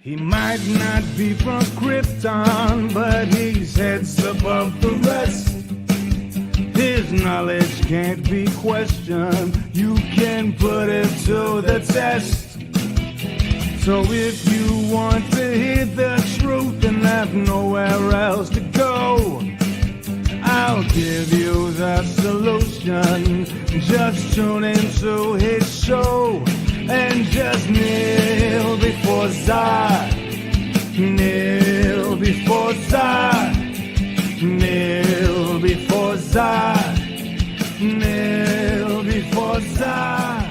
He might not be from Krypton, but he's heads above the rest. His knowledge can't be questioned. You can put it to the test. So if you want to hear the truth and have nowhere else to go, I'll give you the solution. Just tune into his show and just kneel before Zod. Kneel before Zod. Kneel before Zod. Kneel before Zod.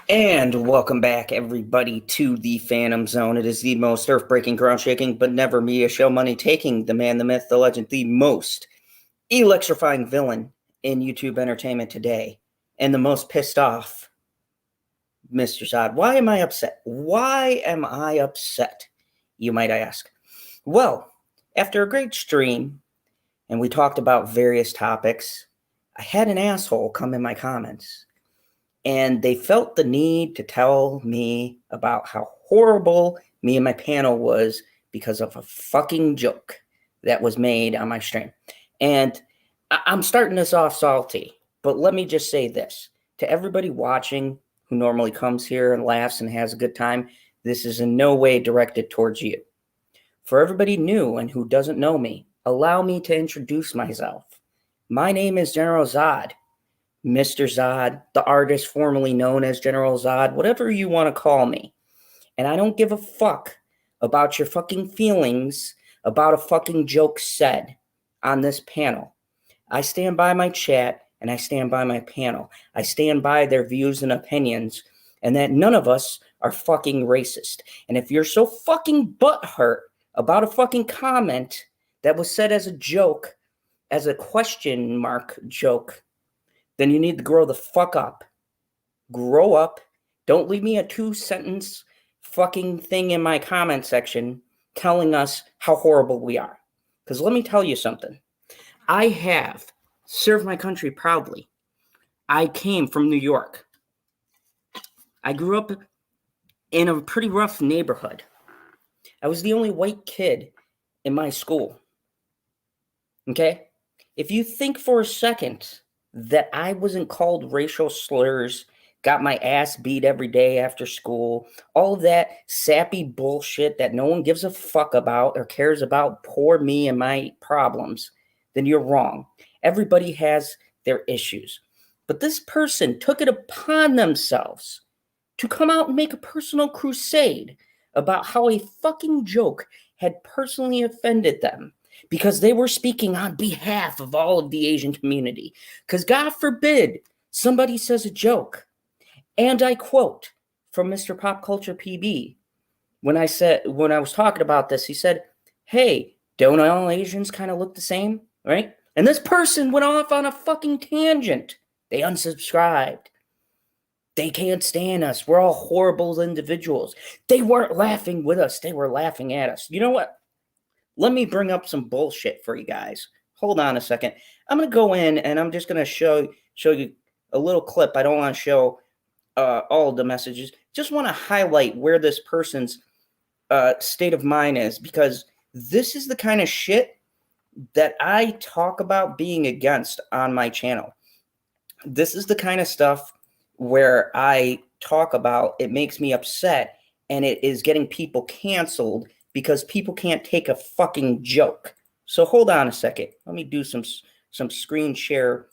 And welcome back, everybody, to the Phantom Zone. It is the most earth-breaking, ground-shaking, but never media show money-taking, the man, the myth, the legend, the most electrifying villain in YouTube entertainment today, and the most pissed off, Mr. Zod. Why am I upset? Why am I upset, you might ask? Well, after a great stream, and we talked about various topics, I had an asshole come in my comments. And they felt the need to tell me about how horrible me and my panel was because of a fucking joke that was made on my stream. And I'm starting this off salty, but let me just say this. To everybody watching who normally comes here and laughs and has a good time, this is in no way directed towards you. For everybody new and who doesn't know me, allow me to introduce myself. My name is General Zod. Mr. Zod, the artist formerly known as General Zod, whatever you want to call me. And I don't give a fuck about your fucking feelings about a fucking joke said on this panel. I stand by my chat and I stand by my panel. I stand by their views and opinions, and that none of us are fucking racist. And if you're so fucking butthurt about a fucking comment that was said as a joke, as a question mark joke, then you need to grow the fuck up. Grow up. Don't leave me a 2-sentence fucking thing in my comment section telling us how horrible we are. Because let me tell you something. I have served my country proudly. I came from New York. I grew up in a pretty rough neighborhood. I was the only white kid in my school. Okay? If you think for a second that I wasn't called racial slurs, got my ass beat every day after school, all of that sappy bullshit that no one gives a fuck about or cares about poor me and my problems, then you're wrong. Everybody has their issues. But this person took it upon themselves to come out and make a personal crusade about how a fucking joke had personally offended them, because they were speaking on behalf of all of the Asian community. Because God forbid somebody says a joke. And I quote from Mr. Pop Culture PB, when I was talking about this, he said, hey, don't all Asians kind of look the same, right? And this person went off on a fucking tangent. They unsubscribed. They can't stand us. We're all horrible individuals. They weren't laughing with us. They were laughing at us. You know what? Let me bring up some bullshit for you guys. Hold on a second. I'm going to go in and I'm just going to show you a little clip. I don't want to show all of the messages. Just want to highlight where this person's state of mind is, because this is the kind of shit that I talk about being against on my channel. This is the kind of stuff where I talk about it makes me upset, and it is getting people canceled because people can't take a fucking joke. So hold on a second. Let me do some screen share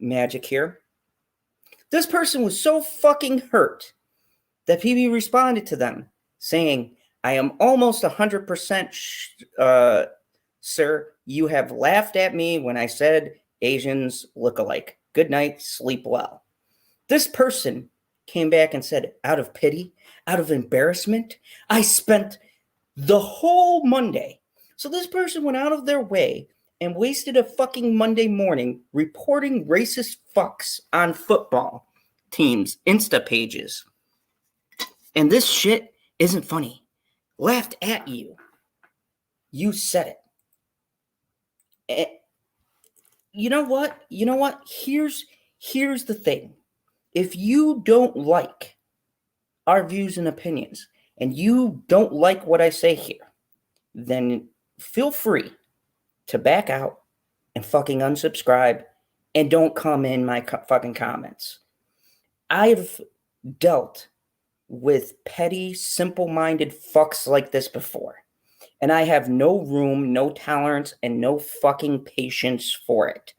magic here. This person was so fucking hurt that PB responded to them saying, I am almost 100% sir, you have laughed at me when I said Asians look alike. Good night, sleep well. This person came back and said, out of pity, out of embarrassment, I spent the whole Monday. So this person went out of their way and wasted a fucking Monday morning reporting racist fucks on football teams' Insta pages. And this shit isn't funny. Laughed at you. You said it. And you know what? Here's Here's the thing. If you don't like our views and opinions, and you don't like what I say here, then feel free to back out and fucking unsubscribe and don't come in my fucking comments. I've dealt with petty, simple-minded fucks like this before, and I have no room, no tolerance, and no fucking patience for it.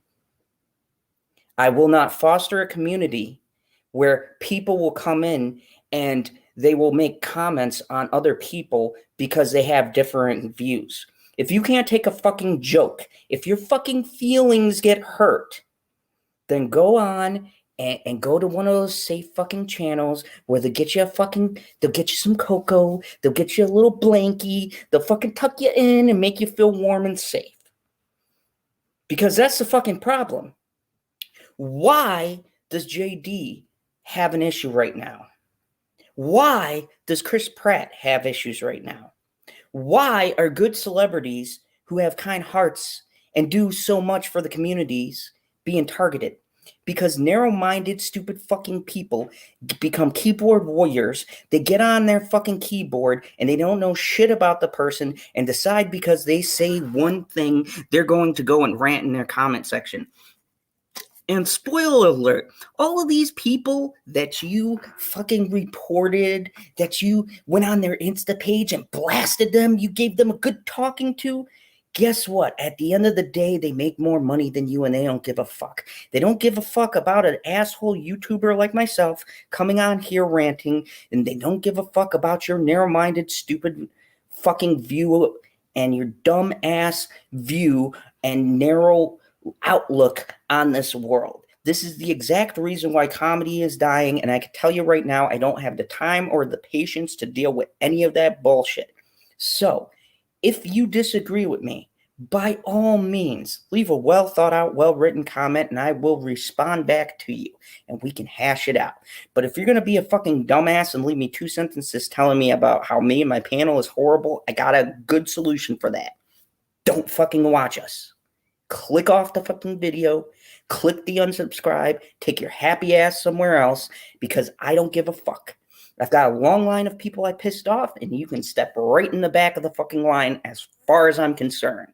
I will not foster a community where people will come in and they will make comments on other people because they have different views. If you can't take a fucking joke, if your fucking feelings get hurt, then go on and go to one of those safe fucking channels where they'll get you some cocoa, they'll get you a little blankie, they'll fucking tuck you in and make you feel warm and safe. Because that's the fucking problem. Why does JD have an issue right now? Why does Chris Pratt have issues right now? Why are good celebrities who have kind hearts and do so much for the communities being targeted? Because narrow-minded, stupid fucking people become keyboard warriors. They get on their fucking keyboard and they don't know shit about the person and decide because they say one thing, they're going to go and rant in their comment section. And spoiler alert, all of these people that you fucking reported, that you went on their Insta page and blasted them, you gave them a good talking to, guess what? At the end of the day, they make more money than you and they don't give a fuck. They don't give a fuck about an asshole YouTuber like myself coming on here ranting, and they don't give a fuck about your narrow-minded, stupid fucking view and your dumb ass view and narrow outlook on this world. This is the exact reason why comedy is dying, and I can tell you right now, I don't have the time or the patience to deal with any of that bullshit. So, if you disagree with me, by all means, leave a well thought out, well-written comment, and I will respond back to you, and we can hash it out. But if you're going to be a fucking dumbass and leave me 2 sentences telling me about how me and my panel is horrible, I got a good solution for that. Don't fucking watch us. Click off the fucking video, click the unsubscribe, take your happy ass somewhere else, because I don't give a fuck. I've got a long line of people I pissed off, and you can step right in the back of the fucking line as far as I'm concerned.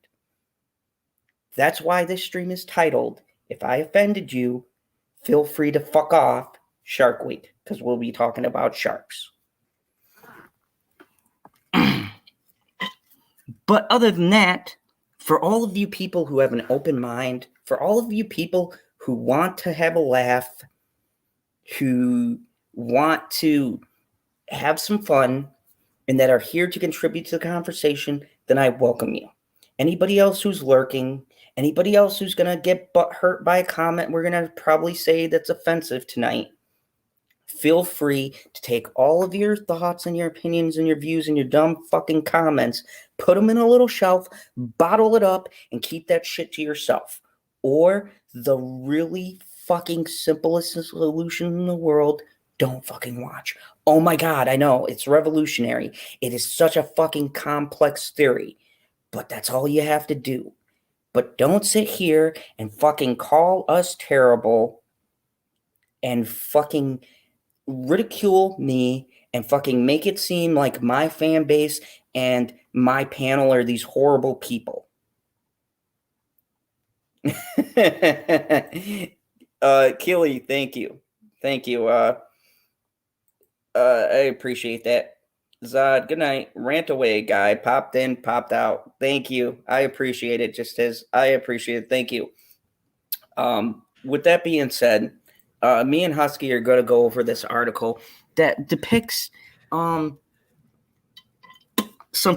That's why this stream is titled, If I Offended You, Feel Free to Fuck Off, Shark Week, because we'll be talking about sharks. But other than that, for all of you people who have an open mind, for all of you people who want to have a laugh, who want to have some fun, and that are here to contribute to the conversation, then I welcome you. Anybody else who's lurking, anybody else who's going to get butt hurt by a comment we're going to probably say that's offensive tonight, feel free to take all of your thoughts and your opinions and your views and your dumb fucking comments, put them in a little shelf, bottle it up, and keep that shit to yourself. Or the really fucking simplest solution in the world, don't fucking watch. Oh my God, I know, it's revolutionary. It is such a fucking complex theory, but that's all you have to do. But don't sit here and fucking call us terrible and fucking ridicule me and fucking make it seem like my fan base and my panel are these horrible people. Keely, thank you. Thank you. I appreciate that. Zod, good night. Rant away, guy. Popped in, popped out. Thank you. I appreciate it. Just as I appreciate it. Thank you. With that being said, me and Husky are going to go over this article that depicts some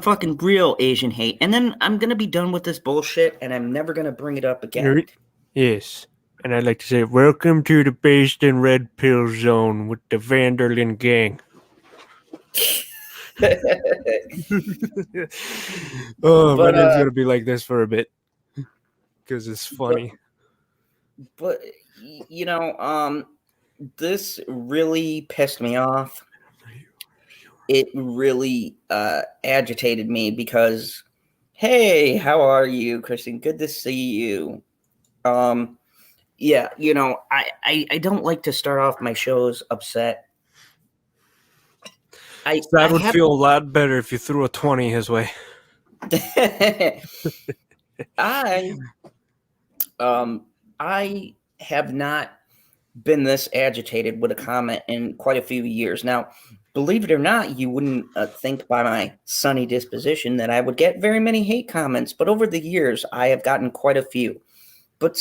fucking real Asian hate. And then I'm going to be done with this bullshit, and I'm never going to bring it up again. Yes. And I'd like to say, welcome to the Based in Red Pill Zone with the Vanderlyn Gang. But it's going to be like this for a bit. Because it's funny. But you know, this really pissed me off. It really agitated me because, hey, how are you, Christine? Good to see you. Yeah, I don't like to start off my shows upset. That would feel a lot better if you threw a 20 his way. I have not been this agitated with a comment in quite a few years. Now, believe it or not, you wouldn't think by my sunny disposition that I would get very many hate comments, but over the years, I have gotten quite a few. But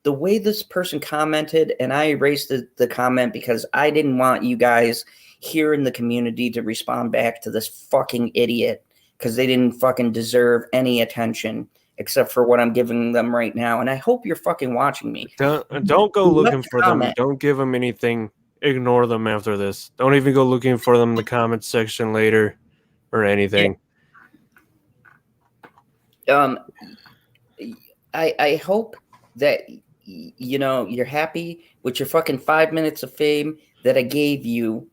the way this person commented, and I erased the comment because I didn't want you guys here in the community to respond back to this fucking idiot because they didn't fucking deserve any attention except for what I'm giving them right now. And I hope you're fucking watching me. Don't go looking for them. Don't give them anything. Ignore them after this. Don't even go looking for them in the comments section later or anything. Yeah. I hope that you're happy with your fucking 5 minutes of fame that I gave you.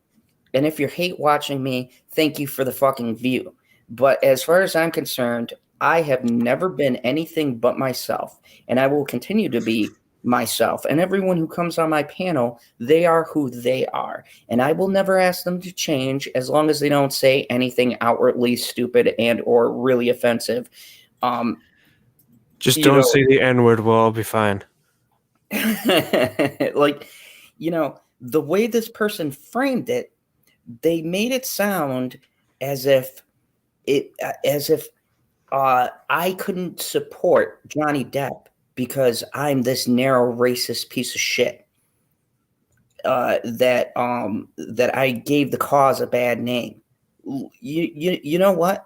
And if you hate watching me, thank you for the fucking view. But as far as I'm concerned, I have never been anything but myself, and I will continue to be myself. And everyone who comes on my panel, they are who they are. And I will never ask them to change as long as they don't say anything outwardly stupid and or really offensive. Just don't say the N-word, well, I'll be fine. Like, the way this person framed it, they made it sound as if I couldn't support Johnny Depp because I'm this narrow racist piece of shit. That I gave the cause a bad name. You know what?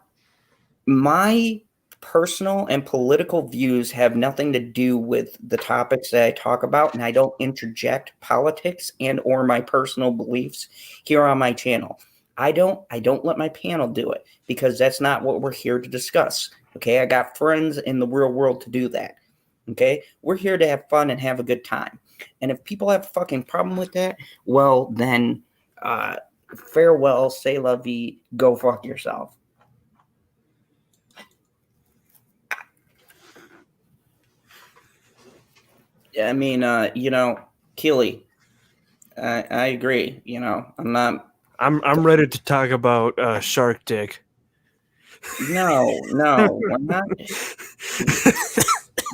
My personal and political views have nothing to do with the topics that I talk about, and I don't interject politics and or my personal beliefs here on my channel. I don't let my panel do it because that's not what we're here to discuss. Okay, I got friends in the real world to do that. Okay, we're here to have fun and have a good time. And if people have a fucking problem with that, well then, farewell, say la vie, go fuck yourself. I mean, Keely, I agree. I'm ready to talk about Shark Dick. No, we're not.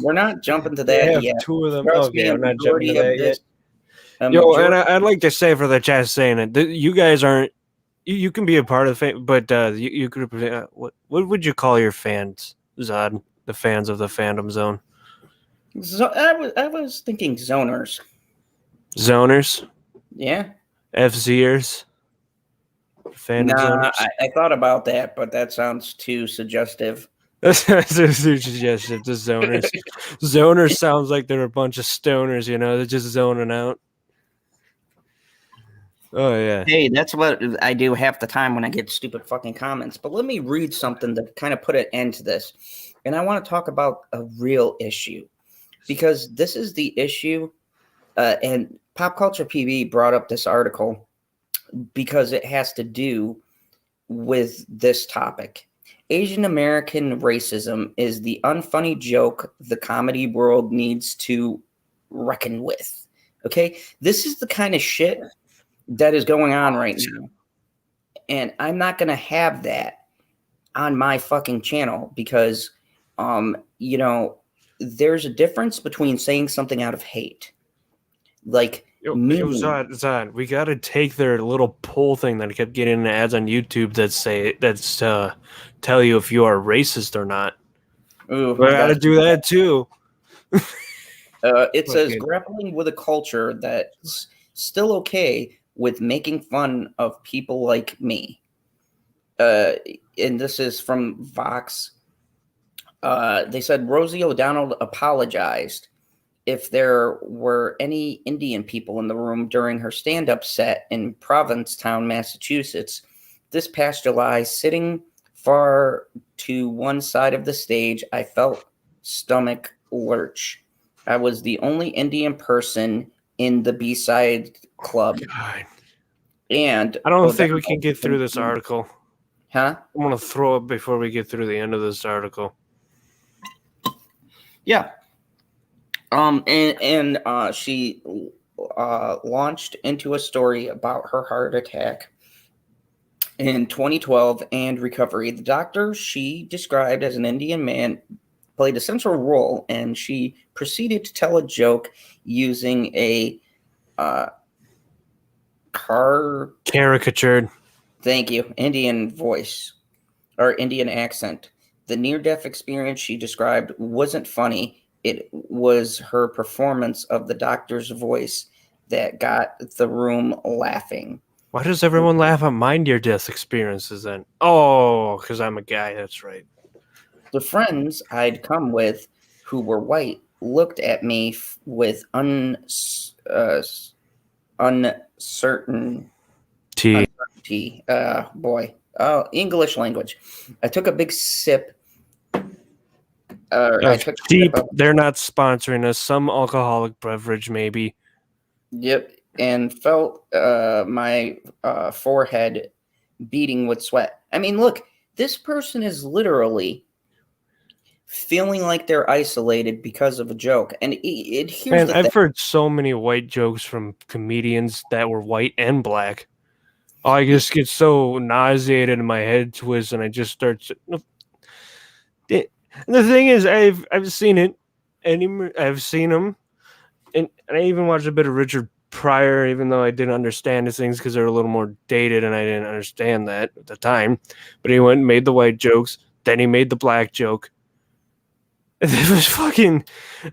We're not jumping to that yet. Two of them. Trust Okay, me, I'm not jumping to that yet. And I'd like to say for the chat saying it, you guys aren't. You can be a part of the fan, but you could. What would you call your fans, Zod? The fans of the fandom zone. I was thinking zoners. Zoners? Yeah. FZers? Nah, I thought about that, but that sounds too suggestive. That's too suggestive to zoners. Zoners sounds like they're a bunch of stoners, they're just zoning out. Oh, yeah. Hey, that's what I do half the time when I get stupid fucking comments. But let me read something to kind of put an end to this. And I want to talk about a real issue. Because this is the issue, and Pop Culture PB brought up this article because it has to do with this topic. Asian American racism is the unfunny joke the comedy world needs to reckon with. Okay? This is the kind of shit that is going on right now. And I'm not going to have that on my fucking channel because, there's a difference between saying something out of hate. Like, Zod, we got to take their little poll thing that kept getting ads on YouTube that tell you if you are racist or not. Ooh, we got to do that too. It says grappling with a culture that's still okay with making fun of people like me. And this is from Vox. They said Rosie O'Donnell apologized if there were any Indian people in the room during her stand-up set in Provincetown, Massachusetts. This past July, sitting far to one side of the stage, I felt stomach lurch. I was the only Indian person in the B-side club. God. And I don't think we can get through this article. Huh? I'm going to throw up before we get through the end of this article. Yeah. She launched into a story about her heart attack in 2012 and recovery. The doctor she described as an Indian man played a central role, and she proceeded to tell a joke using a caricatured. Thank you, Indian voice or Indian accent. The near-death experience she described wasn't funny. It was her performance of the doctor's voice that got the room laughing. Why does everyone laugh at my near-death experiences then? Oh, because I'm a guy. That's right. The friends I'd come with, who were white, looked at me with uncertainty. English language. I took a big sip. They're not sponsoring us. Some alcoholic beverage, maybe. Yep, and felt my forehead beating with sweat. I mean, look, this person is literally feeling like they're isolated because of a joke. And I've heard so many white jokes from comedians that were white and black. I just get so nauseated and my head twists, and I just start. And the thing is, I've seen it, and I've seen him, and I even watched a bit of Richard Pryor, even though I didn't understand his things because they're a little more dated, and I didn't understand that at the time. But he went and made the white jokes, then he made the black joke. And it was fucking,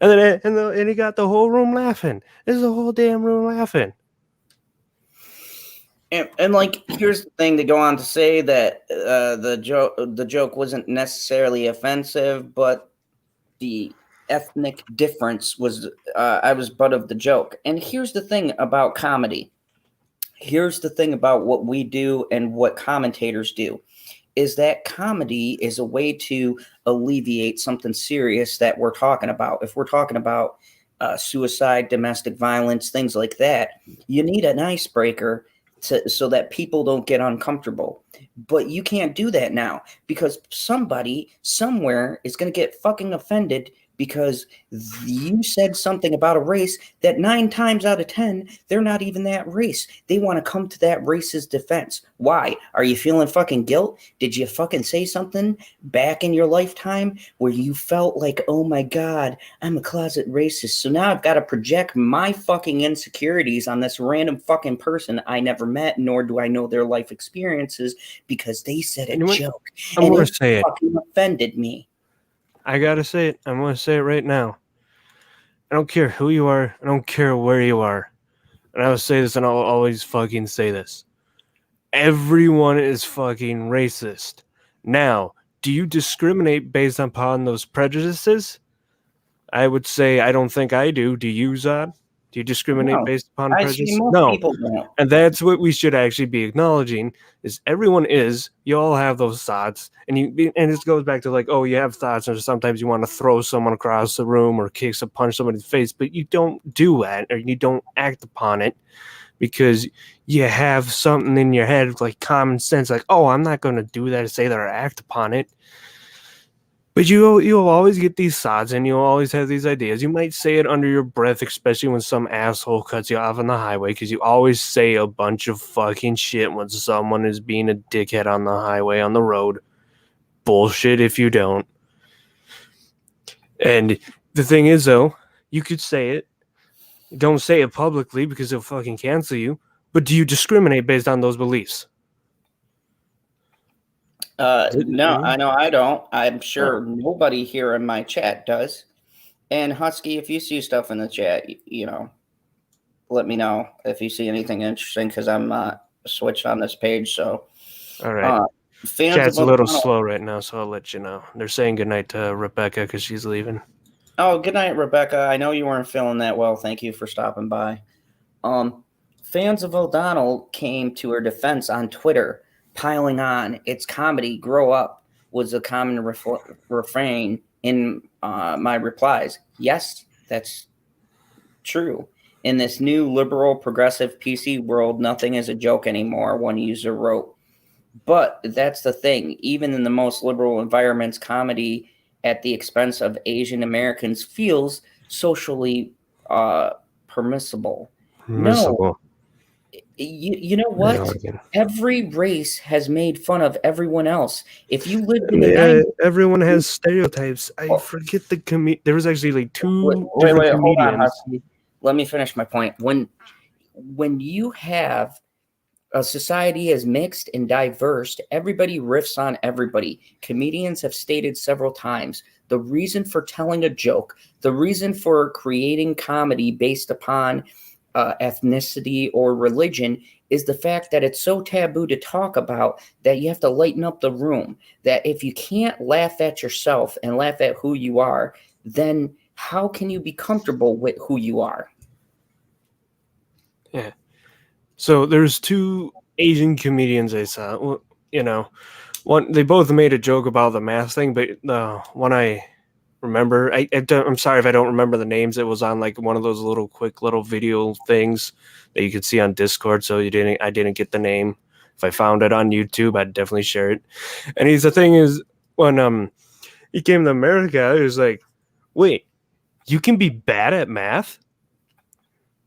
and he got the whole room laughing. There's the whole damn room laughing. And like, here's the thing to go on to say that the joke wasn't necessarily offensive, but the ethnic difference was I was butt of the joke. And here's the thing about comedy. Here's the thing about what we do and what commentators do, is that comedy is a way to alleviate something serious that we're talking about. If we're talking about suicide, domestic violence, things like that, you need an icebreaker so that people don't get uncomfortable. But you can't do that now because somebody somewhere is going to get fucking offended because you said something about a race that 9 times out of 10, they're not even that race. They want to come to that race's defense. Why? Are you feeling fucking guilt? Did you fucking say something back in your lifetime where you felt like, oh my God, I'm a closet racist. So now I've got to project my fucking insecurities on this random fucking person I never met, nor do I know their life experiences because they said a joke. I'm going to say it. Fucking offended me. I gotta say it. I'm gonna say it right now. I don't care who you are. I don't care where you are. And I will say this, and I'll always fucking say this. Everyone is fucking racist. Now, do you discriminate based upon those prejudices? I would say I don't think I do. Do you, Zod? Do you discriminate based upon prejudice? No. People don't. And that's what we should actually be acknowledging is everyone is. You all have those thoughts. And this goes back to like, oh, you have thoughts, and sometimes you want to throw someone across the room or punch someone in the face, but you don't do that or you don't act upon it because you have something in your head like common sense, like, oh, I'm not going to do that or say that or act upon it. But you'll always get these thoughts and you'll always have these ideas. You might say it under your breath, especially when some asshole cuts you off on the highway, because you always say a bunch of fucking shit when someone is being a dickhead on the highway, on the road. Bullshit if you don't. And the thing is, though, you could say it. Don't say it publicly because they'll fucking cancel you. But do you discriminate based on those beliefs? No, I know I don't. I'm sure nobody here in my chat does. And Husky, if you see stuff in the chat, let me know if you see anything interesting because I'm switched on this page. So, all right. Chat's a little slow right now, so I'll let you know. They're saying goodnight to Rebecca because she's leaving. Oh, good night, Rebecca. I know you weren't feeling that well. Thank you for stopping by. Fans of O'Donnell came to her defense on Twitter, piling on. It's comedy. Grow up was a common refrain in my replies. Yes, that's true. In this new liberal, progressive, PC world, nothing is a joke anymore, one user wrote. But that's the thing. Even in the most liberal environments, comedy at the expense of Asian Americans feels socially permissible. No, Permissible. you know Yeah, what? again. Every race has made fun of everyone else. If you lived in the 90s, Everyone has stereotypes. I oh, forget there was actually like wait, two wait, different wait, hold on, comedians. Husky. Let me finish my point. When you have a society as mixed and diverse, everybody riffs on everybody. Comedians have stated several times the reason for telling a joke, the reason for creating comedy based upon ethnicity or religion is the fact that it's so taboo to talk about that you have to lighten up the room. That if you can't laugh at yourself and laugh at who you are, then how can you be comfortable with who you are? Yeah. So there's two Asian comedians I saw. Well, you know, one they both made a joke about the mask thing, but the one I remember, I'm sorry if I don't remember the names. It was on like one of those little quick little video things that you could see on Discord. So I didn't get the name. If I found it on YouTube, I'd definitely share it. And the thing is, when he came to America, he was like, "Wait, you can be bad at math?"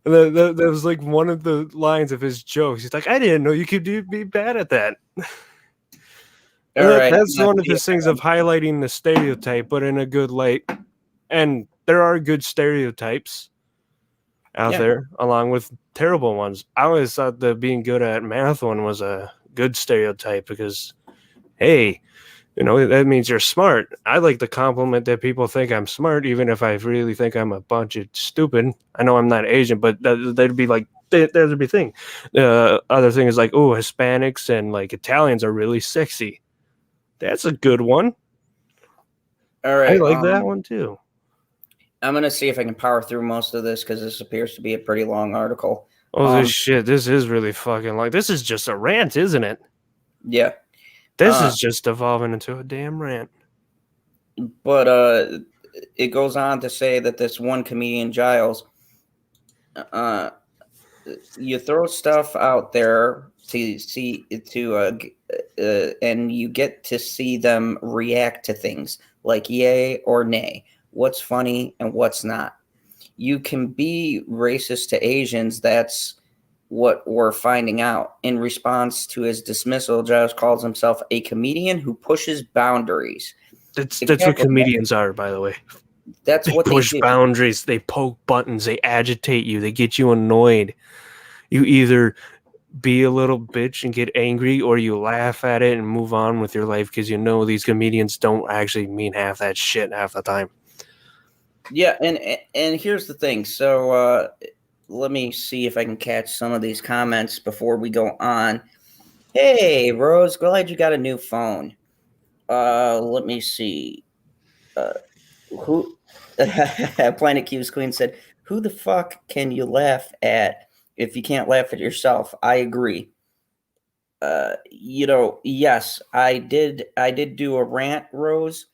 That was like one of the lines of his jokes. He's like, "I didn't know you could be bad at that." All And right. that's Let's one of see his things of highlighting the stereotype, but in a good light. And there are good stereotypes out yeah. there, along with terrible ones. I always thought the being good at math one was a good stereotype because, hey, that means you're smart. I like the compliment that people think I'm smart, even if I really think I'm a bunch of stupid. I know I'm not Asian, but that'd be like that'd be thing. Other thing is like, oh, Hispanics and like Italians are really sexy. That's a good one. All I right. like that one too. I'm gonna see if I can power through most of this because this appears to be a pretty long article. Oh, this shit. This is really fucking like. This is just a rant, isn't it? Yeah. This is just evolving into a damn rant. But it goes on to say that this one comedian Giles, you throw stuff out there to see and you get to see them react to things like yay or nay, what's funny and what's not. You can be racist to Asians. That's what we're finding out. In response to his dismissal, Giles calls himself a comedian who pushes boundaries. That's what Exactly. comedians are, by the way. That's They what push they do. boundaries. They poke buttons. They agitate you. They get you annoyed. You either be a little bitch and get angry, or you laugh at it and move on with your life because these comedians don't actually mean half that shit half the time. Yeah, and here's the thing. So let me see if I can catch some of these comments before we go on. Hey, Rose, glad you got a new phone. Let me see. Who Planet Q's Queen said, "Who the fuck can you laugh at if you can't laugh at yourself?" I agree. Yes, I did do a rant, Rose.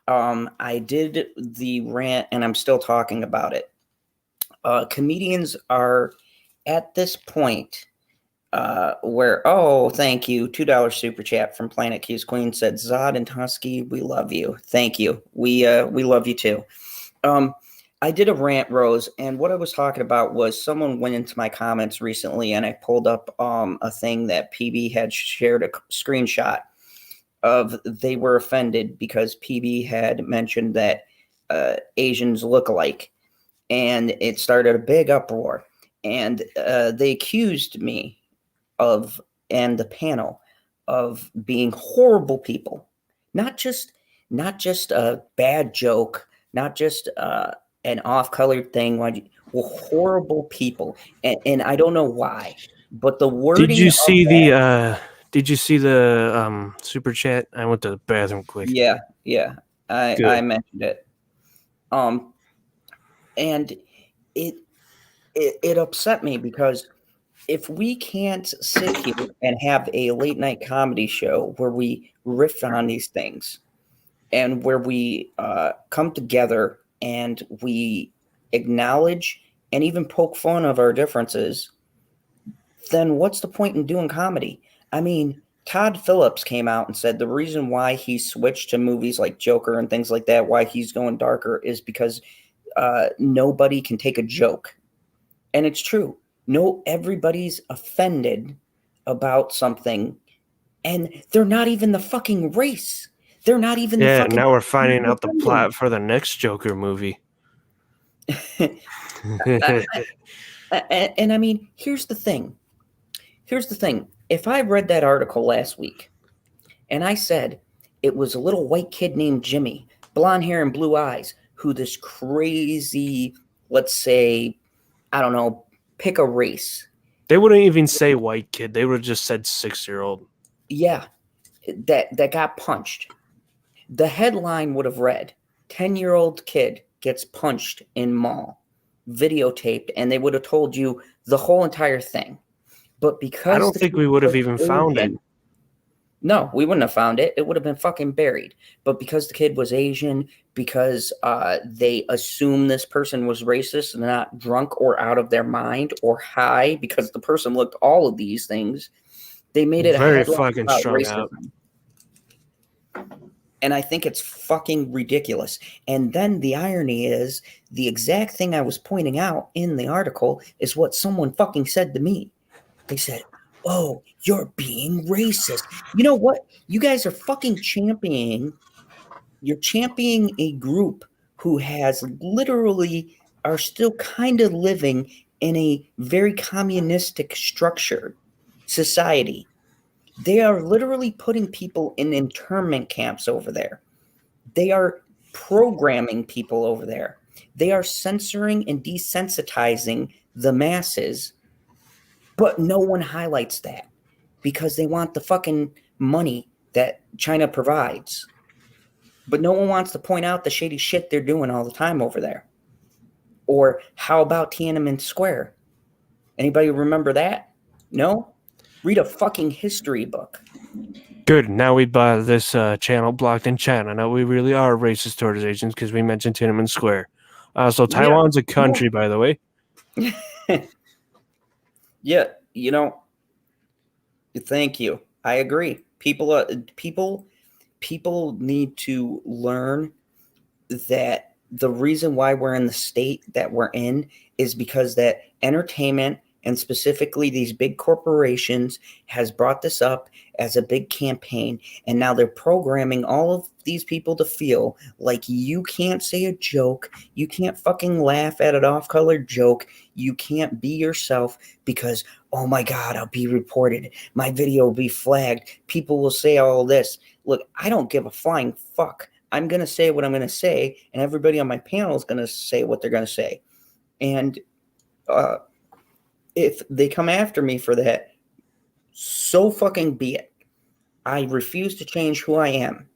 I did the rant and I'm still talking about it. Comedians are at this point where, oh, thank you. $2 super chat from Planet Q's Queen said, Zod and Husky, we love you. Thank you. We love you too. I did a rant, Rose, and what I was talking about was someone went into my comments recently and I pulled up a thing that PB had shared a screenshot of. They were offended because PB had mentioned that Asians look alike, and it started a big uproar. And they accused me and the panel of being horrible people, not just a bad joke, not just an off-colored thing. Well, horrible people, and I don't know why, but the wording. Did you see the super chat? I went to the bathroom quick. Yeah, I mentioned it. And it upset me because if we can't sit here and have a late night comedy show where we riff on these things and where we come together and we acknowledge and even poke fun of our differences, then what's the point in doing comedy? I mean, Todd Phillips came out and said the reason why he switched to movies like Joker and things like that, why he's going darker, is because nobody can take a joke. And it's true. No, everybody's offended about something, and they're not even the fucking race. They're not even the fucking. Now we're finding out the plot for the next Joker movie. And I mean, here's the thing. If I read that article last week and I said it was a little white kid named Jimmy, blonde hair and blue eyes, who this crazy, let's say, I don't know, pick a race. They wouldn't even say white kid. They would have just said 6-year-old. Yeah, that got punched. The headline would have read, 10-year-old kid gets punched in mall, videotaped, and they would have told you the whole entire thing. But because I don't think we would have even found it. No, we wouldn't have found it. It would have been fucking buried. But because the kid was Asian, because they assumed this person was racist and not drunk or out of their mind or high, because the person looked all of these things, they made it very a headline fucking about strung racism. out. And I think it's fucking ridiculous. And then the irony is the exact thing I was pointing out in the article is what someone fucking said to me. They said, "Oh, you're being racist." You know what? You guys are fucking championing. You're championing a group who has literally are still kind of living in a very communistic structured society. They are literally putting people in internment camps over there. They are programming people over there. They are censoring and desensitizing the masses. But no one highlights that because they want the fucking money that China provides. But no one wants to point out the shady shit they're doing all the time over there. Or how about Tiananmen Square? Anybody remember that? No? Read a fucking history book. Good. Now we buy this channel blocked in China. Now we really are racist towards Asians because we mentioned Tiananmen Square. So Taiwan's a country, by the way. Yeah, you know, thank you. I agree. People need to learn that the reason why we're in the state that we're in is because that entertainment and specifically these big corporations has brought this up as a big campaign. And now they're programming all of these people to feel like you can't say a joke. You can't fucking laugh at an off-color joke. You can't be yourself because, oh my God, I'll be reported. My video will be flagged. People will say all this. Look, I don't give a flying fuck. I'm going to say what I'm going to say. And everybody on my panel is going to say what they're going to say. And, if they come after me for that, so fucking be it. I refuse to change who I am.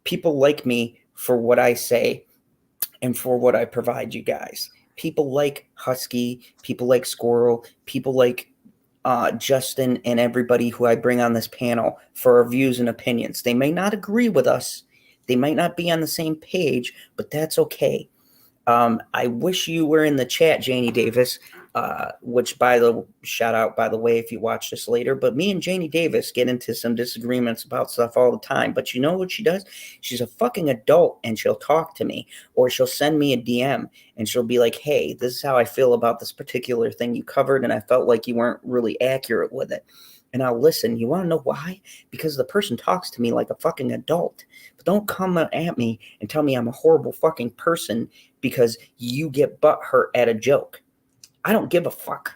People like me for what I say and for what I provide you guys. People like Husky, people like Squirrel, people like Justin and everybody who I bring on this panel for our views and opinions. They may not agree with us. They might not be on the same page, but that's okay. I wish you were in the chat, Janie Davis, which shout out, by the way, if you watch this later, but me and Janie Davis get into some disagreements about stuff all the time. But you know what she does? She's a fucking adult and she'll talk to me or she'll send me a DM and she'll be like, "Hey, this is how I feel about this particular thing you covered. And I felt like you weren't really accurate with it." And I'll listen. You want to know why? Because the person talks to me like a fucking adult. But don't come at me and tell me I'm a horrible fucking person because you get butthurt at a joke. I don't give a fuck.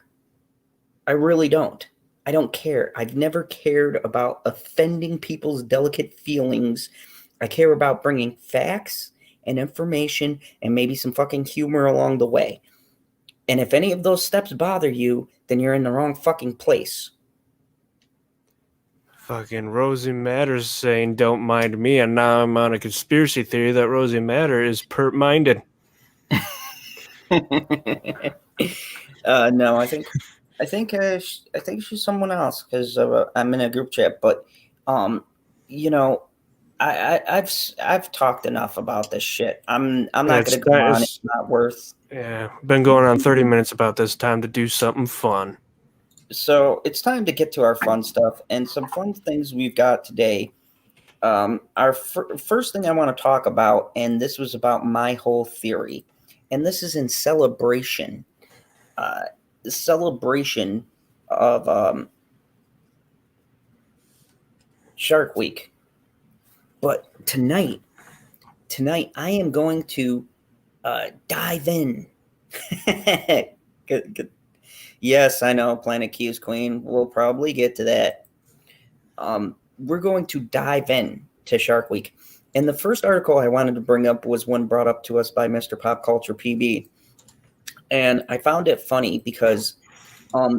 I really don't. I don't care. I've never cared about offending people's delicate feelings. I care about bringing facts and information and maybe some fucking humor along the way. And if any of those steps bother you, then you're in the wrong fucking place. Fucking Rosie Matters saying don't mind me, and now I'm on a conspiracy theory that Rosie Matter is PurpMinded. No, I think she's someone else because I'm in a group chat. But you know, I've talked enough about this shit. I'm not going to go on. It's not worth. Yeah, been going on 30 minutes about this. Time to do something fun. So it's time to get to our fun stuff and some fun things we've got today. Our first thing I want to talk about, and this was about my whole theory, and this is in celebration of Shark Week. But tonight I am going to dive in. Good. Yes, I know, Planet Q's Queen. We'll probably get to that. We're going to dive in to Shark Week. And the first article I wanted to bring up was one brought up to us by Mr. Pop Culture PB. And I found it funny because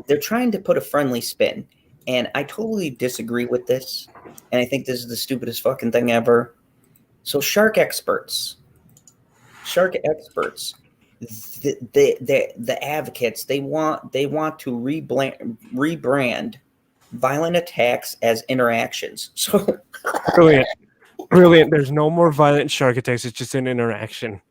they're trying to put a friendly spin. And I totally disagree with this. And I think this is the stupidest fucking thing ever. So shark experts, the advocates, they want to rebrand violent attacks as interactions. So brilliant. There's no more violent shark attacks. It's just an interaction.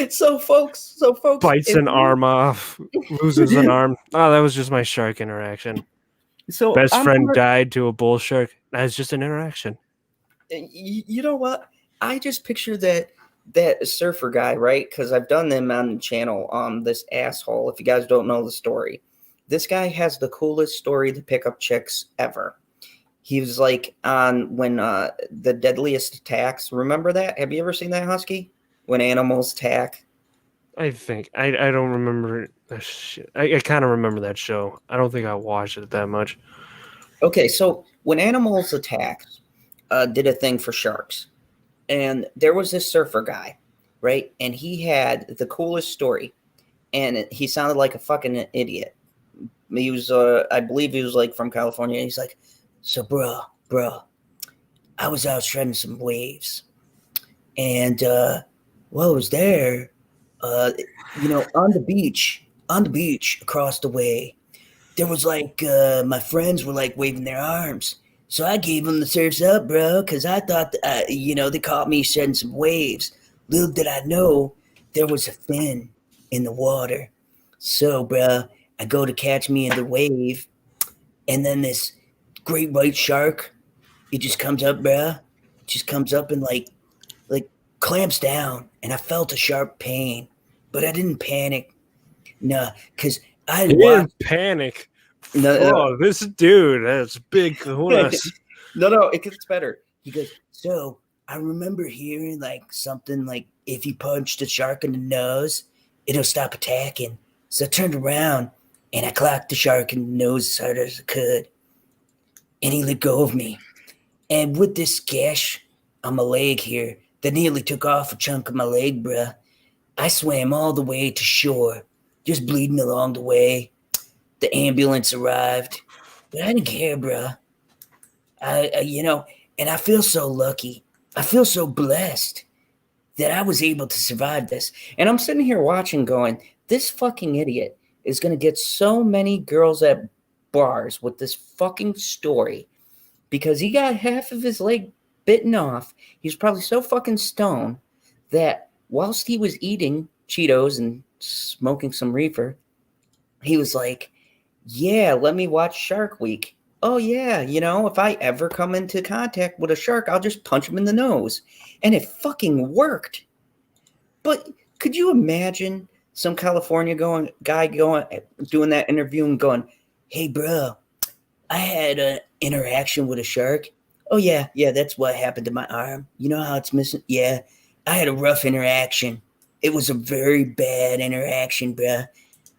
So folks bites an arm off, loses an arm. Oh, that was just my shark interaction. So best friend died to a bull shark. That's just an interaction. You know what? I just picture that surfer guy, right? Because I've done them on the channel. This asshole. If you guys don't know the story, this guy has the coolest story to pick up chicks ever. He was like on when the deadliest attacks. Remember that? Have you ever seen that, Husky? When animals attack? I think I don't remember that shit. I kind of remember that show. I don't think I watched it that much. Okay, so when animals attack, did a thing for sharks, and there was this surfer guy, right? And he had the coolest story, and he sounded like a fucking idiot. He was, I believe, he was like from California. He's like, so, bro, I was out shredding some waves, and while I was there, on the beach across the way, there was like my friends were like waving their arms. So I gave them the surf's up, bro, because I thought, they caught me shedding some waves. Little did I know there was a fin in the water. So, bro, I go to catch me in the wave, and then this great white shark, it just comes up, bro. Just comes up and like clamps down, and I felt a sharp pain, but I didn't panic. Nah, because I didn't panic. No, this dude has big kahunas. No, it gets better. He goes, so I remember hearing like something like if you punch the shark in the nose, it'll stop attacking. So I turned around and I clocked the shark in the nose as hard as I could. And he let go of me. And with this gash on my leg here that nearly took off a chunk of my leg, bruh, I swam all the way to shore, just bleeding along the way. The ambulance arrived, but I didn't care, bruh. And I feel so lucky. I feel so blessed that I was able to survive this. And I'm sitting here watching going, this fucking idiot is going to get so many girls at bars with this fucking story because he got half of his leg bitten off. He's probably so fucking stoned that whilst he was eating Cheetos and smoking some reefer, he was like, yeah, let me watch Shark Week. Oh, yeah, if I ever come into contact with a shark, I'll just punch him in the nose. And it fucking worked. But could you imagine some California guy doing that interview and going, hey, bro, I had an interaction with a shark. Oh, yeah, that's what happened to my arm. You know how it's missing? Yeah, I had a rough interaction. It was a very bad interaction, bro.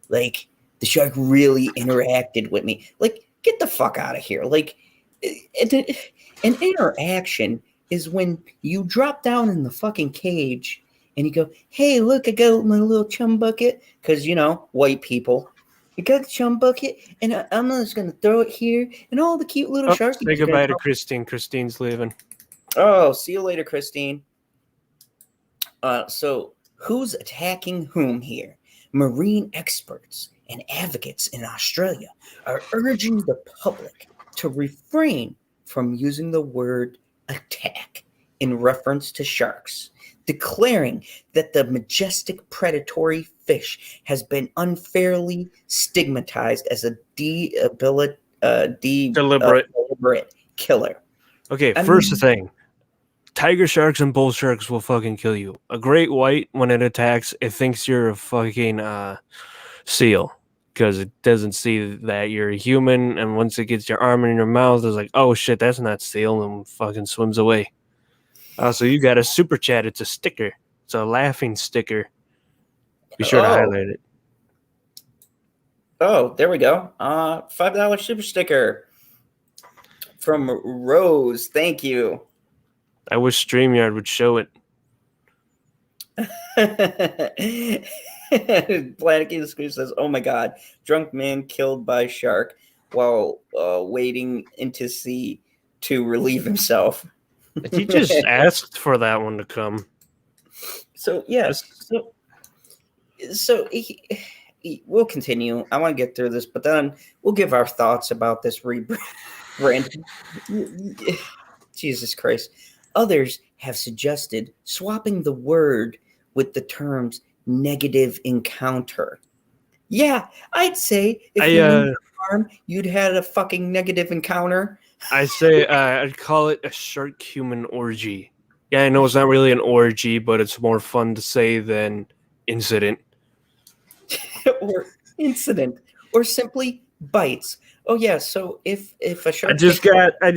Like, the shark really interacted with me. Like, get the fuck out of here. Like, an interaction is when you drop down in the fucking cage and you go, hey, look, I got my little chum bucket. Because, white people. You got the chum bucket, and I'm just going to throw it here, and all the cute little sharks. Say goodbye to Christine. Christine's leaving. Oh, see you later, Christine. So who's attacking whom here? Marine experts and advocates in Australia are urging the public to refrain from using the word attack in reference to sharks, declaring that the majestic predatory fish has been unfairly stigmatized as a deliberate killer. Okay, first thing, Tiger sharks and bull sharks will fucking kill you. A great white, when it attacks, it thinks you're a fucking seal because it doesn't see that you're a human. And once it gets your arm in your mouth, it's like, oh shit, that's not seal, and fucking swims away. So you got a super chat. It's a sticker. It's a laughing sticker. Be sure to highlight it. Oh, there we go. $5 super sticker from Rose. Thank you. I wish StreamYard would show it. Planet Screw says, "Oh my God, drunk man killed by shark while wading into sea to relieve himself." He just asked for that one to come. So yes, so we'll continue. I want to get through this, but then we'll give our thoughts about this rebrand. Jesus Christ. Others have suggested swapping the word with the terms negative encounter. Yeah, I'd say if you were harm, you'd had a fucking negative encounter. I say I'd call it a shark human orgy. Yeah, I know it's not really an orgy, but it's more fun to say than incident. Or incident. Or simply bites. Oh yeah, so if a shark I just got a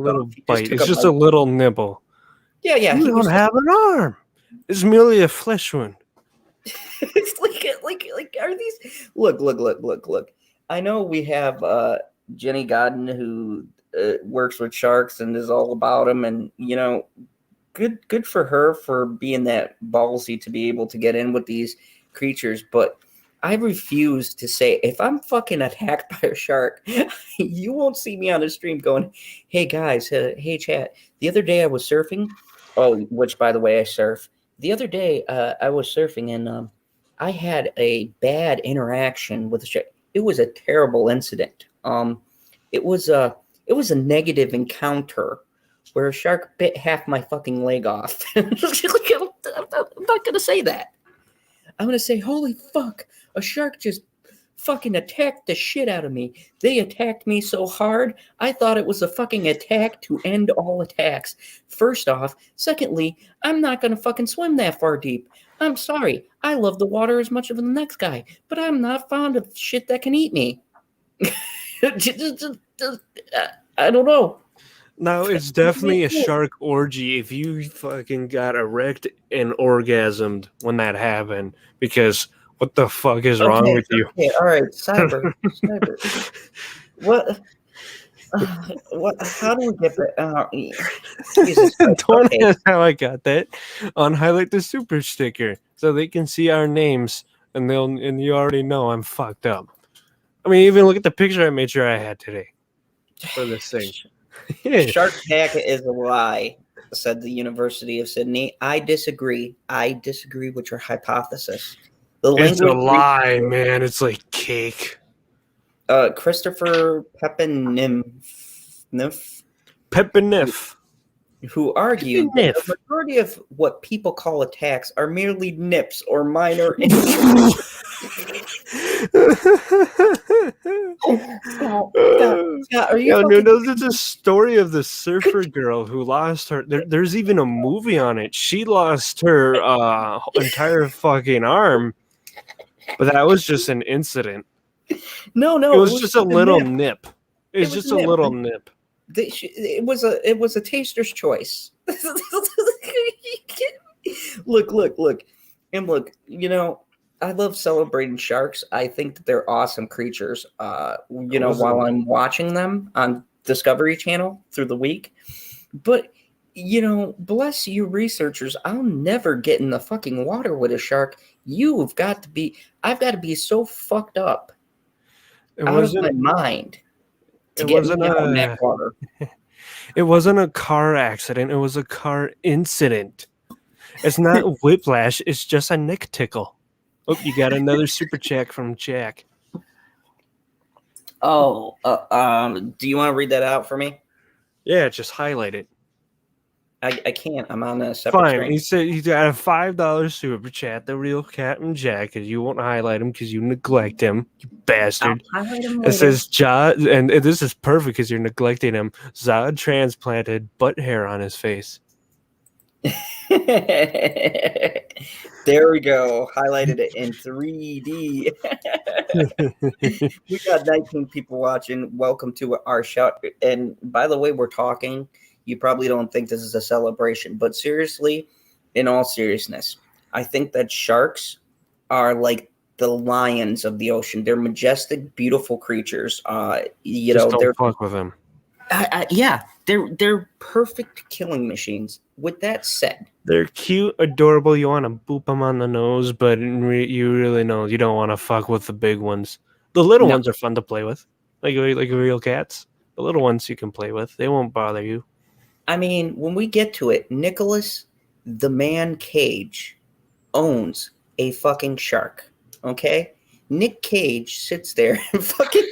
little bite. It's just a little nibble. Yeah. You don't have an arm. It's merely a flesh wound. It's like are these look. I know we have Jenny Godden who works with sharks and is all about them, and you know, good for her for being that ballsy to be able to get in with these creatures, but I refuse to say, if I'm fucking attacked by a shark, you won't see me on the stream going, hey guys, hey chat. The other day I was surfing. Oh, which by the way, I surf. The other day I was surfing and I had a bad interaction with a shark. It was a terrible incident. It was a negative encounter where a shark bit half my fucking leg off. I'm not gonna say that. I'm going to say, holy fuck, a shark just fucking attacked the shit out of me. They attacked me so hard, I thought it was a fucking attack to end all attacks. First off. Secondly, I'm not going to fucking swim that far deep. I'm sorry. I love the water as much as the next guy, but I'm not fond of shit that can eat me. I don't know. No, it's definitely a shark orgy if you fucking got erect and orgasmed when that happened, because what the fuck is wrong with you? Okay, all right, cyber. What? How do we get that? Jesus Christ. Don't ask how I got that. Highlight the super sticker so they can see our names, and you already know I'm fucked up. I mean, even look at the picture I made sure I had today for this thing. Shark Attack is a lie, said the University of Sydney. I disagree. With your hypothesis. It's a lie, man. It's like cake. Christopher Pepiniff, who argued that the majority of what people call attacks are merely nips or minor injuries. There's a story of the surfer girl who lost her. There's even a movie on it. She lost her entire fucking arm, but that was just an incident. No, it was just a little nip. It was just a little nip. It was a taster's choice. Look, and look. You know, I love celebrating sharks. I think that they're awesome creatures. While I'm watching them on Discovery Channel through the week, but bless you researchers. I'll never get in the fucking water with a shark. I've got to be so fucked up out of my mind. It wasn't a car accident. It was a car incident. It's not whiplash. It's just a neck tickle. Oh, you got another super chat from Jack. Oh, do you want to read that out for me? Yeah, just highlight it. I can't. I'm on a separate Fine. screen. He said he's got a $5 super chat. The real Captain Jack, because you won't highlight him because you neglect him, you bastard. It says Zod, and this is perfect because you're neglecting him. Zod transplanted butt hair on his face. There we go. Highlighted it in 3D. We got 19 people watching. Welcome to our show. And by the way, we're talking. You probably don't think this is a celebration, but seriously, in all seriousness, I think that sharks are like the lions of the ocean. They're majestic, beautiful creatures. Just don't fuck with them. Yeah, they're perfect killing machines. With that said, they're cute, adorable. You want to boop them on the nose, but you really know you don't want to fuck with the big ones. The little ones are fun to play with, like real cats. The little ones you can play with. They won't bother you. I mean, when we get to it, Nicolas the Man Cage owns a fucking shark. Okay, Nick Cage sits there and fucking.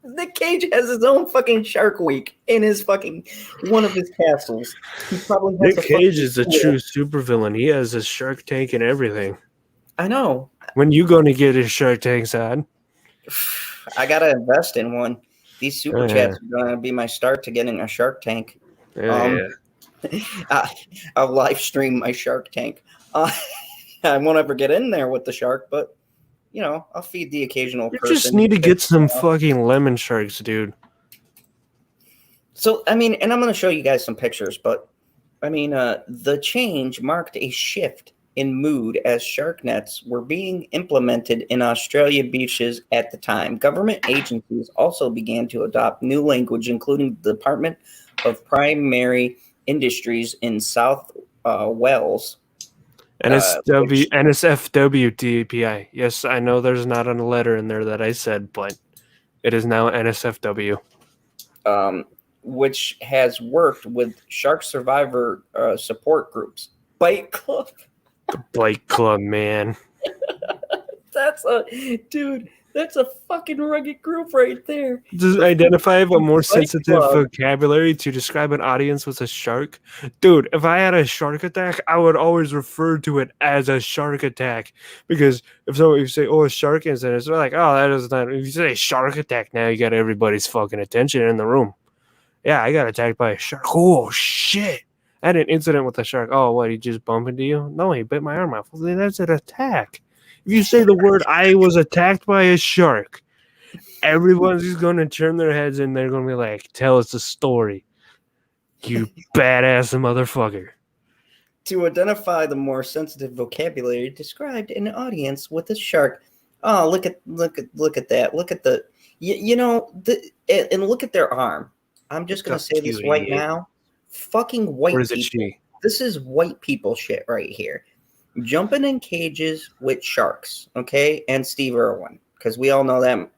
Nick Cage has his own fucking Shark Week in his fucking one of his castles. He probably has Nick Cage is a true supervillain. He has a Shark Tank and everything. I know. When you going to get his Shark Tank, Sad? I gotta invest in one. These super chats are gonna be my start to getting a Shark Tank. I'll live stream my Shark Tank. I won't ever get in there with the shark, but. You know, I'll feed the occasional person. You just need to get some fucking lemon sharks, dude. So, I mean, and I'm going to show you guys some pictures, but, I mean, the change marked a shift in mood as shark nets were being implemented in Australia beaches at the time. Government agencies also began to adopt new language, including the Department of Primary Industries in South Wales. NSFW DPI. Yes, I know there's not a letter in there that I said, but it is now NSFW. Which has worked with shark survivor support groups. Bite Club. The Bite Club, man. That's a fucking rugged group right there. Does identify a more sensitive vocabulary to describe an audience with a shark? Dude, if I had a shark attack, I would always refer to it as a shark attack. Because if you say, a shark incident, it's like, that is not. If you say shark attack, now you got everybody's fucking attention in the room. Yeah, I got attacked by a shark. Oh, shit. I had an incident with a shark. Oh, what, he just bumped into you? No, he bit my arm off. Well, that's an attack. If you say the word, I was attacked by a shark, everyone's just going to turn their heads and they're going to be like, tell us a story, you badass motherfucker. To identify the more sensitive vocabulary described an audience with a shark. Oh, look at that. Look at the, and look at their arm. I'm just going to say this right now. Fucking white people. This is white people shit right here. Jumping in cages with sharks, okay? And Steve Irwin, because we all know that.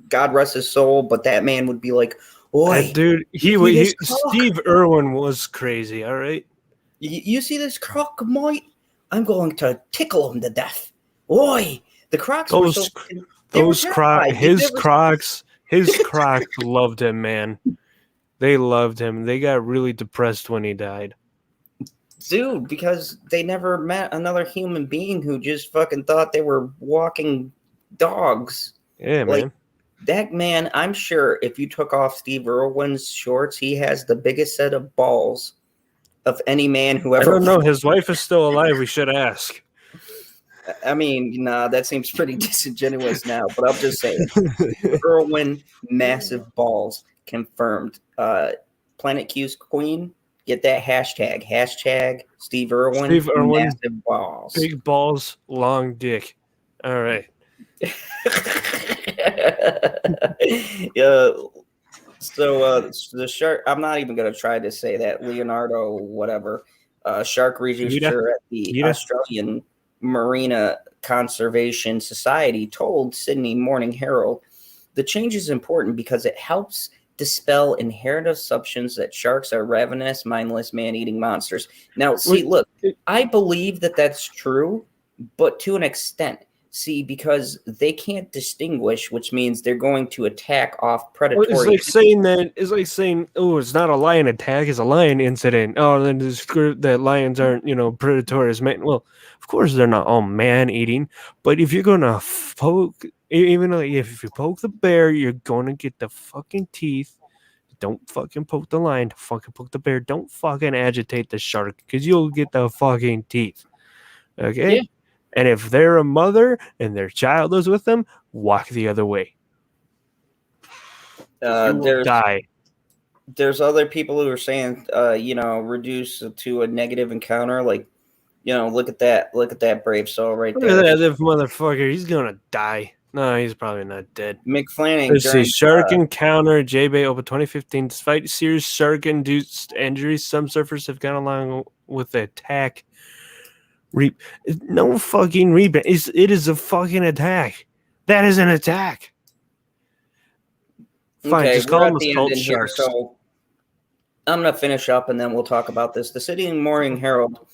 God rest his soul, but that man would be like, "Oi, dude, Steve Irwin was crazy, all right? You see this croc, mate? I'm going to tickle him to death. Oi!" The crocs his crocs loved him, man. They loved him. They got really depressed when he died. Dude, because they never met another human being who just fucking thought they were walking dogs. Yeah, man. That man, I'm sure if you took off Steve Irwin's shorts, he has the biggest set of balls of any man who ever... I don't know. His wife is still alive. We should ask. I mean, that seems pretty disingenuous now, but I'll just say it. Irwin, massive balls, confirmed. Planet Q's queen... Get that hashtag. Hashtag Steve Irwin. Massive balls. Big balls, long dick. All right. So the shark, I'm not even going to try to say that. Leonardo, whatever. Shark researcher at the Australian Marina Conservation Society told Sydney Morning Herald, the change is important because it helps dispel inherent assumptions that sharks are ravenous, mindless, man-eating monsters. Now, see, look, I believe that that's true, but to an extent. See, because they can't distinguish, which means they're going to attack off predatory. Well, it's like saying, oh, it's not a lion attack, it's a lion incident. Oh, then that lions aren't, predatory as man. Well, of course they're not all man-eating, but if you're gonna poke, even if you poke the bear, you're gonna get the fucking teeth Don't fucking poke the lion. Don't fucking poke the bear. Don't fucking agitate the shark because you'll get the fucking teeth. Okay? Yeah. And if they're a mother and their child is with them, walk the other way. You will die. There's other people who are saying, reduce to a negative encounter. Like, look at that brave soul right Look there. at that motherfucker. He's gonna die. No, he's probably not dead. McFlanning Let's see. during Shark encounter, J-Bay Open 2015. Despite serious shark-induced injuries, some surfers have gone along with the attack. No fucking rebrand. It is a fucking attack. That is an attack. Fine, just call them assault sharks. So I'm going to finish up and then we'll talk about this. The Sydney Morning Herald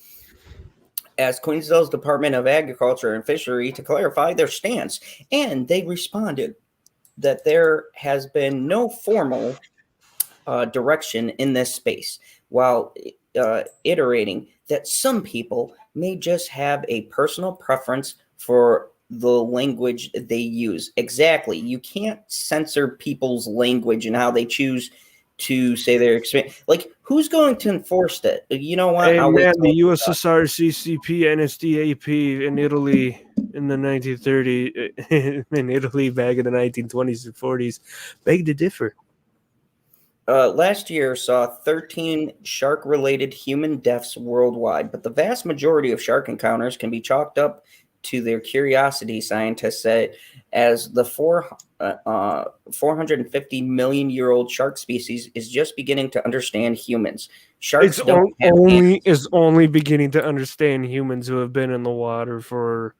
asked Queensdale's Department of Agriculture and Fishery to clarify their stance, and they responded that there has been no formal direction in this space, while iterating that some people may just have a personal preference for the language they use. Exactly. You can't censor people's language and how they choose to say their experience. Like, who's going to enforce that? You know what? Hey, man, the USSR CCP NSDAP in Italy in the 1930s, in Italy back in the 1920s and 40s, beg to differ. Last year saw 13 shark-related human deaths worldwide, but the vast majority of shark encounters can be chalked up to their curiosity, scientists say, as the 450 million-year-old shark species is just beginning to understand humans. Sharks is only beginning to understand humans who have been in the water for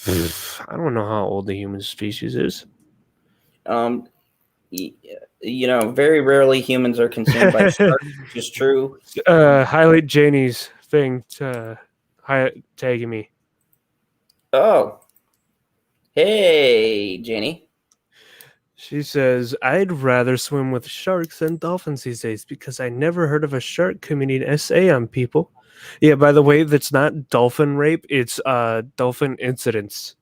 I don't know how old the human species is. Very rarely humans are consumed by sharks, which is true. Highlight Janie's thing tagging me. Oh. Hey, Janie. She says, I'd rather swim with sharks than dolphins these days because I never heard of a shark committing an essay on people. Yeah, by the way, that's not dolphin rape. It's dolphin incidents.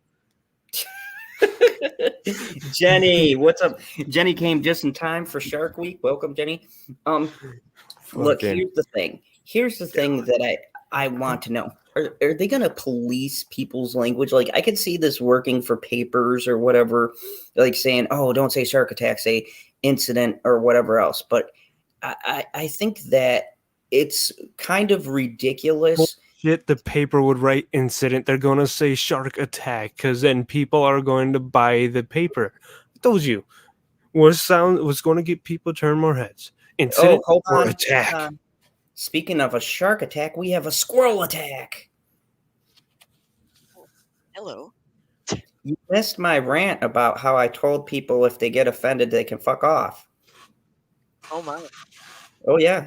Jenny, what's up? Jenny came just in time for Shark Week. Welcome, Jenny. Look, here's the thing. Here's the thing that I want to know. Are they going to police people's language? Like, I could see this working for papers or whatever, like saying, oh, don't say shark attack, say incident or whatever else. But I think that it's kind of ridiculous. Shit, the paper would write incident. They're going to say shark attack because then people are going to buy the paper. I told you. What's going to get people turn more heads? Incident or attack? Speaking of a shark attack, we have a squirrel attack. Hello. You missed my rant about how I told people if they get offended, they can fuck off. Oh, my. Oh, yeah.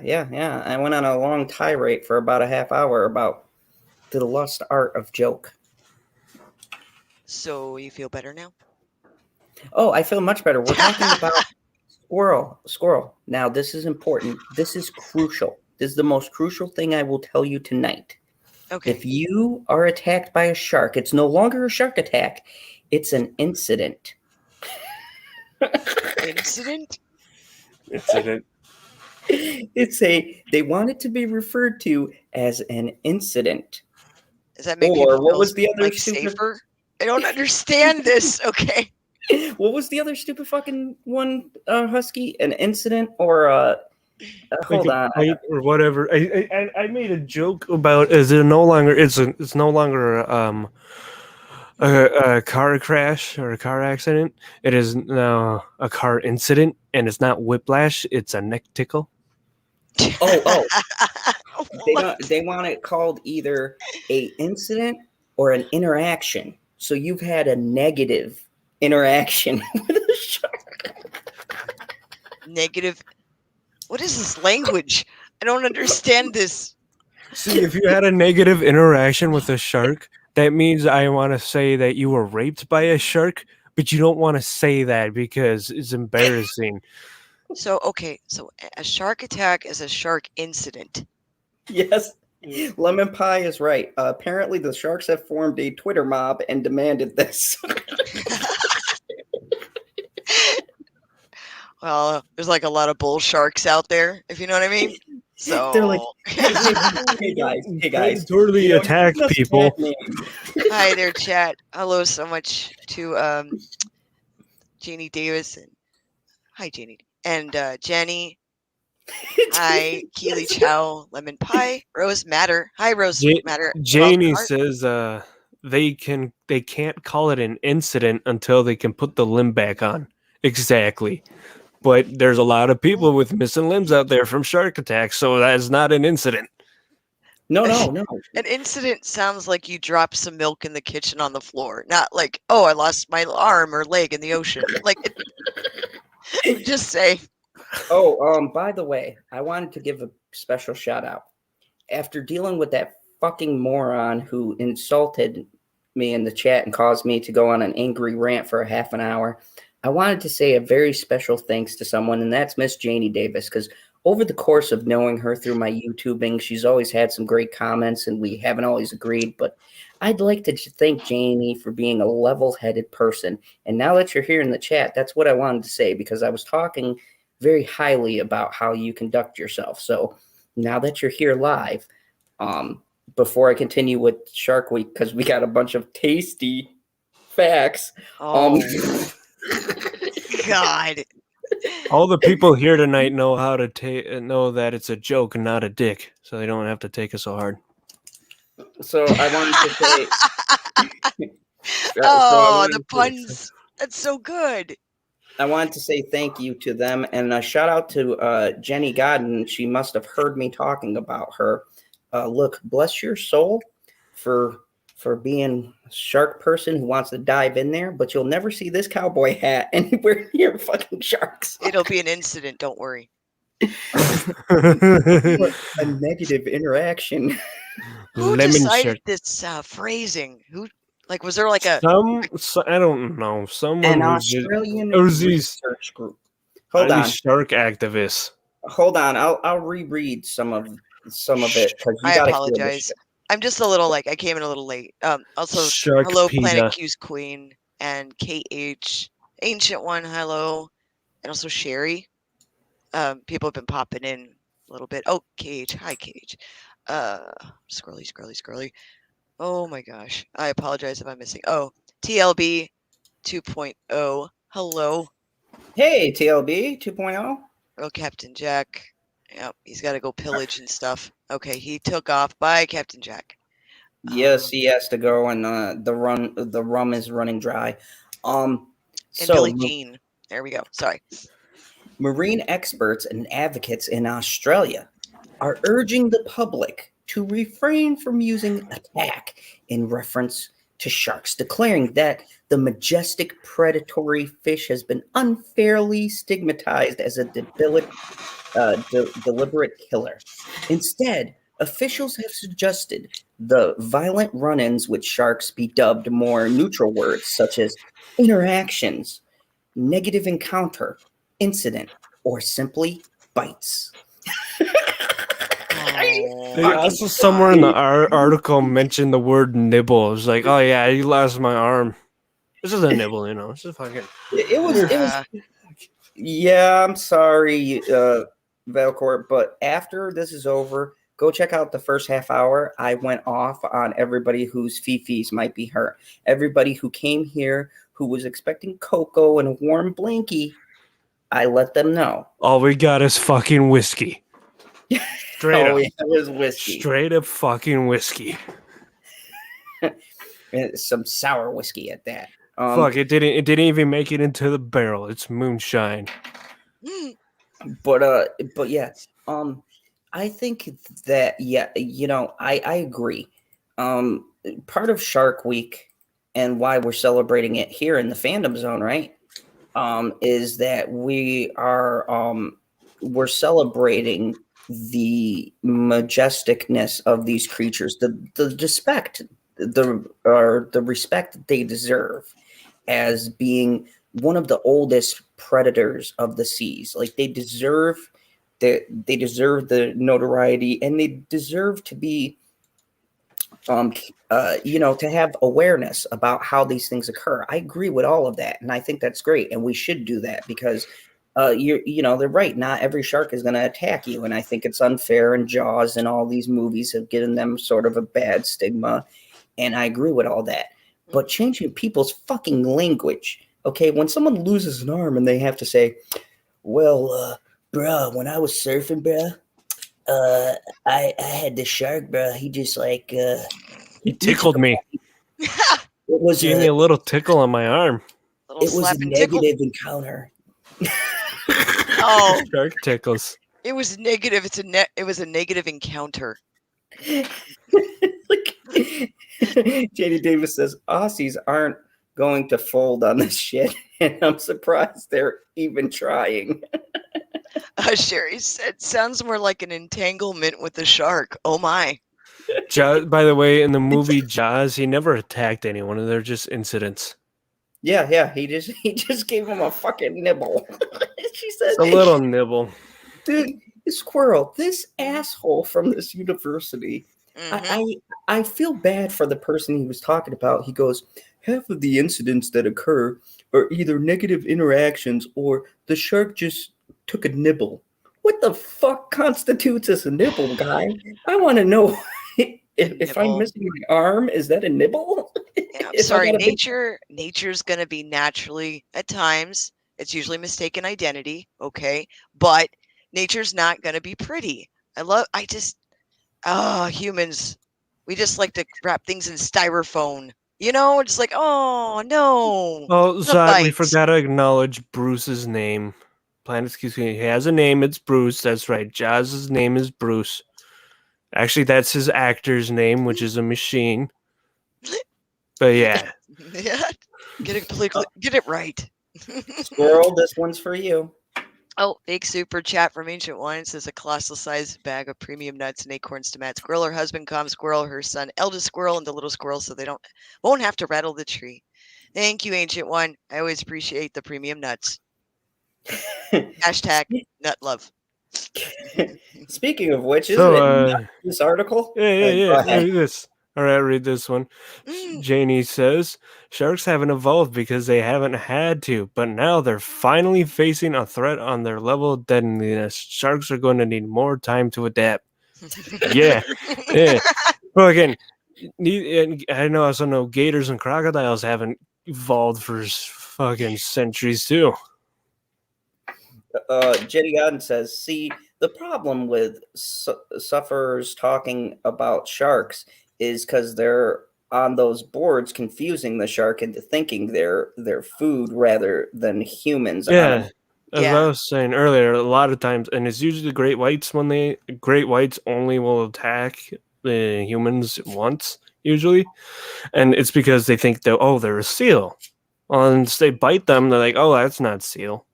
I went on a long tirade for about a half hour about the lost art of joke. So you feel better now? Oh, I feel much better. We're talking about Squirrel. Now, this is important. This is crucial. This is the most crucial thing I will tell you tonight. Okay. If you are attacked by a shark, it's no longer a shark attack. It's an incident. Incident? They want it to be referred to as an incident. Does that make or what was the other safer? I don't understand this. Okay. What was the other stupid fucking one, Husky? An incident or hold on, or whatever. I made a joke about it's no longer a car crash or a car accident. It is now a car incident, and it's not whiplash. It's a neck tickle. Oh. They want it called either a incident or an interaction. So you've had a negative interaction with a shark. Negative. What is this language? I don't understand this. See, if you had a negative interaction with a shark, that means I want to say that you were raped by a shark, but you don't want to say that because it's embarrassing. So a shark attack is a shark incident. Yes. Lemon Pie is right. Apparently, the sharks have formed a Twitter mob and demanded this. Well, there's like a lot of bull sharks out there, if you know what I mean. So They're like, hey guys, They totally you know, attack give us people. cat names. hi there, chat. Hello so much to Jeannie Davis and hi Jeannie and Jenny. Hi Keely Chow, Lemon Pie, Rose Matter. Hi Rose Matter. Janie Heart. says they can't call it an incident until they can put the limb back on. Exactly. But there's a lot of people with missing limbs out there from shark attacks, so that's not an incident. No. An incident sounds like you dropped some milk in the kitchen on the floor, not like, oh, I lost my arm or leg in the ocean. Like, just say. Oh, by the way, I wanted to give a special shout out. After dealing with that fucking moron who insulted me in the chat and caused me to go on an angry rant for a half an hour, I wanted to say a very special thanks to someone, and that's Miss Janie Davis, because over the course of knowing her through my YouTubing, she's always had some great comments, and we haven't always agreed, but I'd like to thank Janie for being a level-headed person. And now that you're here in the chat, that's what I wanted to say, because I was talking very highly about how you conduct yourself. So now that you're here live, before I continue with Shark Week, because we got a bunch of tasty facts. Oh, God. All the people here tonight know how to know that it's a joke and not a dick, so they don't have to take it so hard. So I wanted to say. Oh, the puns. That's so good. I wanted to say thank you to them, and a shout out to Jenny Godden. She must have heard me talking about her. Look, bless your soul for being a shark person who wants to dive in there, but you'll never see this cowboy hat anywhere near fucking sharks. It'll be an incident, don't worry. A negative interaction. Who Lemon decided shark. this phrasing? Who, like, was there like a... I don't know. Someone An who's Australian these research group. Hold on. Shark activists. Hold on. I'll reread some of it because you I gotta apologize. I'm just a little I came in a little late. Also, Shark hello, PETA. Planet Q's Queen and KH, Ancient One, hello, and also Sherry. People have been popping in a little bit. Oh, KH, hi KH. Scrolly. Oh my gosh, I apologize if I'm missing. Oh, TLB 2.0, hello. Hey, TLB 2.0. Oh, Captain Jack. Yep, he's got to go pillage and stuff. Okay, he took off. Bye, Captain Jack. Yes, he has to go, and the rum is running dry. And So Billie Jean. There we go. Sorry. marine experts and advocates in Australia are urging the public to refrain from using attack in reference to sharks, declaring that the majestic predatory fish has been unfairly stigmatized as a deliberate killer. Instead, officials have suggested the violent run-ins with sharks be dubbed more neutral words such as interactions, negative encounter, incident, or simply bites. They also somewhere in the article mentioned the word nibble. It was like, oh yeah, you lost my arm. This is a nibble, you know. It's just fucking. It was. Yeah, I'm sorry, Valcourt, but after this is over, go check out the first half hour. I went off on everybody whose fifis might be hurt. Everybody who came here who was expecting cocoa and a warm blankie, I let them know. All we got is fucking whiskey. Straight up. Yeah, it was whiskey. Straight up fucking whiskey. Some sour whiskey at that. Fuck, it didn't even make it into the barrel. It's moonshine. But yeah, I think that, yeah, I agree. Part of Shark Week and why we're celebrating it here in the Fandom Zone, right? Is that we're celebrating the majesticness of these creatures, the respect, the respect that they deserve as being one of the oldest predators of the seas. Like they deserve the notoriety, and they deserve to be to have awareness about how these things occur. I agree with all of that, and I think that's great, and we should do that because they're right. Not every shark is going to attack you, and I think it's unfair. And Jaws and all these movies have given them sort of a bad stigma, and I agree with all that. But changing people's fucking language, okay? When someone loses an arm and they have to say, "Well, bruh, when I was surfing, bruh, I had this shark, bruh. He just like He tickled me. It was Gave me a little tickle on my arm. Little it was slap a and tickle. negative encounter." Oh, Shark tickles. it was negative. It was a negative encounter. Like, JD Davis says Aussies aren't going to fold on this shit, and I'm surprised they're even trying. Sherry said, "Sounds more like an entanglement with the shark." Oh my! Jaws, by the way, in the movie Jaws, he never attacked anyone. They're just incidents. Yeah. He just gave him a fucking nibble. She said, It's a little nibble. "Dude, Squirrel, this asshole from this university." I feel bad for the person he was talking about. He goes, half of the incidents that occur are either negative interactions or the shark just took a nibble. What the fuck constitutes as a nibble, guy? I want to know if I'm Nibble. missing my arm, is that a nibble? Yeah, I'm If I sorry. got a big- Nature's gonna be naturally at times. It's usually mistaken identity. Okay, but nature's not gonna be pretty. Humans, we just like to wrap things in styrofoam. Just like, oh no. Oh, the Zod, we bites. forgot to acknowledge Bruce's name. Excuse me, he has a name. It's Bruce. That's right. Jaws' name is Bruce. Actually, that's his actor's name, which is a machine. But yeah. Yeah, get it right. Squirrel, this one's for you. Oh, big super chat from Ancient Wine says a colossal sized bag of premium nuts and acorns to Matt Squirrel, her husband, Calm Squirrel, her son, Eldest Squirrel, and the little squirrel so they won't have to rattle the tree. Thank you, Ancient One. I always appreciate the premium nuts. Hashtag nut love. Speaking of which, So, isn't it this article? Yeah. Go ahead. Read this. All right, read this one. Janie says, sharks haven't evolved because they haven't had to, but now they're finally facing a threat on their level of deadliness. Sharks are going to need more time to adapt. Yeah. Well, again, I also know gators and crocodiles haven't evolved for fucking centuries, too. Jenny Godden says, see, the problem with sufferers talking about sharks is because they're on those boards confusing the shark into thinking they're food rather than humans. Yeah. As Yeah. I was saying earlier, a lot of times, and it's usually the great whites great whites only will attack the humans once, usually. And it's because they think they're a seal. Once they bite them, they're like, oh, that's not seal.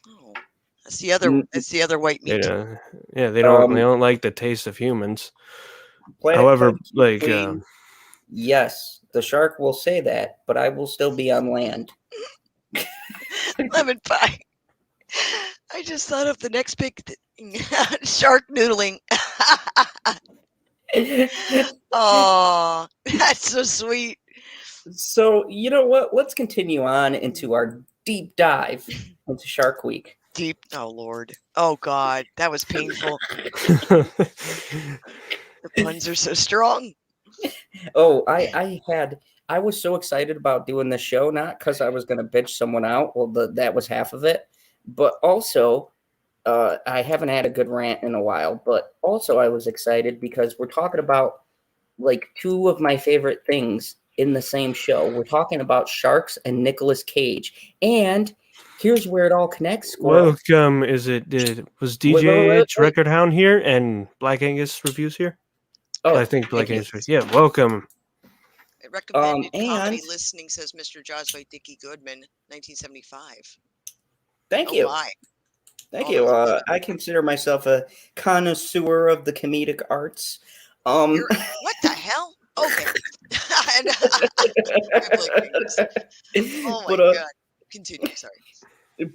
Oh, that's the other white meat. They don't like the taste of humans. However, like yes, the shark will say that, but I will still be on land. Lemon pie. I just thought of the next big thing. Shark noodling. Oh, that's so sweet. So, you know what? Let's continue on into our deep dive into Shark Week. Oh, Lord. Oh, God. That was painful. The puns are so strong. Oh, I was so excited about doing this show, not because I was going to bitch someone out. Well, that was half of it. But also, I haven't had a good rant in a while. But also, I was excited because we're talking about like two of my favorite things in the same show. We're talking about sharks and Nicolas Cage. And here's where it all connects. Squirrel. Welcome. Was DJ Record Hound here and Black Angus Reviews here? Oh, I think Black Angus. Yeah, welcome. Recommended comedy listening, says Mr. Jaws by Dickie Goodman, 1975. Thank you. My. Thank you. I consider myself a connoisseur of the comedic arts. What the hell? Okay. Oh my God. Continue. Sorry.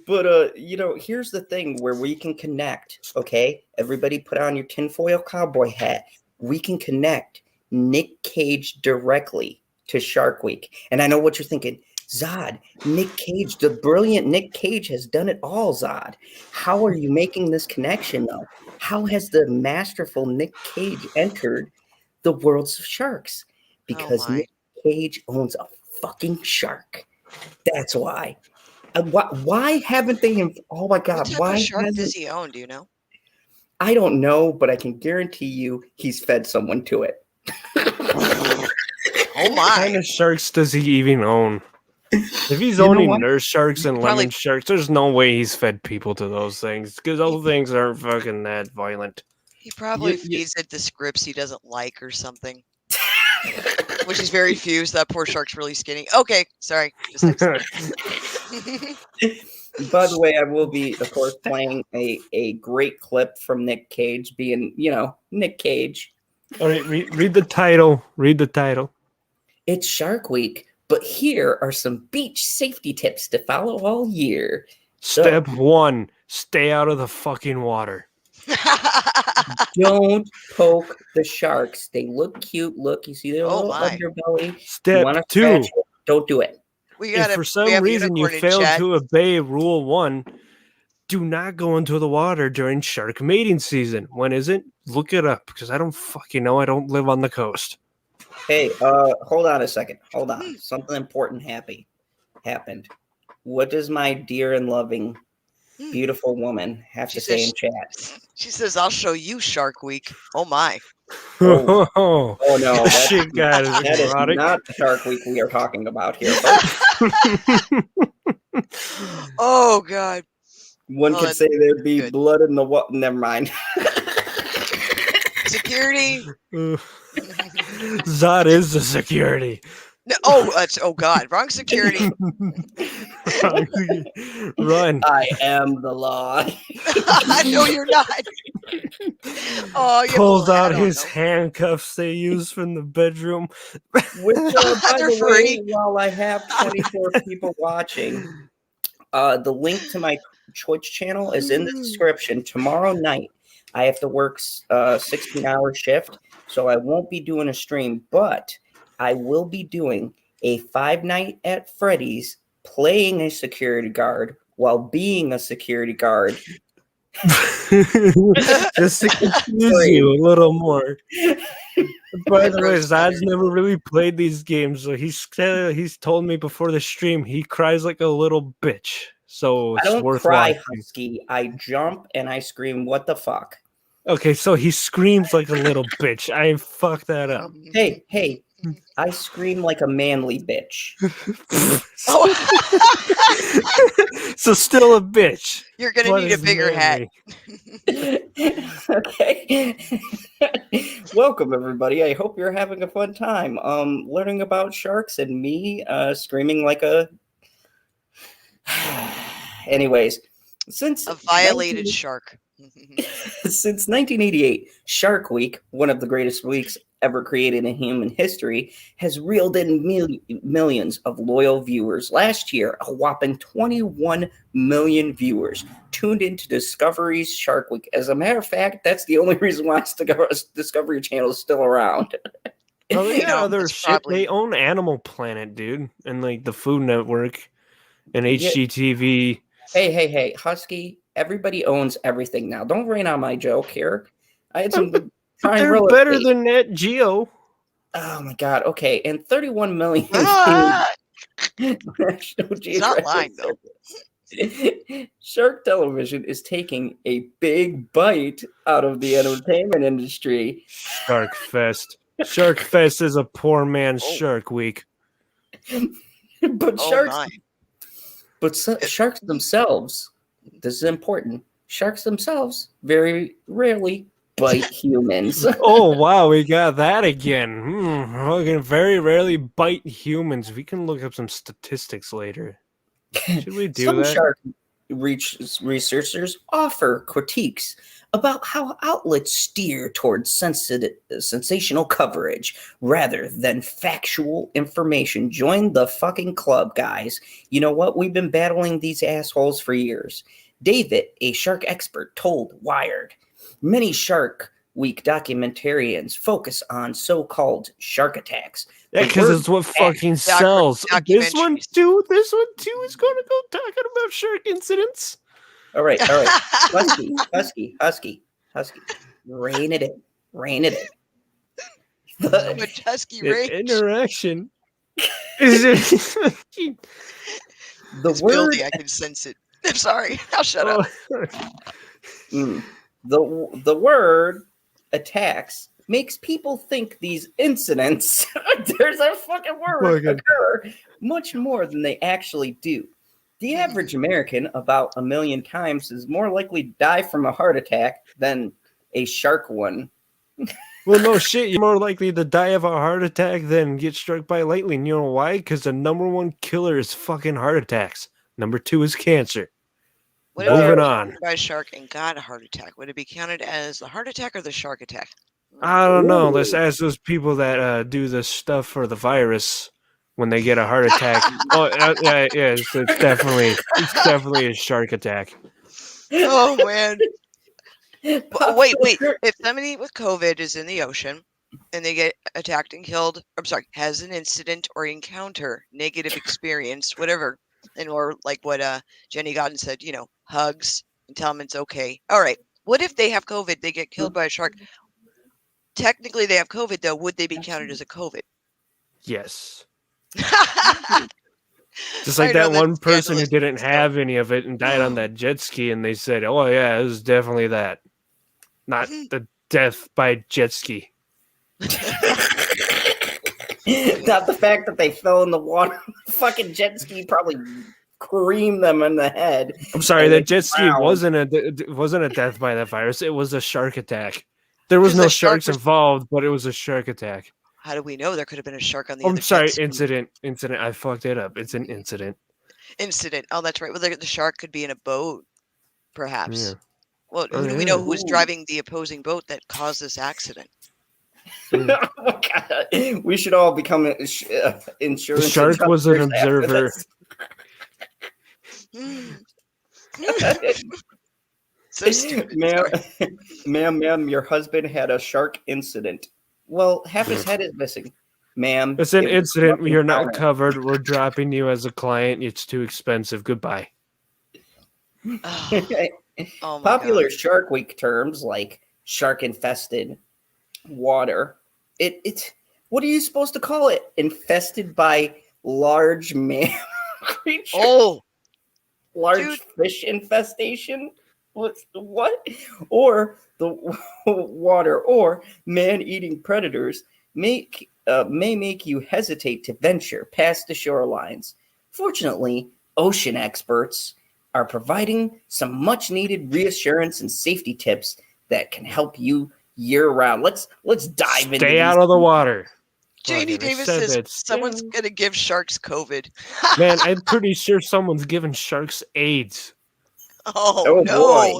But here's the thing where we can connect. Okay, everybody, put on your tinfoil cowboy hat. We can connect Nick Cage directly to Shark Week. And I know what you're thinking. Zod, Nick Cage, the brilliant Nick Cage has done it all, Zod. How are you making this connection, though? How has the masterful Nick Cage entered the worlds of sharks? Because my. Nick Cage owns a fucking shark. That's why. Why haven't they? Oh my What God! type Why of shark hasn't? does he own? Do you know? I don't know, but I can guarantee you he's fed someone to it. Oh What kind my. of sharks does he even own? If he's You know owning what? nurse sharks and Probably- lemon sharks, there's no way he's fed people to those things because those things aren't fucking that violent. He probably You- feeds it the scripts he doesn't like or something. Which is very few, so that poor shark's really skinny. Okay, sorry. Just By the way, I will be, of course, playing a great clip from Nick Cage being, Nick Cage. All right, read the title. Read the title. It's Shark Week, but here are some beach safety tips to follow all year. Step 1: stay out of the fucking water. Don't poke the sharks. They look cute. Look, you see their Oh little my. underbelly. You Step wanna 2: scratch it? Don't do it. if for some reason you failed to obey Rule 1, do not go into the water during shark mating season. When is it? Look it up because I don't fucking know. I don't live on the coast. Hey, hold on a second. Hold on. Something important happened. What does my dear and loving, beautiful woman have She to say says in chat? She says, "I'll show you Shark Week." Oh my. Oh, Oh, oh no, that's, shit, guys, that is erotic. not Shark Week we are talking about here, folks. Oh god. One Oh, could that's say there'd be good. blood in the water. Never mind. Security. Zod is the security. No, oh god, wrong security. Run. I am the law. No, you're not. Oh, you Pulls have a out hat on, his though. handcuffs they use from the bedroom. Which, by They're the free. way, while I have 24 people watching, the link to my Twitch channel is in the description. Tomorrow night, I have to work 16-hour shift, so I won't be doing a stream, but I will be doing a 5-night at Freddy's, playing a security guard while being a security guard. Just to confuse you a little more. By the way, Roast Zod's better. never really played these games, so he's told me before the stream he cries like a little bitch. So I it's don't worth cry, watching. Husky. I jump and I scream, "What the fuck?" Okay, so he screams like a little bitch. I fucked that up. Hey, I scream like a manly bitch. So still a bitch. You're gonna but need a it's bigger hat. manly. Okay. Welcome, everybody. I hope you're having a fun time learning about sharks and me screaming like a... Anyways, since A violated shark. Since 1988, Shark Week, one of the greatest weeks ever created in human history, has reeled in millions of loyal viewers. Last year, a whopping 21 million viewers tuned into Discovery's Shark Week. As a matter of fact, that's the only reason why Discovery Channel is still around. Oh, they You got know, other it's shit. probably- They own Animal Planet, dude, and like the Food Network and Yeah. HGTV. Hey, Husky, everybody owns everything now. Don't rain on my joke here. I had some good prime They're real better estate. than Nat Geo. Oh my God. Okay. And 31 million. Ah, National he's not Geographic lying though. Shark Television is taking a big bite out of the entertainment industry. Shark Fest. Shark Fest is a poor man's Oh. Shark Week. But Oh sharks, my. sharks themselves, this is important. Sharks themselves very rarely bite humans. Oh wow, we got that again. We can very rarely bite humans. We can look up some statistics later. Should we do Some that? shark researchers offer critiques about how outlets steer towards sensational coverage rather than factual information. Join the fucking club, guys. You know what? We've been battling these assholes for years. David, a shark expert, told Wired, many shark Week documentarians focus on so-called shark attacks. Yeah, The because word it's what fucking sells. This one too is going to go talking about shark incidents. All right. Husky. Rein it in. So much husky rage. Interaction. Is it? The word building. I can sense it. I'm sorry. I'll shut up. The word attacks makes people think these incidents, there's a fucking word, occur much more than they actually do. The average American, about 1 million times, is more likely to die from a heart attack than a shark one. Well, no shit. You're more likely to die of a heart attack than get struck by lightning. You know why? Because the number one killer is fucking heart attacks. Number 2 is cancer. What Moving on. By a shark and got a heart attack, would it be counted as the heart attack or the shark attack? I don't know. Let's ask those people that do the stuff for the virus when they get a heart attack. Yeah, it's definitely a shark attack. Oh man. Wait. If somebody with COVID is in the ocean and they get attacked and killed, has an incident or encounter, negative experience, whatever, and or like what Jenny Godden said, hugs and tell them it's okay. All right. What if they have COVID? They get killed by a shark. Technically, they have COVID, though. Would they be counted as a COVID? Yes. Just like that one person who didn't have any of it and died on that jet ski, and they said, "Oh yeah, it was definitely that, not the death by jet ski." Not the fact that they fell in the water. Fucking jet ski probably creamed them in the head. I'm sorry, that jet ski wasn't a death by the virus. It was a shark attack. There was no sharks involved, but it was a shark attack. How do we know there could have been a shark on the other sorry, incident. I fucked it up. It's an incident. Incident. Oh, that's right. Well, the shark could be in a boat, perhaps. Yeah. Well, who do we know who was driving the opposing boat that caused this accident? Oh my God. We should all become insurance. The shark was an observer. So stupid. Ma'am, your husband had a shark incident. Well, half his head is missing. Ma'am. It's an incident. You're not covered. We're dropping you as a client. It's too expensive. Goodbye. Oh Popular Shark Week terms like shark-infested, water. It's what are you supposed to call it? Infested by large mammal creatures? Oh. Large fish infestation? What? Or the water or man-eating predators may make you hesitate to venture past the shorelines. Fortunately, ocean experts are providing some much-needed reassurance and safety tips that can help you year-round. Let's dive into. Stay out of the water. Janie Davis says someone's gonna give sharks COVID. Man, I'm pretty sure someone's giving sharks AIDS. Oh no! Boy.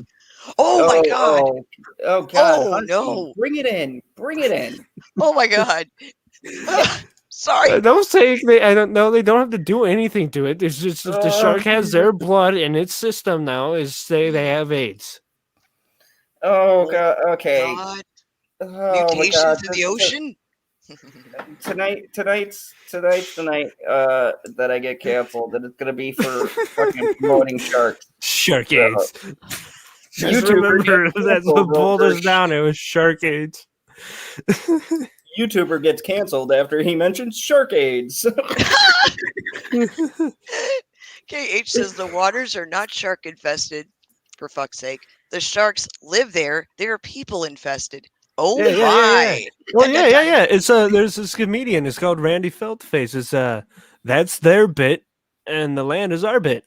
Oh my God! Oh God! Oh Husky, no! Bring it in! Oh my God! Sorry. Don't say I don't know. They don't have to do anything to it. It's just if the shark has their blood in its system now, is say they have AIDS. Oh God! Okay. God. Mutations in the ocean. Tonight's the night that I get canceled, and it's gonna be for fucking promoting sharks. Shark AIDS. Just remember that's what pulled us down. It was Shark AIDS. YouTuber gets canceled after he mentions shark AIDS. KH says the waters are not shark infested. For fuck's sake, the sharks live there. They are people infested. Oh my! Yeah. Well, yeah. It's there's this comedian. It's called Randy Feltface. It's that's their bit, and the land is our bit.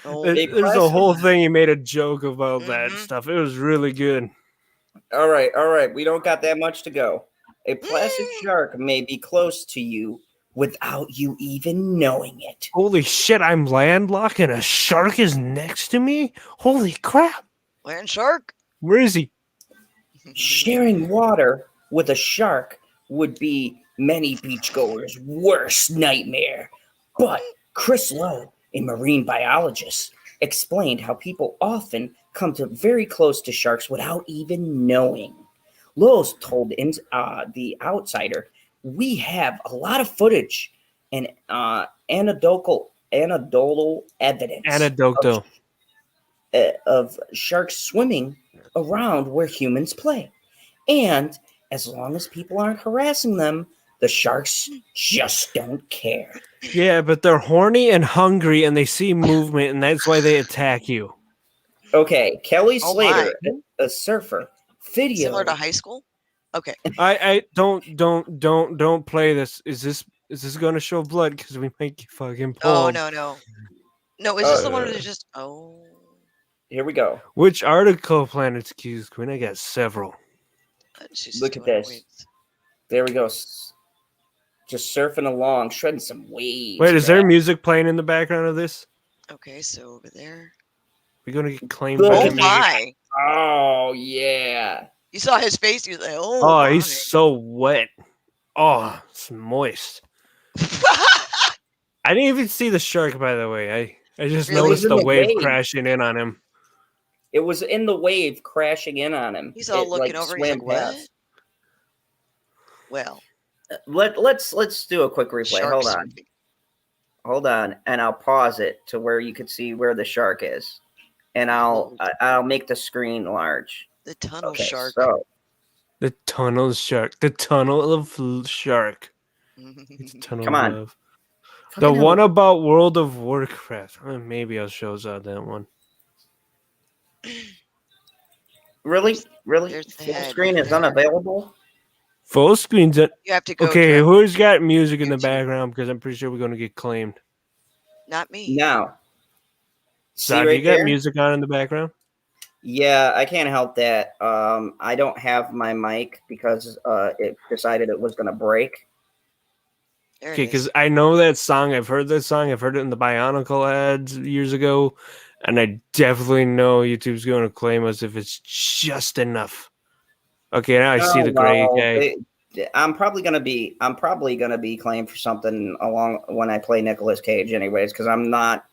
Oh, there's a whole thing. He made a joke about that stuff. It was really good. All right. We don't got that much to go. A plastic shark may be close to you without you even knowing it. Holy shit! I'm landlocked, and a shark is next to me. Holy crap! Land shark. Where is he? Sharing water with a shark would be many beachgoers' worst nightmare. But Chris Lowe, a marine biologist, explained how people often come to very close to sharks without even knowing. Lowe's told the Outsider, "We have a lot of footage and anecdotal evidence Anecdotal. of sharks swimming around where humans play. And as long as people aren't harassing them, the sharks just don't care." Yeah, but they're horny and hungry, and they see movement, and that's why they attack you. Okay, Kelly Oh Slater, a surfer, video. Similar to high school? Okay. I don't play this. Is this going to show blood? Because we might get fucking pulled. Oh, no. No, is this the one that just... Oh. Here we go. Which article planets accused Queen? I got several. She's Look at doing this. waves. There we go. Just surfing along, shredding some waves. Wait, is there man. music playing in the background of this? Okay, so over there. We're gonna get claimed Look by at the Oh, music. my. Oh, yeah. You saw his face. He was like, oh, Oh, my. he's so wet. Oh, it's moist. I didn't even see the shark, by the way. I just Really? noticed It was the in the wave wave. crashing in on him. It was in the wave crashing in on him. He's all It, looking over. He's swam like, what? past. Well, Let's do a quick replay. shark Hold swimming. on, and I'll pause it to where you can see where the shark is, and I'll make the screen large. The tunnel Okay, shark. so The tunnel shark. The tunnel of shark. It's a tunnel Come on. of love. The fucking hell, one about World of Warcraft. Maybe I'll show us out that one. really, There's the full head screen is there. unavailable. Full screen's it. You have to go Okay, to who's got music in the YouTube. background? Because I'm pretty sure we're going to get claimed. not me. Now, see Zod, right you got there? music on in the background? Yeah, I can't help that. I don't have my mic because it decided it was going to break. There Okay, it is. because I know that song. I've heard this song. I've heard it in the Bionicle ads years ago. And I definitely know YouTube's going to claim us if it's just enough. Okay, now I see the gray guy. I'm probably gonna be claimed for something along when I play Nicolas Cage, anyways, because I'm not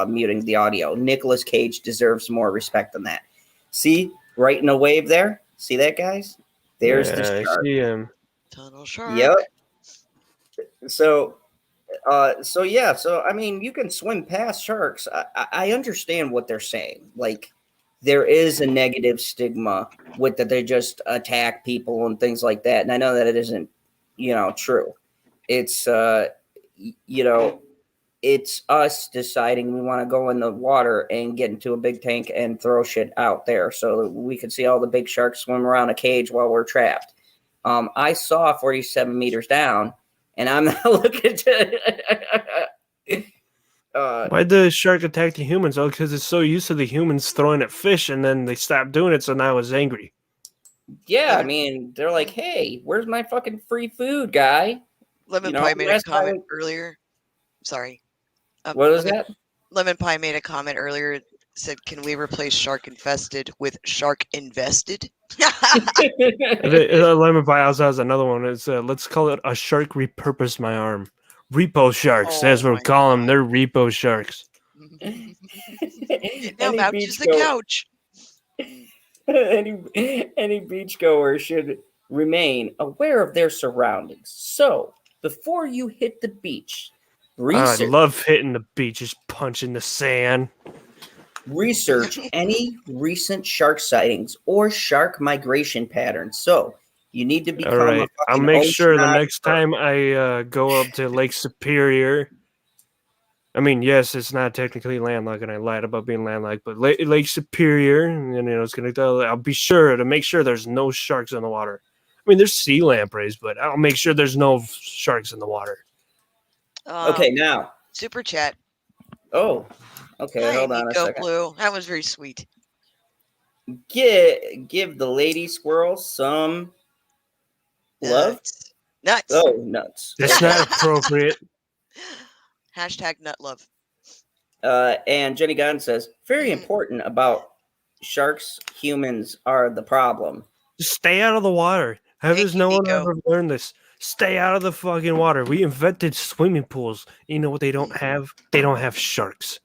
muting the audio. Nicolas Cage deserves more respect than that. See, right in a wave there. See that, guys? There's Yeah, the I shark. see him. Tunnel shark. Yep. So I mean, you can swim past sharks. I understand what they're saying. Like, there is a negative stigma with that they just attack people and things like that. And I know that it isn't, true. It's, it's us deciding we want to go in the water and get into a big tank and throw shit out there so that we can see all the big sharks swim around a cage while we're trapped. I saw 47 meters down, and I'm not looking to. Why'd the shark attack the humans? Oh, because it's so used to the humans throwing at fish, and then they stopped doing it, so now it's angry. Yeah, I mean, they're like, "Hey, where's my fucking free food, guy?" Lemon You know, Pie made a last comment time- earlier. Sorry. What was that? Lemon Pie made a comment earlier. Said, "Can we replace shark infested with shark invested?" Lemon Pie also has another one. It's let's call it a shark repurposed my arm. Repo sharks. That's Oh what my we call them. God. They're repo sharks. Now Any vouches the beachgoer- couch. any beachgoer should remain aware of their surroundings. So, before you hit the beach, I research love hitting the beach, just punching the sand. any recent shark sightings or shark migration patterns. So, you need to become All right, a I'll fucking make sure the oceanographer. next time I go up to Lake Superior. I mean, yes, it's not technically landlocked, and I lied about being landlocked, but Lake Superior, and it's gonna. I'll be sure to make sure there's no sharks in the water. I mean, there's sea lampreys, but I'll make sure there's no sharks in the water. Okay, now. Super chat. Oh, okay. Hi, Hold on a Nico second. Blue. That was very sweet. Give the lady squirrel some love. Nuts. Oh, nuts. That's not appropriate. Hashtag nut love. And Jenny Gunn says, very important about sharks, humans are the problem. Just stay out of the water. Has Thank you, no one Nico. ever learned this? Stay out of the fucking water. We invented swimming pools. You know what they don't have? They don't have sharks.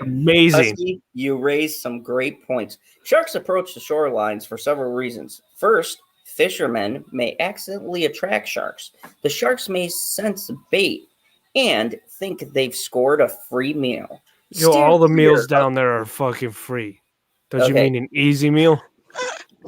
Amazing. Husky, you raised some great points. Sharks approach the shorelines for several reasons. First, fishermen may accidentally attract sharks. The sharks may sense bait and think they've scored a free meal. Yo, Steer all the clear meals of- down there are fucking free. Don't you Okay. mean an easy meal?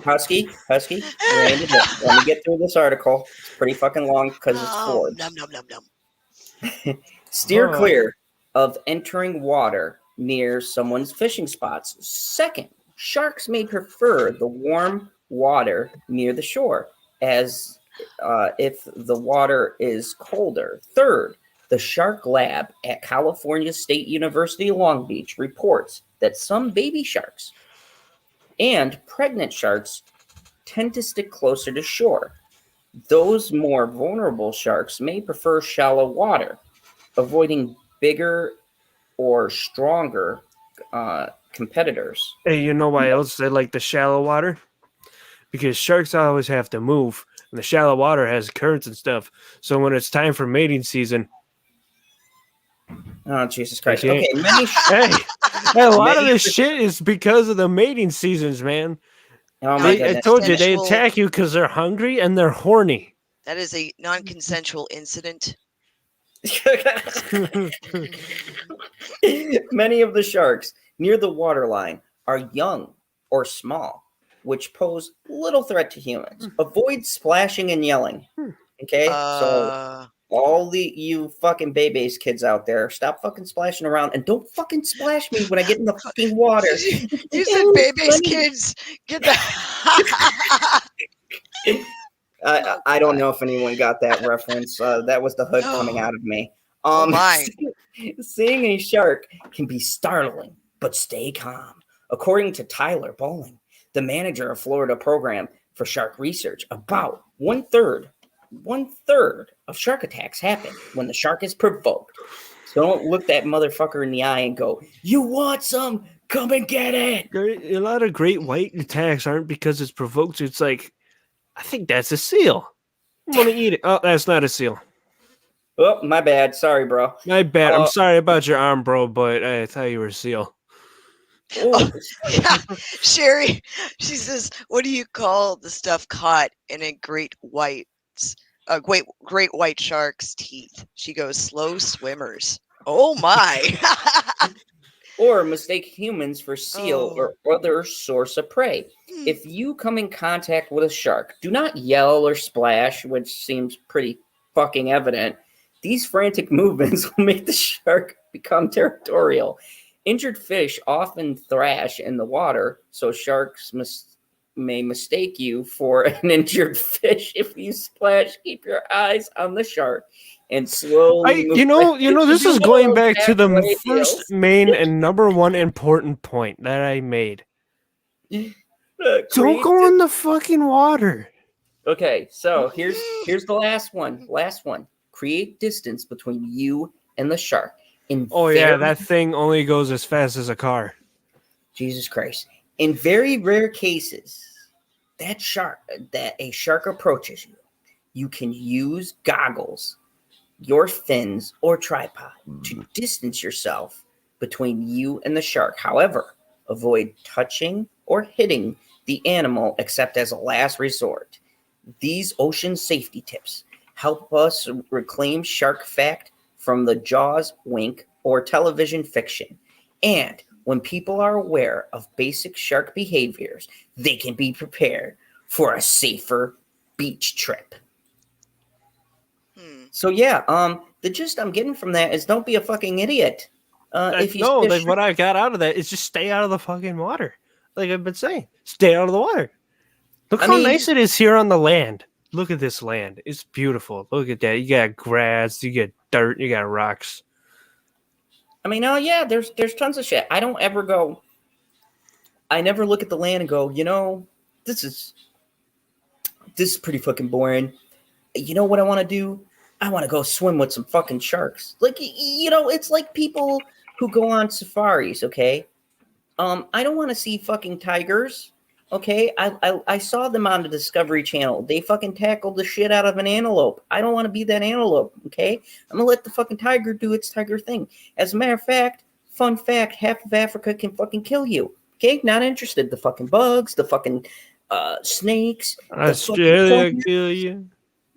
Husky, rein it in. Let me get through this article. It's pretty fucking long because it's Forbes. Num, num, num, num. Steer Huh. clear of entering water near someone's fishing spots. Second, sharks may prefer the warm water near the shore, as if the water is colder. Third, the Shark Lab at California State University Long Beach reports that some baby sharks and pregnant sharks tend to stick closer to shore. Those more vulnerable sharks may prefer shallow water, avoiding bigger or stronger competitors. Hey, you know why else they like the shallow water? Because sharks always have to move, and the shallow water has currents and stuff. So when it's time for mating season, Oh, Jesus Christ. can't- Okay, many hey, a lot of Many- this shit is because of the mating seasons, man. oh my I goodness. told you they Consensual- attack you because they're hungry and they're horny. That is a non-consensual incident. Many of the sharks near the waterline are young or small, which pose little threat to humans. Avoid splashing and yelling. Okay? So all you fucking babies kids out there, stop fucking splashing around and don't fucking splash me when I get in the fucking water. You said baby's kids. Get that. I don't know if anyone got that reference. That was the hood coming out of me. Oh my. Seeing a shark can be startling, but stay calm. According to Tyler Bowling, the manager of Florida program for shark research, about one third of shark attacks happen when the shark is provoked. So don't look that motherfucker in the eye and go, "You want some? Come and get it." A lot of great white attacks aren't because it's provoked. It's like, I think that's a seal. I want to eat it. Oh, that's not a seal. Oh, my bad. Sorry, bro. My bad. I'm sorry about your arm, bro, but I thought you were a seal. Oh, Yeah, Sherry. She says, "What do you call the stuff caught in a great white shark's teeth?" She goes, "Slow swimmers." Oh my. or mistake humans for seal Oh. or other source of prey. Hmm. If you come in contact with a shark, do not yell or splash, which seems pretty fucking evident. These frantic movements will make the shark become territorial. Injured fish often thrash in the water, so sharks may mistake you for an injured fish. If you splash, keep your eyes on the shark and slowly move. You know, this Do is one going of those back to the halfway first deals. main and number one important point that I made. Don't Create go in the fucking water. Okay, so here's the last one. Create distance between you and the shark. Oh yeah, that thing only goes as fast as a car. Jesus Christ. In very rare cases, that a shark approaches you, you can use goggles, your fins, or tripod to distance yourself between you and the shark. However, avoid touching or hitting the animal except as a last resort. These ocean safety tips help us reclaim shark fact from the Jaws wink or television fiction. And when people are aware of basic shark behaviors, they can be prepared for a safer beach trip. So yeah, the gist I'm getting from that is don't be a fucking idiot. If you see a like what I got out of that is just stay out of the fucking water. Like I've been saying, stay out of the water. Look how nice it is here on the land. Look at this land. It's beautiful. Look at that. You got grass, you got dirt, you got rocks. I mean, oh yeah, there's tons of shit. I never look at the land and go, this is pretty fucking boring. You know what I want to do? I want to go swim with some fucking sharks. Like, it's like people who go on safaris, okay? I don't want to see fucking tigers, okay? I saw them on the Discovery Channel. They fucking tackled the shit out of an antelope. I don't want to be that antelope, okay? I'm going to let the fucking tiger do its tiger thing. As a matter of fact, Fun fact, half of Africa can fucking kill you. Okay, not interested. The fucking bugs, the fucking snakes, the Australia fucking kill you.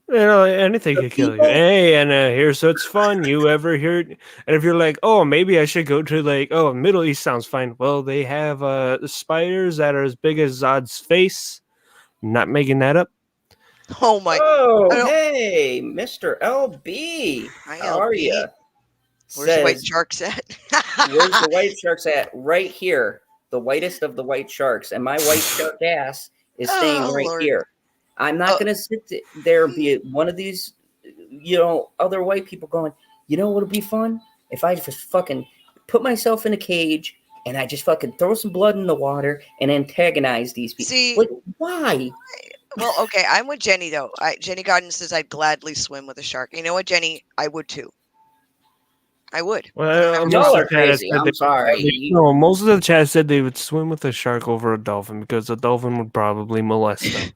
You know, anything the could kill you. people. Hey, and here's what's fun. You ever hear? And if you're like, oh, maybe I should go to like, oh, Middle East sounds fine. Well, they have spiders that are as big as Zod's face. Not making that up. Oh my! I Oh, don't. hey, Mr. LB. Hi, How are you? LB. Where's the white Says, sharks at? where's the white sharks at? Right here. The whitest of the white sharks. And my white shark ass is staying Oh right Lord! here. I'm not going to sit there and be one of these, other white people going, you know what would be fun? If I just fucking put myself in a cage and I just fucking throw some blood in the water and antagonize these people. See, like, why? well, okay, I'm with Jenny though. Jenny Godden says I'd gladly swim with a shark. You know what, Jenny? I would too. I would. Well, I'm most Y'all of are the chat has crazy. said I'm sorry. no, most of the chat said they would swim with a shark over a dolphin because a dolphin would probably molest them.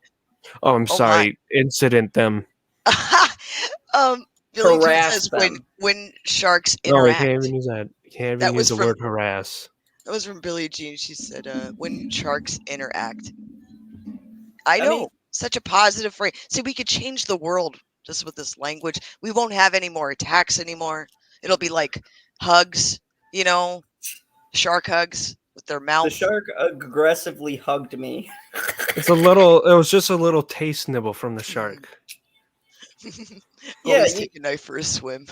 Oh, I'm Oh, sorry. Incident them. Billy Jean Harass says them. when sharks No, you interact. can't even use that. You can't That even was use the from- word harass. That was from Billie Jean. She said, when sharks interact. I know. mean- Such a positive phrase. See, we could change the world just with this language. We won't have any more attacks anymore. It'll be like hugs, shark hugs with their mouth. The shark aggressively hugged me. It was just a little taste nibble from the shark. Yeah, Always take a knife for a swim.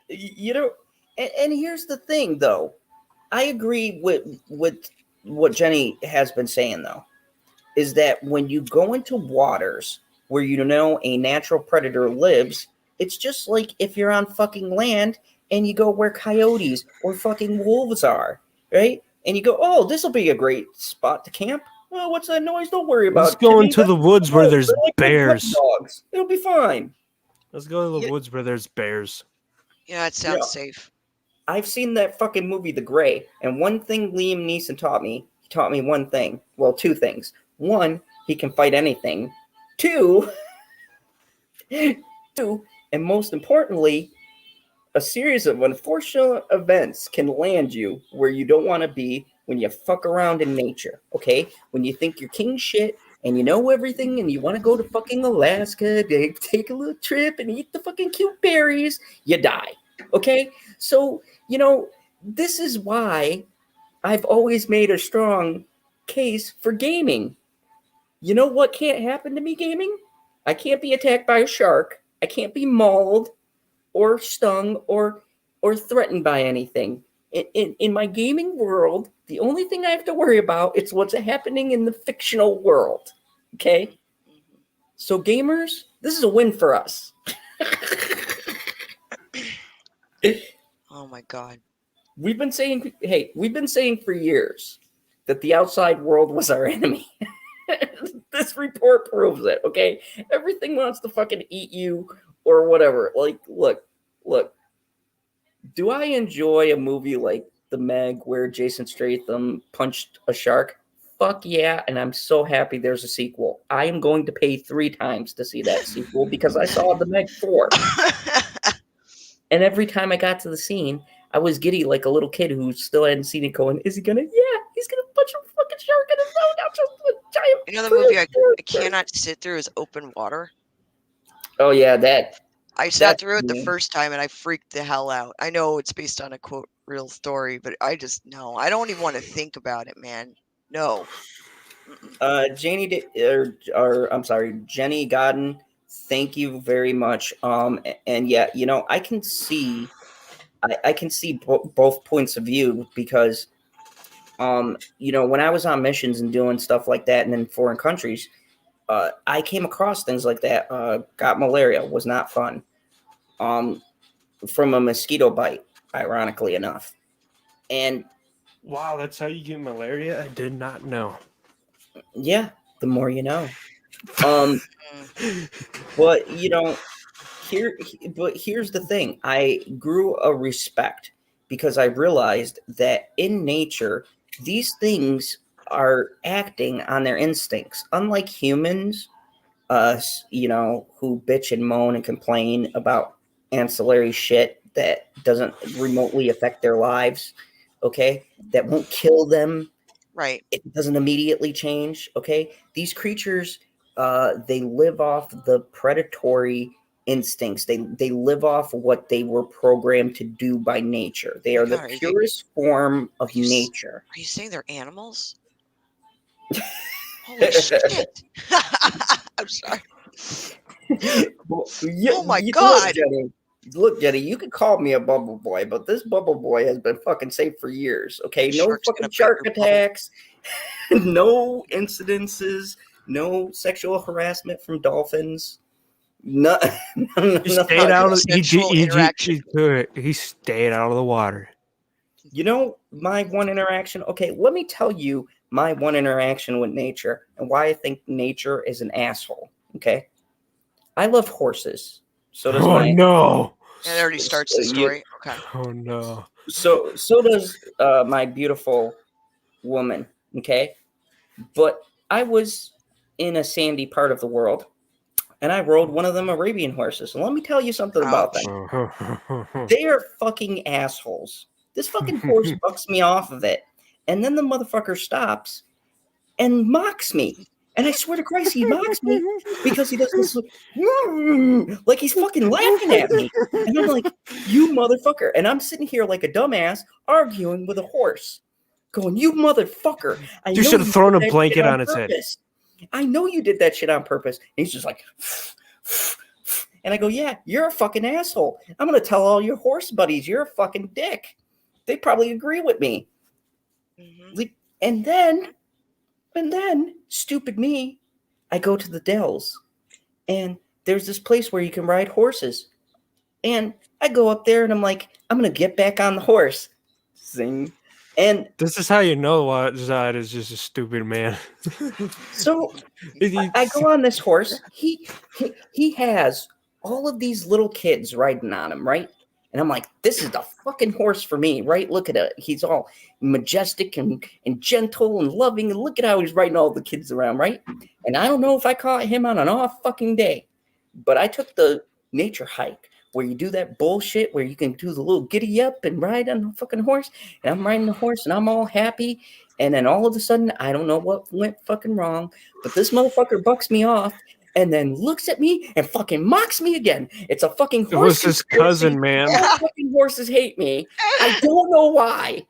And here's the thing, though. I agree with what Jenny has been saying, though, is that when you go into waters where a natural predator lives, it's just like if you're on fucking land and you go where coyotes or fucking wolves are, right? And you go, oh, this will be a great spot to camp. Well, what's that noise? Don't worry about it. Let's go into the woods where there's bears. Dogs. It'll be fine. Let's go to the woods where there's bears. Yeah, it sounds safe. I've seen that fucking movie, The Gray, and one thing Liam Neeson taught me, one thing. Well, two things. One, he can fight anything. Two, and most importantly, a series of unfortunate events can land you where you don't want to be when you fuck around in nature, okay? When you think you're king shit and you know everything and you want to go to fucking Alaska, take a little trip and eat the fucking cute berries, you die, okay? So, this is why I've always made a strong case for gaming. You know what can't happen to me gaming? I can't be attacked by a shark. I can't be mauled or stung or threatened by anything. In my gaming world, the only thing I have to worry about is what's happening in the fictional world. Okay? So gamers, this is a win for us. Oh my God. We've been saying for years that the outside world was our enemy. This report proves it, okay? Everything wants to fucking eat you or whatever. Like, look. Do I enjoy a movie like The Meg where Jason Statham punched a shark? Fuck yeah, and I'm so happy there's a sequel. I am going to pay 3 times to see that sequel because I saw The Meg 4. And every time I got to the scene, I was giddy like a little kid who still hadn't seen it going, is he gonna? Yeah, he's gonna punch a fucking shark in his mouth. Now just a giant. You know the movie I cannot sit through is Open Water. Oh yeah, that. I sat through it the first time and I freaked the hell out. I know it's based on a quote real story, but I just no. I don't even want to think about it, man. No. Jenny Godden, thank you very much. And yeah, I can see both points of view because, when I was on missions and doing stuff like that and in foreign countries, I came across things like that. Got malaria, was not fun. From a mosquito bite, ironically enough. And wow, that's how you get malaria? I did not know. Yeah, the more you know. But here's the thing. I grew a respect because I realized that in nature, these things are acting on their instincts. Unlike humans, us, who bitch and moan and complain about ancillary shit that doesn't remotely affect their lives, okay? That won't kill them. Right. It doesn't immediately change, okay? These creatures, they live off the predatory instincts. They live off what they were programmed to do by nature. They are the God, purest form of you nature. Are you saying they're animals? Holy shit! I'm sorry. Well, Oh my look, God. Jenny. Look, Jenny, you can call me a bubble boy, but this bubble boy has been fucking safe for years. Okay, The no shark's fucking gonna bite shark your bubble. attacks, no incidences, no sexual harassment from dolphins. No, He stayed out of Sexual interaction. he stayed out of the water. You know, my one interaction. Okay, let me tell you my one interaction with nature and why I think nature is an asshole. Okay, I love horses. So does Oh my. no. That already starts the story. Okay. Oh no. So does my beautiful woman. Okay, but I was in a sandy part of the world, and I rode one of them Arabian horses. And let me tell you something about them. They are fucking assholes. This fucking horse bucks me off of it, and then the motherfucker stops and mocks me. And I swear to Christ, he mocks me because he does this like he's fucking laughing at me. And I'm like, you motherfucker. And I'm sitting here like a dumbass arguing with a horse, going, you motherfucker. You should have thrown did a that blanket shit on its head. purpose. I know you did that shit on purpose. And he's just like, and I go, yeah, you're a fucking asshole. I'm going to tell all your horse buddies you're a fucking dick. They probably agree with me. Mm-hmm. And then, stupid me, I go to the Dells, and there's this place where you can ride horses. And I go up there, and I'm like, I'm going to get back on the horse. Zing. And this is how you know Zod is just a stupid man. so I go on this horse. He has all of these little kids riding on him, right? And I'm like, this is the fucking horse for me, right? Look at it. He's all majestic and gentle and loving. And look at how he's riding all the kids around, right? And I don't know if I caught him on an off fucking day, but I took the nature hike where you do that bullshit where you can do the little giddy up and ride on the fucking horse. And I'm riding the horse and I'm all happy. And then all of a sudden, I don't know what went fucking wrong, but this motherfucker bucks me off and then looks at me and fucking mocks me again. It's a fucking horse. It was his cousin, man. All fucking horses hate me. I don't know why.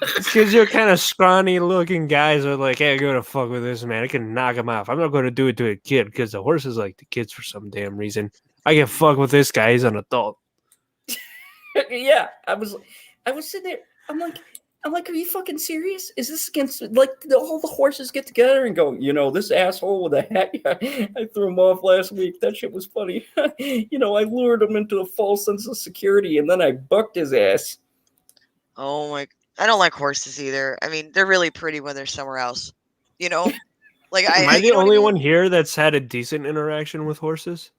It's because you're kind of scrawny looking guys are like, hey, I'm going to fuck with this man. I can knock him off. I'm not going to do it to a kid because the horses like the kids for some damn reason. I can fuck with this guy. He's an adult. Yeah, I was sitting there. I'm like, are you fucking serious? Is this against, like, all the horses get together and go, you know, this asshole with a hat, I threw him off last week. That shit was funny. You know, I lured him into a false sense of security, and then I bucked his ass. Oh my! I don't like horses either. I mean, they're really pretty when they're somewhere else. You know, like Am I the only one here that's had a decent interaction with horses?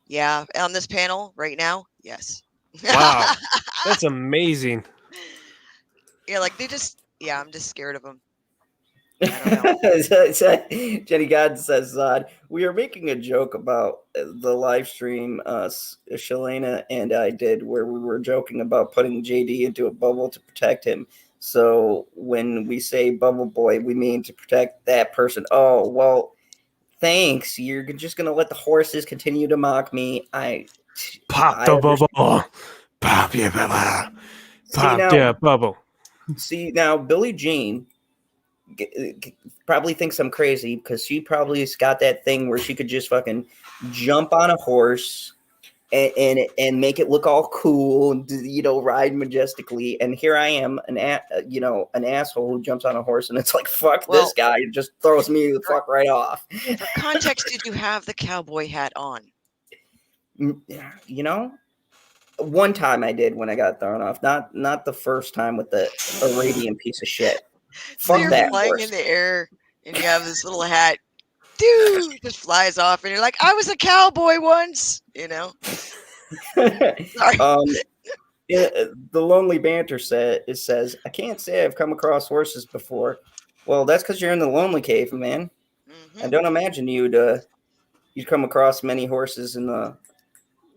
Yeah, on this panel right now, yes. Wow, that's amazing. Yeah, like I'm just scared of them. I don't know. Jenny God says, we are making a joke about the live stream Shalena and I did where we were joking about putting JD into a bubble to protect him. So when we say bubble boy, we mean to protect that person. Oh, well, thanks. You're just going to let the horses continue to mock me. Pop the bubble. Pop your bubble. Pop the bubble. See, now, Billie Jean probably thinks I'm crazy because she probably has got that thing where she could just fucking jump on a horse and make it look all cool and, you know, ride majestically. And here I am, an asshole who jumps on a horse and it's like, fuck this guy. It just throws me the fuck right off. For context, did you have the cowboy hat on? You know, one time I did when I got thrown off. Not the first time with the Arabian piece of shit. So you're flying in the air and you have this little hat, dude, just flies off, and you're like, I was a cowboy once, you know. Sorry. The Lonely Banter says, I can't say I've come across horses before. Well, that's because you're in the Lonely Cave, man. Mm-hmm. I don't imagine you'd come across many horses in the.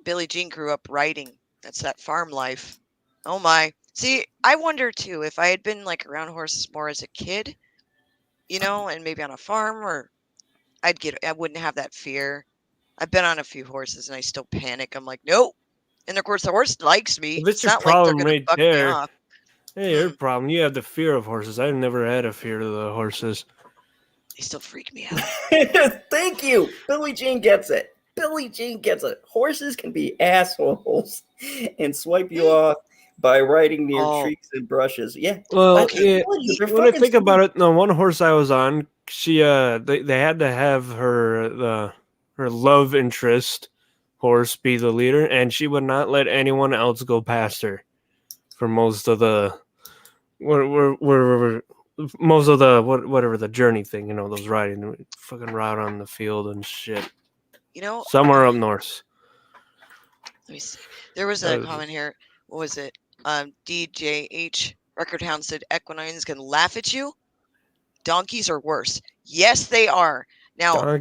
Billie Jean grew up riding That's that farm life. Oh my. See, I wonder too if I had been like around horses more as a kid, and maybe on a farm, or I wouldn't have that fear. I've been on a few horses and I still panic. I'm like, nope. And of course, the horse likes me. If it's It's your not like they're problem gonna right fuck me there, off. hey, your problem. You have the fear of horses. I've never had a fear of the horses. They still freak me out. Thank you. Billie Jean gets it. Billie Jean gets it. Horses can be assholes and swipe you off by riding near Oh. trees and brushes. Yeah. Well, Okay. when I think about it, the one horse I was on, she they had to have her love interest horse be the leader, and she would not let anyone else go past her for most of the whatever the journey thing, those riding fucking route on the field and shit. Somewhere up north. Let me see. There was a comment here. What was it? DJH Record Hound said equines can laugh at you. Donkeys are worse. Yes, they are. Now,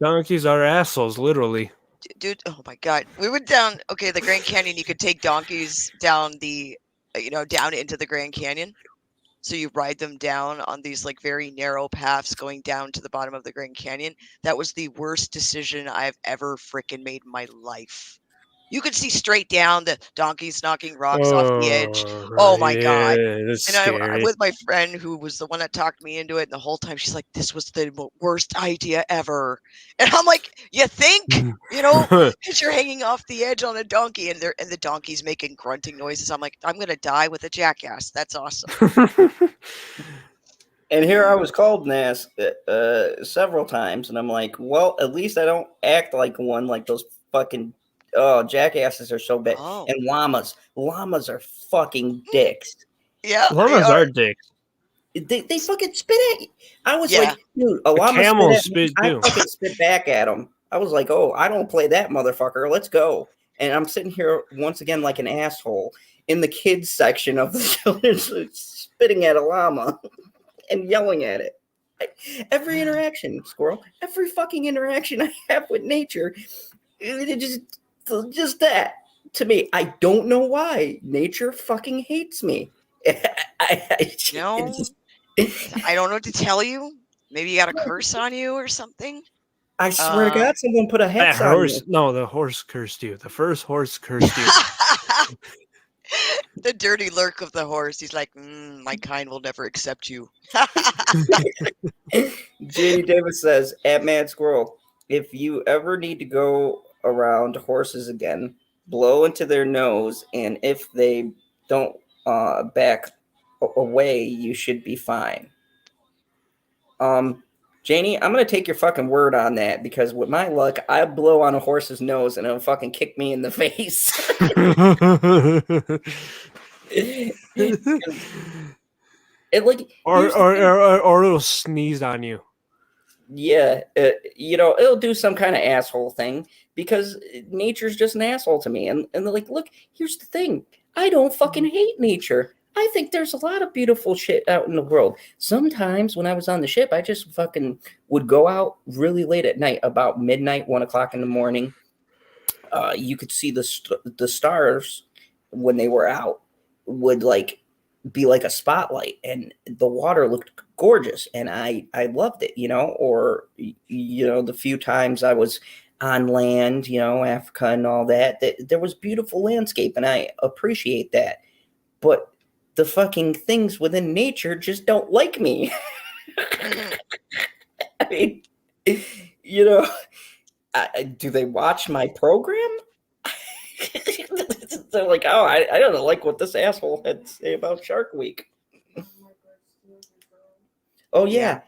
donkeys are assholes, literally. Dude, oh my God. We went down, the Grand Canyon. You could take donkeys down down into the Grand Canyon. So you ride them down on these like very narrow paths going down to the bottom of the Grand Canyon. That was the worst decision I've ever freaking made in my life. You could see straight down, the donkeys knocking rocks off the edge. Oh my God. That's And scary. I'm with my friend who was the one that talked me into it. And the whole time she's like, this was the worst idea ever. And I'm like, you think, because you're hanging off the edge on a donkey and the donkey's making grunting noises. I'm like, I'm going to die with a jackass. That's awesome. And here I was called an ass several times. And I'm like, well, at least I don't act like one, like those fucking jackasses are so bad. Oh. And llamas are fucking dicks. Yeah, llamas are dicks. They fucking spit at you. I was like, dude, a llama spit at me. I fucking spit back at them. I was like, oh, I don't play that motherfucker. Let's go. And I'm sitting here once again like an asshole in the kids section of the children's spitting at a llama and yelling at it. Every interaction, Squirrel, every fucking interaction I have with nature, it just that. To me, I don't know why nature fucking hates me. I don't know what to tell you. Maybe you got a curse on you or something. I swear to God, someone put a hex on you. No, the horse cursed you. The first horse cursed you. The dirty lurk of the horse. He's like, my kind will never accept you. J.D. Davis says, at Mad Squirrel, if you ever need to go around horses again, blow into their nose, and if they don't back away, you should be fine. Janie, I'm gonna take your fucking word on that, because with my luck, I blow on a horse's nose and it'll fucking kick me in the face. Or it'll sneeze on you. Yeah, it'll do some kind of asshole thing, because nature's just an asshole to me. And they're like, look, here's the thing. I don't fucking hate nature. I think there's a lot of beautiful shit out in the world. Sometimes when I was on the ship, I just fucking would go out really late at night, about midnight, 1 o'clock in the morning. You could see the stars when they were out would like be like a spotlight, and the water looked gorgeous, and I loved it, or the few times I was on land, Africa and all that there was beautiful landscape, and I appreciate that. But the fucking things within nature just don't like me. I mean, do they watch my program? They're like, oh, I don't like what this asshole had to say about Shark Week. Oh yeah.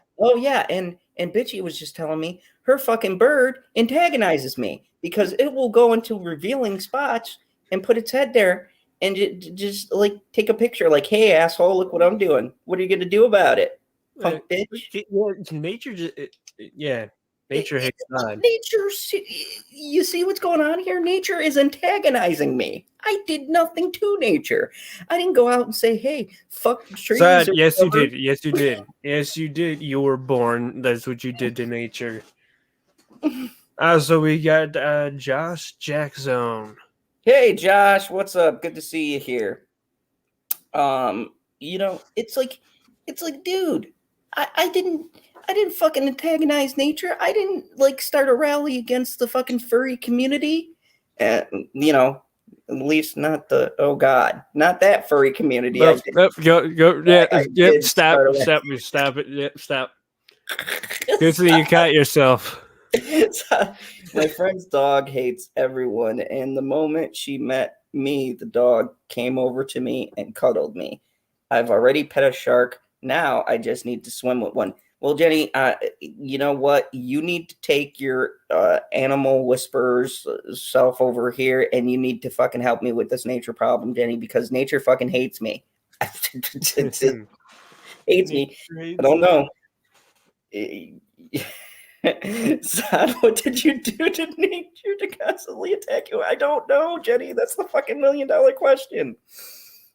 And Bitchy was just telling me her fucking bird antagonizes me, because it will go into revealing spots and put its head there and just like take a picture, like, hey asshole, look what I'm doing. What are you gonna do about it, punk bitch? Nature just nature hates God. Nature, you see what's going on here? Nature is antagonizing me. I did nothing to nature. I didn't go out and say, hey, fuck trees. Yes, you did. Yes, you did. Yes, you did. You were born. That's what you did to nature. So we got Josh Jackzone. Hey, Josh, what's up? Good to see you here. It's like, dude, I didn't fucking antagonize nature. I didn't like start a rally against the fucking furry community. Uh, you know, at least not the not that furry community. I Nope, did. nope, go, yeah, I yep, did stop, start a stop it, yep, stop. Good thing you caught yourself. My friend's dog hates everyone, and the moment she met me, the dog came over to me and cuddled me. I've already pet a shark. Now I just need to swim with one. Well, Jenny, you know what? You need to take your animal whisperers self over here, and you need to fucking help me with this nature problem, Jenny, because nature fucking hates me. It hates me. I don't know. Son, what did you do to nature to constantly attack you? I don't know, Jenny. That's the fucking $1 million question.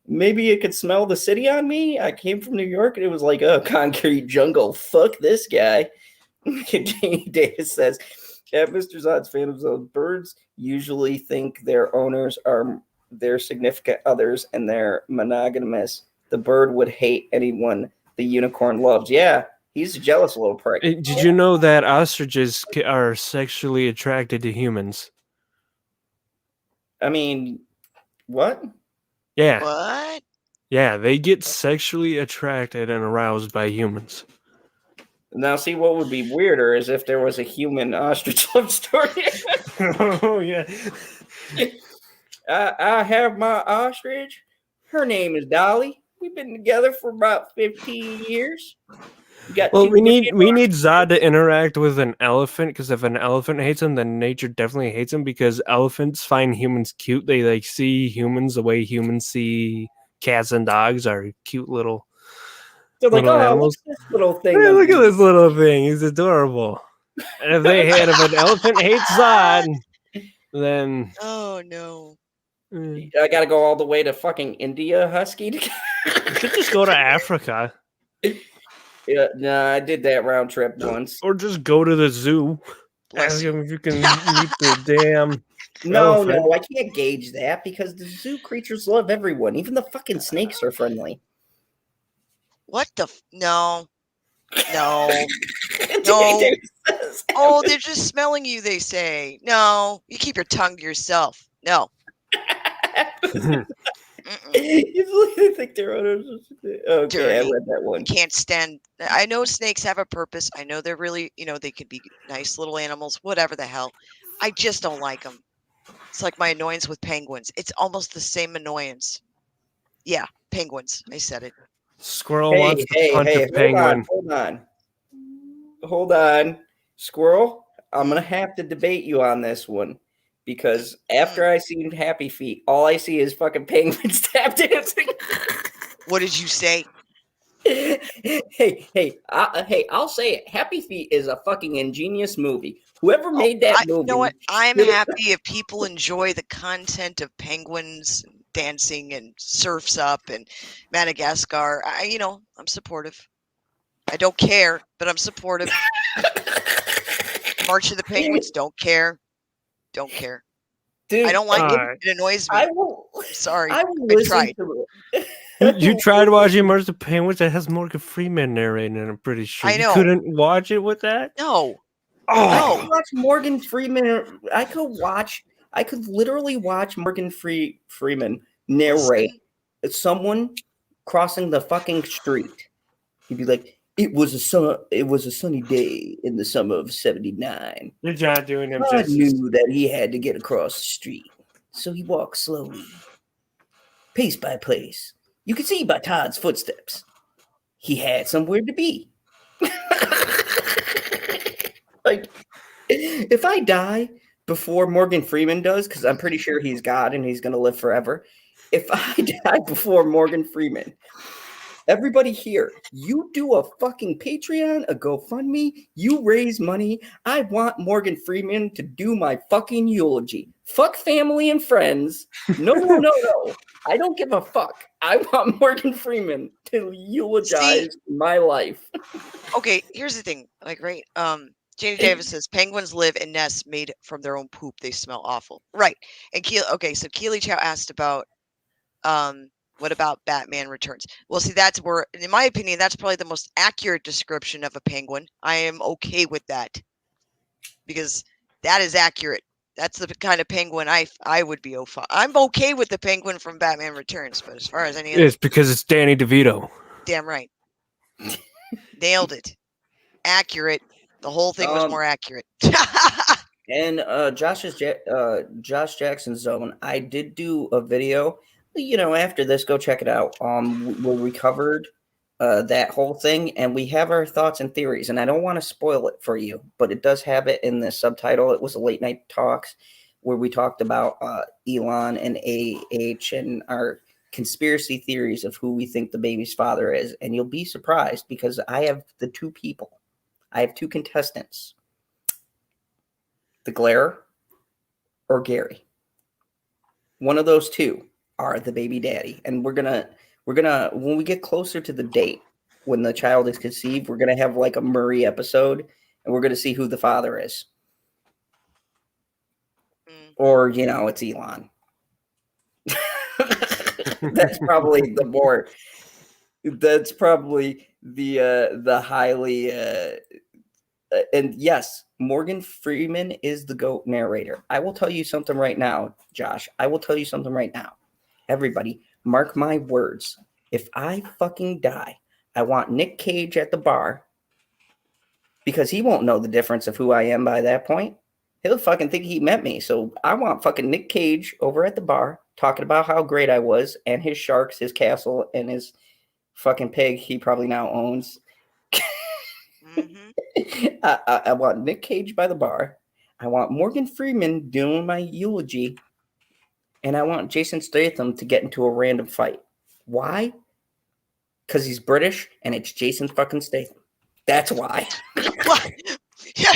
Maybe it could smell the city on me. I came from New York and it was like a concrete jungle. Fuck this guy. Jamie Davis says, at Mr. Zod's Phantom Zone, birds usually think their owners are their significant others and they're monogamous. The bird would hate anyone the unicorn loves. Yeah, he's a jealous little prick. Did you know that ostriches are sexually attracted to humans? I mean, what? Yeah, What? yeah, they get sexually attracted and aroused by humans. Now, see, what would be weirder is if there was a human ostrich love story. Oh yeah. I have my ostrich. Her name is Dolly. We've been together for about 15 years. Well, we need Zod to interact with an elephant, because if an elephant hates him, then nature definitely hates him, because elephants find humans cute. They like see humans the way humans see cats and dogs are cute little. They're like, little oh, animals. what's this little thing? Hey, look at this little thing. He's adorable. And if an elephant hates Zod, then Oh no. I gotta go all the way to fucking India, Husky. You should just go to Africa. Yeah, no, I did that round trip once. Or just go to the zoo. Bless Ask you. him if you can meet the damn. No, elephant. I can't gauge that because the zoo creatures love everyone. Even the fucking snakes are friendly. What the? No. No. No. Oh, they're just smelling you, they say. No. You keep your tongue to yourself. No. Mm-mm. You think they're owners? Okay, Dirty. I read that one. Can't stand. I know snakes have a purpose. I know they're really, they could be nice little animals, whatever the hell. I just don't like them. It's like my annoyance with penguins. It's almost the same annoyance. Yeah, penguins. I said it. Squirrel wants to punch a penguin. Hold on. Squirrel, I'm going to have to debate you on this one. Because after I seen Happy Feet, all I see is fucking penguins tap dancing. What did you say? Hey, I'll say it. Happy Feet is a fucking ingenious movie. Whoever made that movie. You know what? I'm happy if people enjoy the content of penguins dancing and Surf's Up and Madagascar. I'm supportive. I don't care, but I'm supportive. March of the Penguins, don't care. Don't care. Dude, I don't like it. It annoys me. Sorry. I tried. You tried watching March of the Penguins? That has Morgan Freeman narrating, and I'm pretty sure I know. You couldn't watch it with that? No. I could watch Morgan Freeman. I could literally watch Morgan Freeman narrate someone crossing the fucking street. He'd be like, It was a sunny day in the summer of '79. You're not doing him I justice. knew that he had to get across the street, so he walked slowly, pace by pace. You could see by Todd's footsteps. He had somewhere to be. Like, if I die before Morgan Freeman does, because I'm pretty sure he's God and he's going to live forever. If I die before Morgan Freeman, everybody here, you do a fucking Patreon, a GoFundMe, you raise money. I want Morgan Freeman to do my fucking eulogy. Fuck family and friends. No. I don't give a fuck. I want Morgan Freeman to eulogize my life. Okay, here's the thing. Like, right, Janie Davis says penguins live in nests made from their own poop. They smell awful. Right. And so Keely Chow asked about what about Batman Returns? Well, see, that's where, in my opinion, that's probably the most accurate description of a penguin. I am okay with that because that is accurate. That's the kind of penguin I would be. I'm okay with the penguin from Batman Returns, but as far as any other, It's because it's Danny DeVito. damn right, nailed it. Accurate. The whole thing was more accurate. And Josh Jackson's Zone, I did do a video. After this, go check it out. Where we covered that whole thing, and we have our thoughts and theories. And I don't want to spoil it for you, but it does have it in the subtitle. It was a late night talks where we talked about Elon and AH and our conspiracy theories of who we think the baby's father is. And you'll be surprised because I have the two people. I have two contestants. The Glare or Gary. One of those two are the baby daddy. And we're gonna when we get closer to the date when the child is conceived, we're gonna have like a Murray episode and we're gonna see who the father is. Or, it's Elon. That's probably the highly and yes, Morgan Freeman is the GOAT narrator. I will tell you something right now, Josh. I will tell you something right now. Everybody, mark my words. If I fucking die, I want Nick Cage at the bar because he won't know the difference of who I am by that point. He'll fucking think he met me. So I want fucking Nick Cage over at the bar talking about how great I was and his sharks, his castle, and his fucking pig he probably now owns. I want Nick Cage by the bar. I want Morgan Freeman doing my eulogy. And I want Jason Statham to get into a random fight. Why? Because he's British and it's Jason fucking Statham. That's why. Yeah,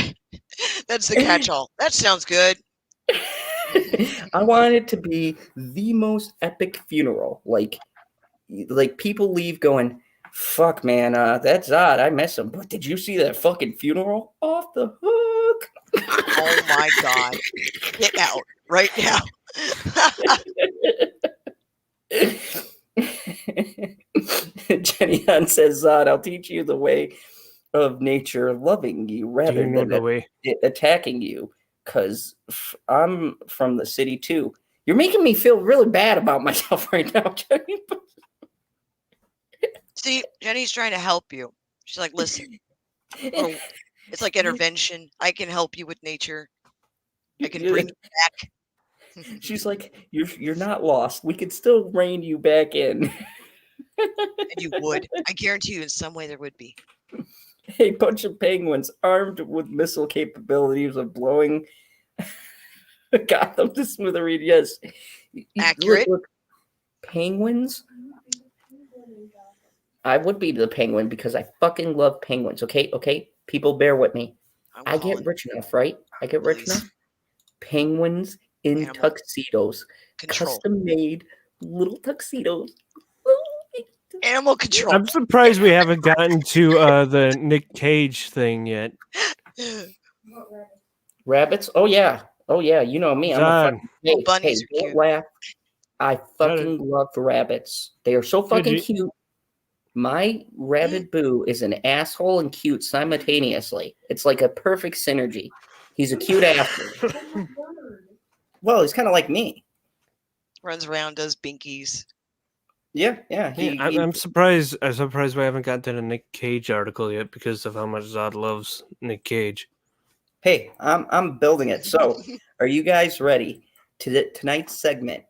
that's the catch-all. That sounds good. I want it to be the most epic funeral. Like people leave going, fuck, man, that's odd. I miss him. But did you see that fucking funeral? Off the hook. Oh, my God. Get out right now. Jenny Hunt says, Zod, I'll teach you the way of nature loving you rather than attacking you. Because I'm from the city, too. You're making me feel really bad about myself right now, Jenny. See, Jenny's trying to help you. She's like, listen, it's like intervention. I can help you with nature. I can bring you back. She's like, you're not lost. We could still rein you back in. And you would. I guarantee you in some way there would be. A bunch of penguins armed with missile capabilities of blowing Gotham to smithereens. Yes. Accurate. Look, penguins? I would be the penguin because I fucking love penguins. Okay? People bear with me. I get rich enough, right? I get rich enough. Penguins in tuxedos. Custom-made little tuxedos. Animal control. I'm surprised we haven't gotten to the Nick Cage thing yet. Rabbits? Oh yeah. You know me. I'm a fucking bunnies are cute. Don't laugh. I fucking love rabbits. They are so fucking cute. My rabbit Boo is an asshole and cute simultaneously. It's like a perfect synergy. He's a cute asshole. Well, he's kind of like me. Runs around, does binkies. Yeah. I'm surprised. I'm surprised we haven't gotten to the Nick Cage article yet because of how much Zod loves Nick Cage. Hey, I'm building it. So, are you guys ready to tonight's segment?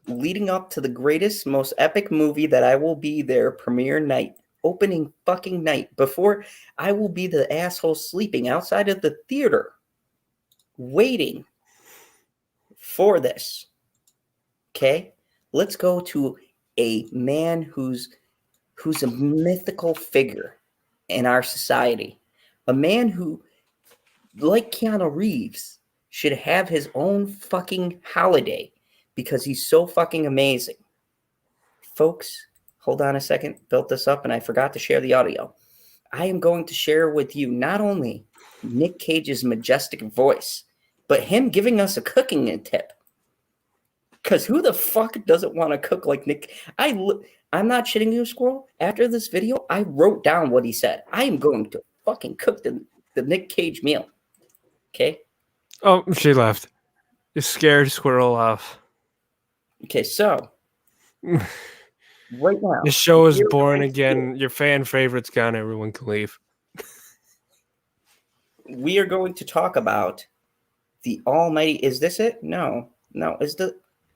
Leading up to the greatest, most epic movie that I will be there premiere night, opening fucking night, before I will be the asshole sleeping outside of the theater, waiting for this. Okay, let's go to a man who's a mythical figure in our society, a man who, like Keanu Reeves, should have his own fucking holiday because he's so fucking amazing. Folks, hold on a second. Built this up and I forgot to share the audio. I am going to share with you not only Nick Cage's majestic voice, but him giving us a cooking tip. Because who the fuck doesn't want to cook like Nick? I'm not shitting you, Squirrel. After this video, I wrote down what he said. I am going to fucking cook the Nick Cage meal. Okay? Oh, she left. You scared Squirrel off. Okay, so right now. This show is boring again. Your fan favorite's gone. Everyone can leave. We are going to talk about the almighty. Is this it? No.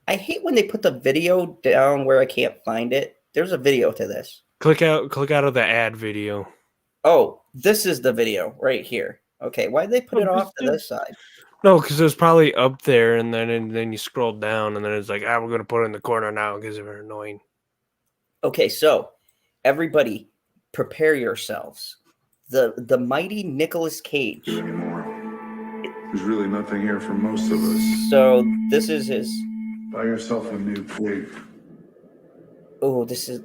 I hate when they put the video down where I can't find it. There's a video to this. Click out of the ad video. Oh, this is the video right here. Okay, why'd they put it off to this side? No, because it was probably up there, and then you scroll down, and then it's like, we're going to put it in the corner now because they're annoying. Okay, so everybody, prepare yourselves. The mighty Nicolas Cage. There's really nothing here for most of us. So this is his. Buy yourself a new pig. Oh, this is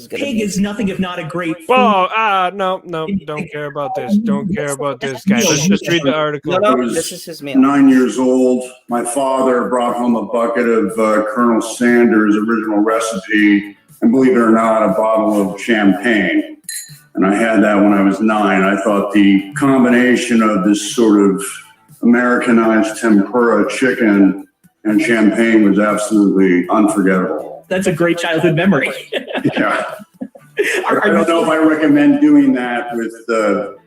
gonna. Pig is nothing if not a great food. Oh, no, don't care about this. Don't care about this, guys. Let's just read the article. No, this is his meal. 9 years old. My father brought home a bucket of Colonel Sanders' original recipe, and believe it or not, a bottle of champagne. And I had that when I was 9. I thought the combination of this sort of Americanized tempura chicken and champagne was absolutely unforgettable. That's a great childhood memory. Yeah. I don't know if I recommend doing that with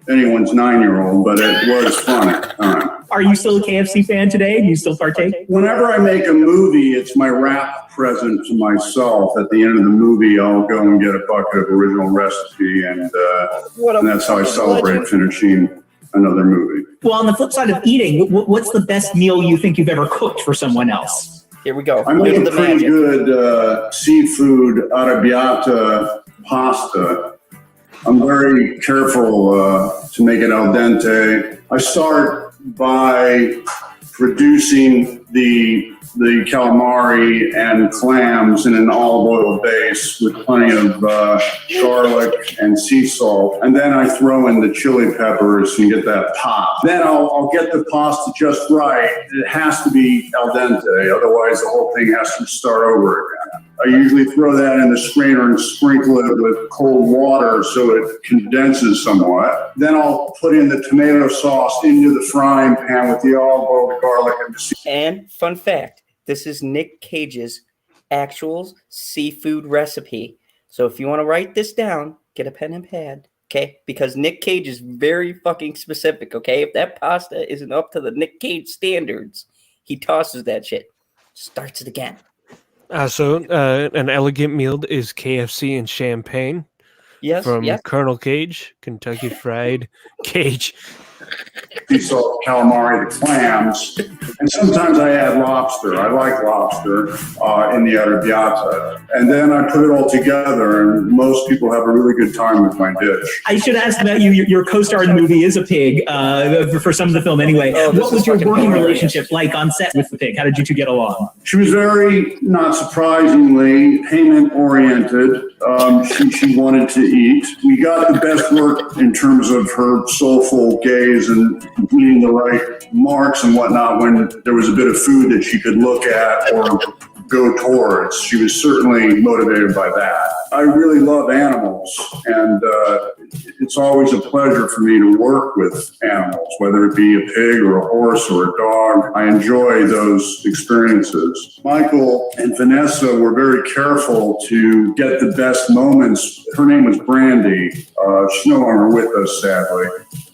anyone's 9-year-old, but it was fun at the time. Are you still a KFC fan today? Do you still partake? Whenever I make a movie, it's my wrap present to myself. At the end of the movie, I'll go and get a bucket of original recipe, and that's how I celebrate finishing another movie. Well, on the flip side of eating, what's the best meal you think you've ever cooked for someone else? Here we go. I make a pretty good seafood arrabbiata pasta. I'm very careful to make it al dente. I start by reducing the calamari and clams in an olive oil base with plenty of garlic and sea salt. And then I throw in the chili peppers and get that pop. Then I'll get the pasta just right. It has to be al dente, otherwise the whole thing has to start over again. I usually throw that in the strainer and sprinkle it with cold water so it condenses somewhat. Then I'll put in the tomato sauce into the frying pan with the olive oil, the garlic, and the sea. And fun fact, this is Nick Cage's actual seafood recipe. So if you want to write this down, get a pen and pad, okay? Because Nick Cage is very fucking specific, okay? If that pasta isn't up to the Nick Cage standards, he tosses that shit. Starts it again. So an elegant meal is KFC and champagne. Yes, from yes. Colonel Cage, Kentucky Fried Cage. Sea salt, calamari, the clams, and sometimes I add lobster. I like lobster in the arrabbiata. And then I put it all together, and most people have a really good time with my dish. I should ask about you. Your co-star in the movie is a pig, for some of the film anyway. What was your working relationship like on set with the pig? How did you two get along? She was very, not surprisingly, payment-oriented. She wanted to eat. We got the best work in terms of her soulful gaze and eating the right marks and whatnot when there was a bit of food that she could look at or go towards. She was certainly motivated by that. I really love animals, and it's always a pleasure for me to work with animals, whether it be a pig or a horse or a dog. I enjoy those experiences. Michael and Vanessa were very careful to get the best moments. Her name was Brandy. She's no longer with us, sadly.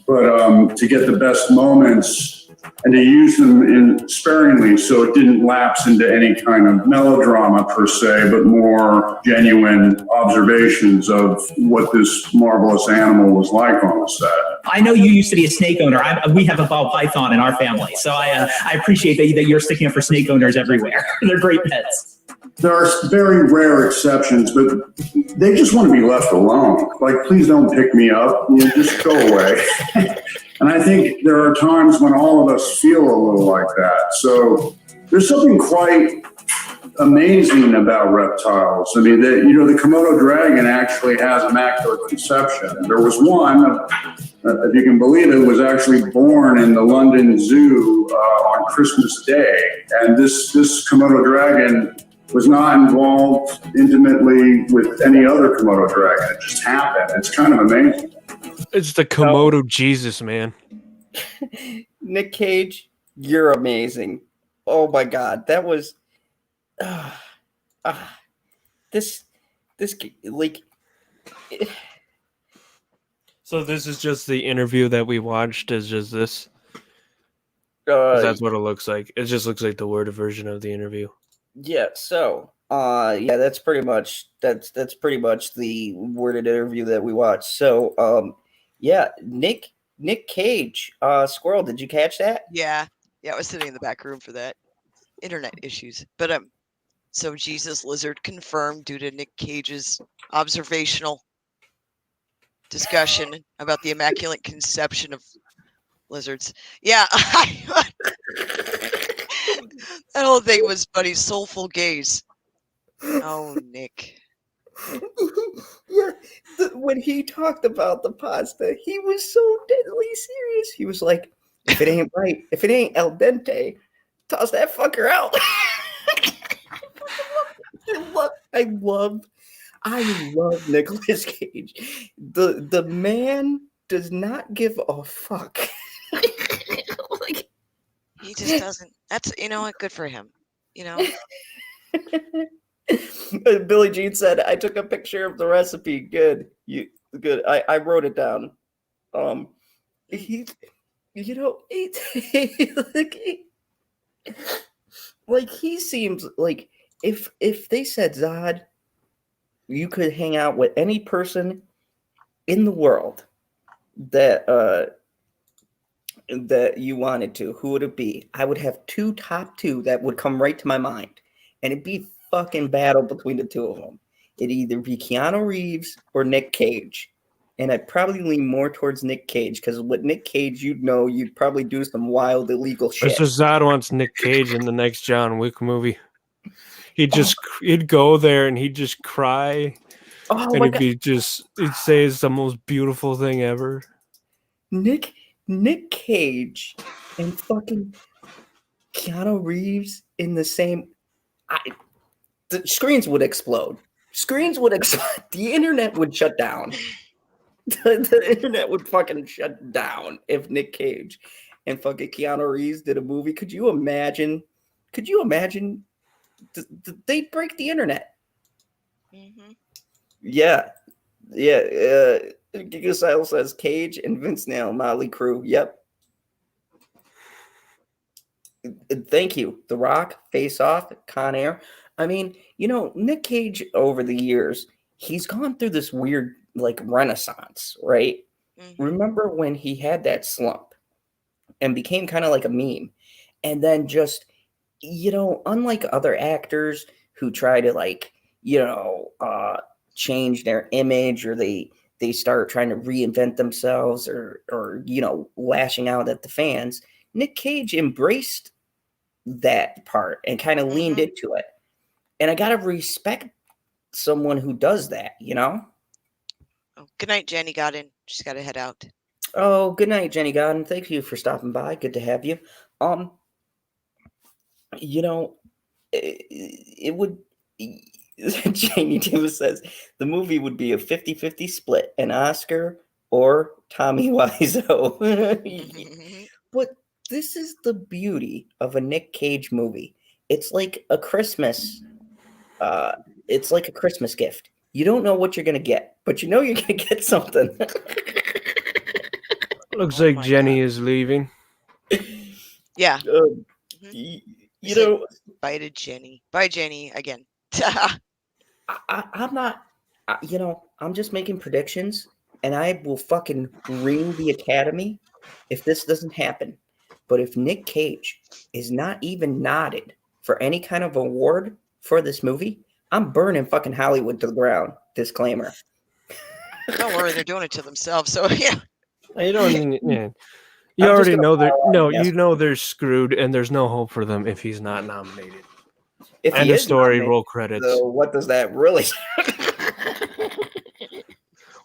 But to get the best moments and to use them sparingly so it didn't lapse into any kind of melodrama per se, but more genuine observations of what this marvelous animal was like on the set. I know you used to be a snake owner. We have a ball python in our family, so I appreciate that you're sticking up for snake owners everywhere. They're great pets. There are very rare exceptions, but they just want to be left alone. Like, please don't pick me up. Just go away. And I think there are times when all of us feel a little like that. So there's something quite amazing about reptiles. I mean, the Komodo dragon actually has immaculate conception. There was one, if you can believe it, was actually born in the London Zoo on Christmas Day. And this Komodo dragon was not involved intimately with any other Komodo dragon. It just happened. It's kind of amazing. It's the Komodo Jesus, man. Nick Cage, you're amazing. Oh my God, that was this like. So this is just the interview that we watched. Is just this? 'Cause that's what it looks like. It just looks like the worded version of the interview. Yeah. So, yeah, that's pretty much the worded interview that we watched. So, yeah, Nick Cage, Squirrel, did you catch that? Yeah, I was sitting in the back room for that. Internet issues, but so Jesus Lizard confirmed due to Nick Cage's observational discussion about the immaculate conception of lizards. Yeah, that whole thing was funny. Soulful gaze. Oh, Nick. Yeah, when he talked about the pasta, he was so deadly serious. He was like, if it ain't right, if it ain't al dente, toss that fucker out. I love Nicolas Cage. The man does not give a fuck. Like, He just doesn't. That's, you know what, good for him. You know? Billie Jean said, I took a picture of the recipe. Good. Good. I wrote it down. He you know, like he seems like if they said, Zod, you could hang out with any person in the world that you wanted to, who would it be? I would have top two that would come right to my mind, and it'd be fucking battle between the two of them. It'd either be Keanu Reeves or Nick Cage, and I'd probably lean more towards Nick Cage because with Nick Cage, you'd probably do some wild illegal shit. It's just Zod wants Nick Cage in the next John Wick movie. He'd go there and he'd just cry, and he'd say it's the most beautiful thing ever. Nick Cage and fucking Keanu Reeves in the same. The screens would explode. The internet would shut down. The internet would fucking shut down if Nick Cage and fucking Keanu Reeves did a movie. Could you imagine? They'd break the internet. Mm-hmm. Yeah. Gigasile says Cage and Vince Nail, Motley Crue. Yep. Thank you. The Rock, Face Off, Con Air. I mean, Nick Cage over the years, he's gone through this weird like renaissance, right? Mm-hmm. Remember when he had that slump and became kind of like a meme, and then just, unlike other actors who try to like, change their image, or they start trying to reinvent themselves, or lashing out at the fans, Nick Cage embraced that part and kind of leaned into it. And I gotta respect someone who does that, Oh, good night, Jenny Godin. She's got to head out. Oh, good night, Jenny Godin. Thank you for stopping by. Good to have you. It would. Janie Davis says the movie would be a 50-50 split, an Oscar or Tommy Wiseau. But this is the beauty of a Nick Cage movie. It's like a Christmas. It's like a Christmas gift. You don't know what you're gonna get, but you're gonna get something. Looks like Jenny is leaving. Yeah. Bye to Jenny. Bye, Jenny. Again. I'm not. I'm just making predictions, and I will fucking ring the Academy if this doesn't happen. But if Nick Cage is not even nodded for any kind of award for this movie, I'm burning fucking Hollywood to the ground. Disclaimer. Don't worry, they're doing it to themselves. So yeah. You don't. Yeah. You already know they're screwed, and there's no hope for them if he's not nominated. If End he of is story. nominated, Roll credits. so what does that really?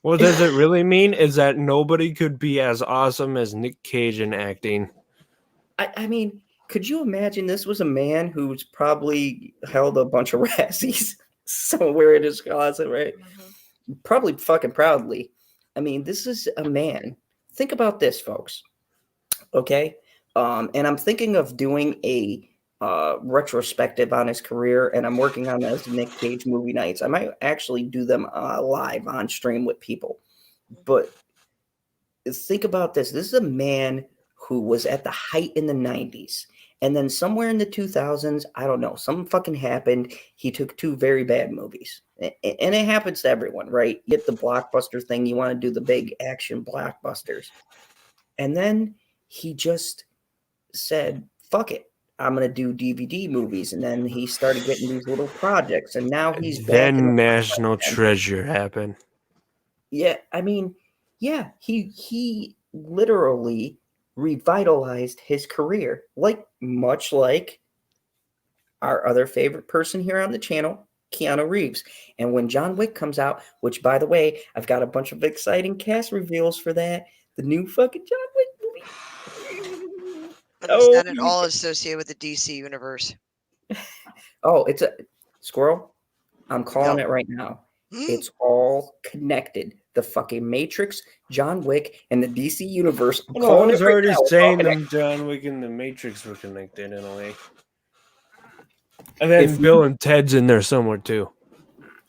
What does it really mean? Is that nobody could be as awesome as Nick Cage in acting. I mean, could you imagine this was a man who's probably held a bunch of Razzies somewhere in his closet, right? Probably fucking proudly. I mean, this is a man. Think about this, folks. Okay? And I'm thinking of doing a retrospective on his career, and I'm working on those Nick Cage movie nights. I might actually do them live on stream with people. But think about this. This is a man who was at the height in the 90s. And then somewhere in the 2000s, I don't know, something fucking happened. He took 2 very bad movies. And it happens to everyone, right? You get the blockbuster thing. You want to do the big action blockbusters. And then he just said, fuck it. I'm going to do DVD movies. And then he started getting these little projects. And now he's back in the Then National Treasure happened. Yeah, I mean, yeah, he literally revitalized his career, much like our other favorite person here on the channel, Keanu Reeves. And when John Wick comes out, which by the way, I've got a bunch of exciting cast reveals for that, the new fucking John Wick movie. And it's not at all associated with the DC universe. Oh, it's a Squirrel. I'm calling No. it right now. It's all connected. The fucking Matrix, John Wick, and the DC universe. I'm I calling was it right already now. It's all saying connected. them John Wick and the Matrix were connected in a way. And then If Bill and Ted's in there somewhere too.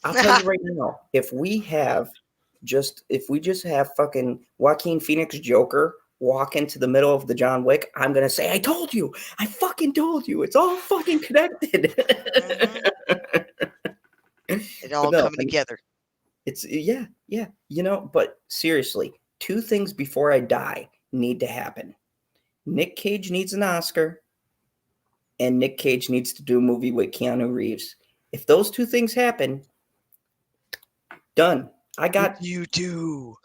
I'll tell you right now, if we just have fucking Joaquin Phoenix Joker walk into the middle of the John Wick, I'm gonna say, I told you, I fucking told you, it's all fucking connected. It all coming together. It's yeah, but seriously, 2 things before I die need to happen. Nick Cage needs an Oscar, and Nick Cage needs to do a movie with Keanu Reeves. If those 2 things happen, done. I got you do.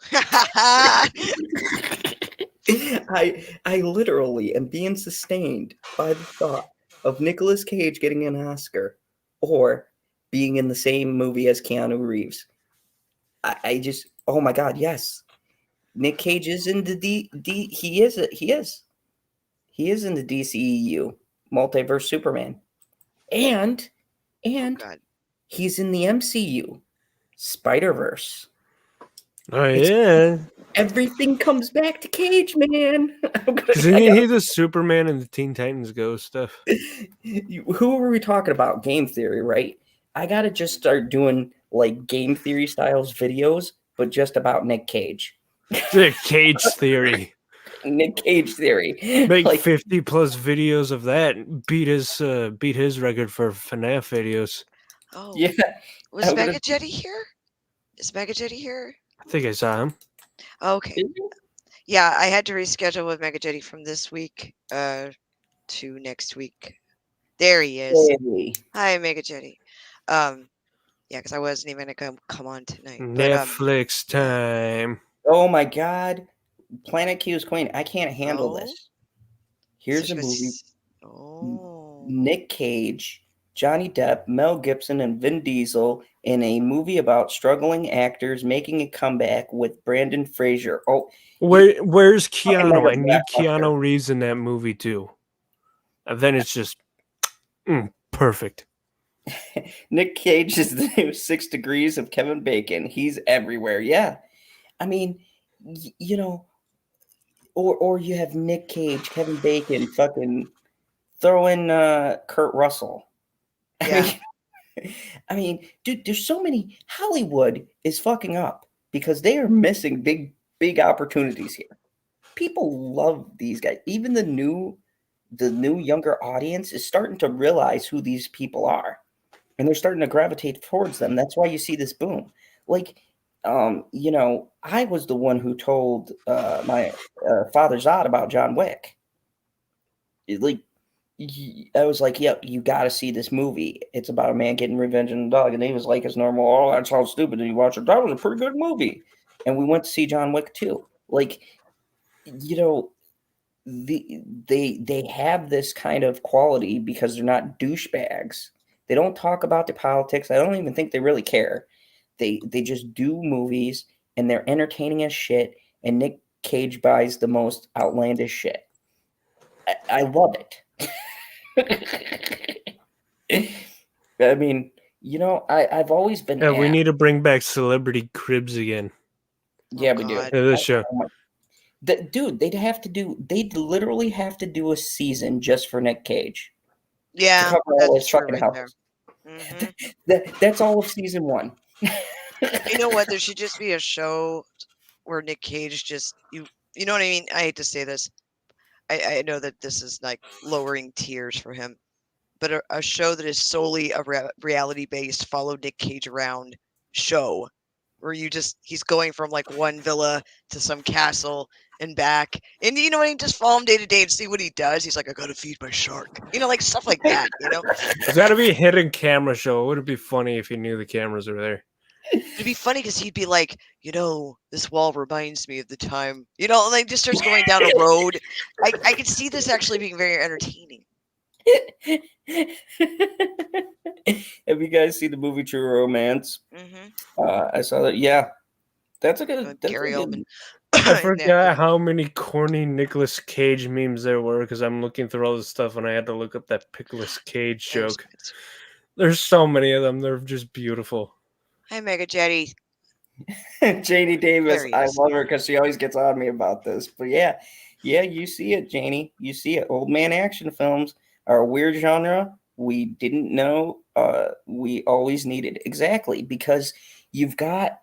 I literally am being sustained by the thought of Nicolas Cage getting an Oscar or being in the same movie as Keanu Reeves. I just, oh my God, yes. Nick Cage is in the he is in the DCEU, Multiverse Superman. And he's in the MCU, Spider-Verse. Oh yeah. Everything comes back to Cage, man. Isn't he the Superman and the Teen Titans Go stuff? Who are we talking about? Game Theory, right? I gotta just start doing like Game Theory styles videos, but just about Nick Cage. The Cage Theory. Nick Cage Theory. Make Like 50 plus videos of that. And beat his record for FNAF videos. Oh yeah. Was Megajetty here? Is Megajetty here? I think I saw him. Okay. Yeah, I had to reschedule with Megajetty from this week to next week. There he is. Hey. Hi, Megajetty. Yeah, because I wasn't even gonna come on tonight. Netflix time. Oh my God. Planet Q's Queen. I can't handle this. Here's So a movie. Oh. Nick Cage, Johnny Depp, Mel Gibson, and Vin Diesel in a movie about struggling actors making a comeback with Brandon Fraser. Oh, where's Keanu? I need blockbuster. Keanu Reeves in that movie too. And then it's just perfect. Nick Cage is the new 6 Degrees of Kevin Bacon. He's everywhere. Yeah. I mean, you know, or you have Nick Cage, Kevin Bacon, fucking throw in Kurt Russell. Yeah. I mean, dude, there's so many. Hollywood is fucking up because they are missing big opportunities here. People love these guys. Even the new younger audience is starting to realize who these people are, and they're starting to gravitate towards them. That's why you see this boom. Like, I was the one who told my father Zod about John Wick. I was like, "Yep, you got to see this movie. It's about a man getting revenge on a dog." And he was like, "It's normal. Oh, that sounds stupid." And you watch it. That was a pretty good movie. And we went to see John Wick too. Like, they have this kind of quality because they're not douchebags. They don't talk about the politics. I don't even think they really care. They just do movies, and they're entertaining as shit. And Nick Cage buys the most outlandish shit. I love it. I mean, I've always been. We need to bring back Celebrity Cribs again. Yeah, we do. God. This show. Dude, they'd literally have to do a season just for Nick Cage. Yeah, cover all his that's true fucking right there. houses. Mhm. That's all of season 1. You know what? There should just be a show where Nick Cage just you know what I mean? I hate to say this. I know that this is like lowering tiers for him, but a show that is solely a reality based follow Nick Cage around show where he's going from like one villa to some castle and back, and you know what I mean, just follow him day to day and see what he does. He's like, I gotta feed my shark, like stuff like that. It's got to be a hidden camera show. It would be funny if you knew the cameras were there. It'd be funny because he'd be like, this wall reminds me of the time, and like just starts going down a road. I could see this actually being very entertaining. Have you guys seen the movie True Romance? Mm-hmm. I saw that. Yeah, that's a good. Gary Oldman. I forgot how many corny Nicolas Cage memes there were because I'm looking through all this stuff and I had to look up that Nicolas Cage joke. There's so many of them. They're just beautiful. Hi, Mega Jetty. Janie Davis. I is. love her because she always gets on me about this. But yeah, you see it, Janie. You see it. Old man action films are a weird genre we didn't know we always needed. Exactly, because you've got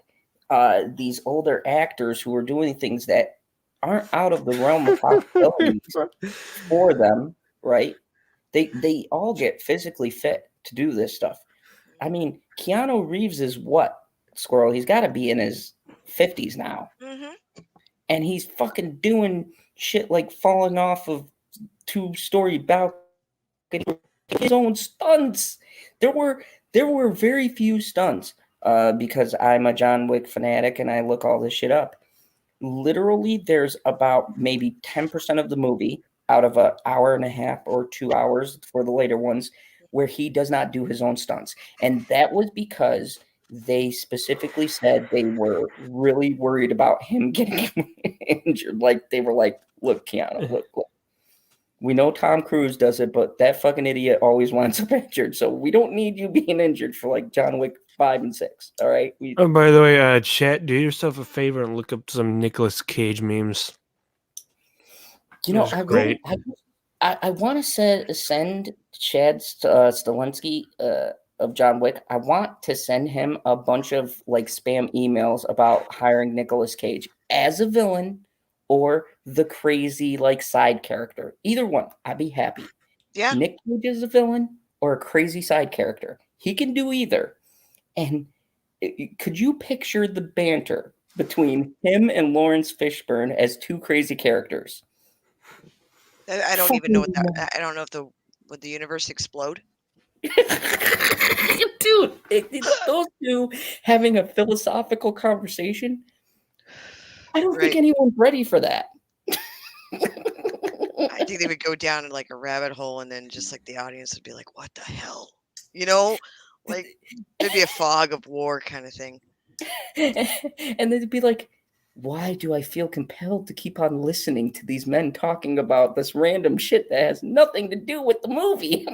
these older actors who are doing things that aren't out of the realm of possibilities for them, right? They all get physically fit to do this stuff. I mean, Keanu Reeves is what, Squirrel? He's got to be in his 50s now. Mm-hmm. And he's fucking doing shit like falling off of 2-story balcony, his own stunts. There were very few stunts because I'm a John Wick fanatic and I look all this shit up. Literally, there's about maybe 10% of the movie out of an hour and a half or 2 hours for the later ones where he does not do his own stunts. And that was because they specifically said they were really worried about him getting injured. Like, they were like, look, Keanu, look. We know Tom Cruise does it, but that fucking idiot always winds up injured. So we don't need you being injured for like John Wick 5 and 6. All right. Oh, by the way, chat, do yourself a favor and look up some Nicolas Cage memes. I want to send Chad Stahelski of John Wick. I want to send him a bunch of like spam emails about hiring Nicolas Cage as a villain or the crazy like side character. Either one, I'd be happy. Yeah. Nick Cage is a villain or a crazy side character. He can do either. And could you picture the banter between him and Lawrence Fishburne as two crazy characters? I don't even know what that. I don't know if would the universe explode? Dude, those two having a philosophical conversation. I don't think anyone's ready for that. I think they would go down in like a rabbit hole, and then just like the audience would be like, "What the hell?" Like there'd be a fog of war kind of thing. And they'd be like, why do I feel compelled to keep on listening to these men talking about this random shit that has nothing to do with the movie?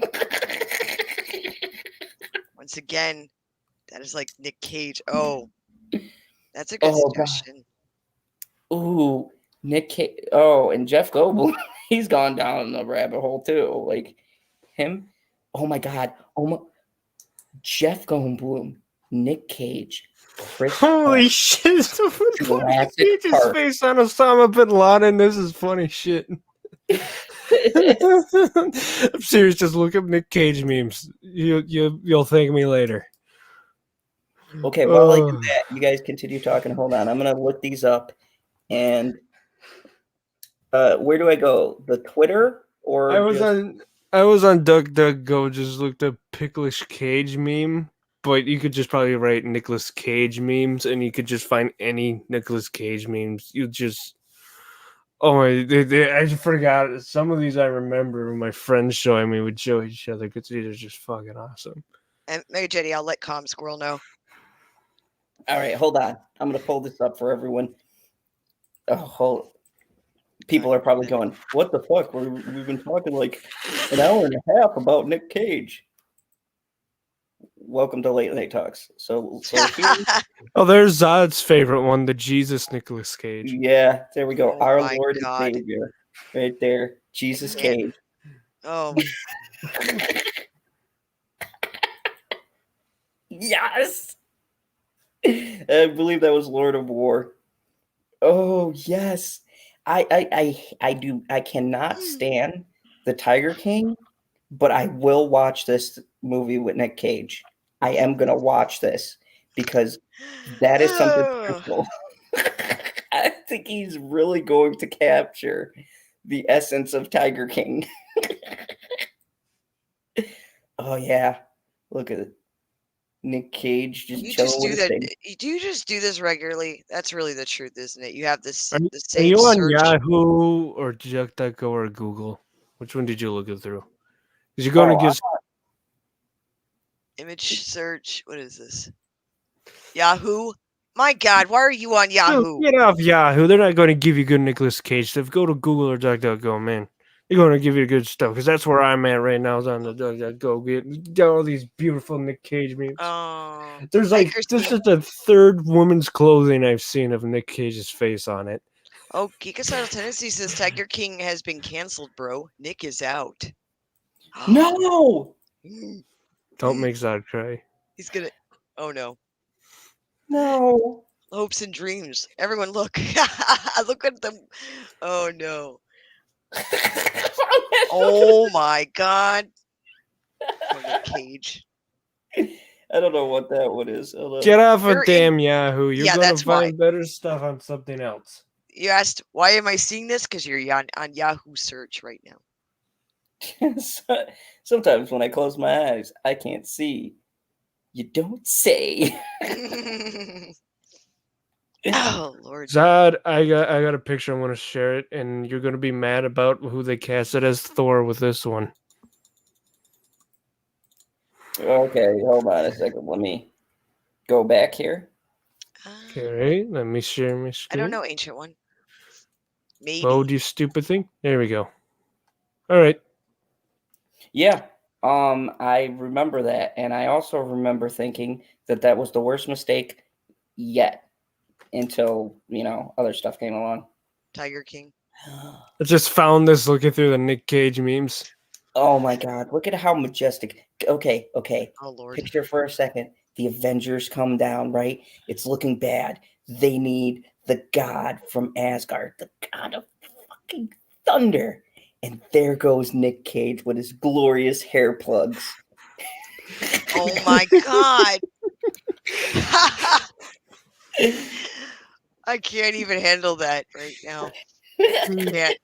Once again, that is like Nick Cage. Oh, that's a good suggestion. God. Ooh, Nick Cage. Oh, and Jeff Goldblum. He's gone down the rabbit hole too. Like him. Oh my God. Jeff Goldblum, Nick Cage. Holy shit! Someone Cage's face on Osama bin Laden. This is funny shit. I'm serious. Just look up Nick Cage memes. You'll thank me later. Okay, while I do that, you guys continue talking. Hold on, I'm gonna look these up. And where do I go? The Twitter or I was on DuckDuckGo. Just looked up Nicolas Cage meme. But you could just probably write Nicolas Cage memes, and you could just find any Nicolas Cage memes. Oh my! I forgot some of these. I remember my friends showing me would show each other because these are just fucking awesome. And maybe Jenny, I'll let Squirrel know. All right, hold on. I'm gonna pull this up for everyone. Oh, people are probably going, "What the fuck? We've been talking like an hour and a half about Nick Cage." Welcome to Late Night Talks. So here, Oh, there's Zod's favorite one, the Jesus Nicolas Cage. yeah, there we go. Oh Our my Lord God. and Savior, right there, Jesus Cage. Oh, Yes, I believe that was Lord of War. Oh yes, I cannot stand the Tiger King, but I will watch this movie with Nick Cage. I am gonna watch this because that is something special. I think he's really going to capture the essence of Tiger King. Oh yeah, look at it. Nick Cage just you chilling just do with his that. thing. Do you just do this regularly? That's really the truth, isn't it? You have this Are the you same on search. Yahoo or DuckDuckGo or Google? Which one did you look it through? Because you're going to get Image search. What is this? Yahoo. My God, why are you on Yahoo? Get off Yahoo. They're not going to give you good Nicolas Cage stuff. Go to Google or DuckDuckGo, man. They're going to give you good stuff because that's where I'm at right now. Is on the DuckDuckGo. Get all these beautiful Nick Cage memes. Oh, There's Tiger this King. is the third woman's clothing I've seen of Nick Cage's face on it. Oh, Geekocidal Tendency says Tiger King has been canceled, bro. Nick is out. No, Don't make Zod cry. He's gonna. Oh no. no. Hopes and dreams. Everyone, look. Look at them. Oh no. Oh my God. Poor Nick Cage. I don't know what that one is. Hold on. Get off You're of damn Yahoo. You're Yeah, going to that's why. find better stuff on something else. You asked, why am I seeing this? Because you're on Yahoo search right now. Sometimes when I close my eyes, I can't see. You don't say. Oh Lord. Zod, I got a picture. I'm going to share it, and you're going to be mad about who they casted as Thor with this one. Okay, hold on a second. Let me go back here. Okay, let me share my I screen. don't know, Ancient One. Maybe. Load, you stupid thing. There we go. All right. Yeah, I remember that, and I also remember thinking that that was the worst mistake yet until other stuff came along. Tiger King. I just found this looking through the Nick Cage memes. Oh my God! Look at how majestic. Okay. Oh Lord. Picture for a second. The Avengers come down, right? It's looking bad. They need the god from Asgard, the god of fucking thunder. And there goes Nick Cage with his glorious hair plugs. Oh my God. I can't even handle that right now. Can't.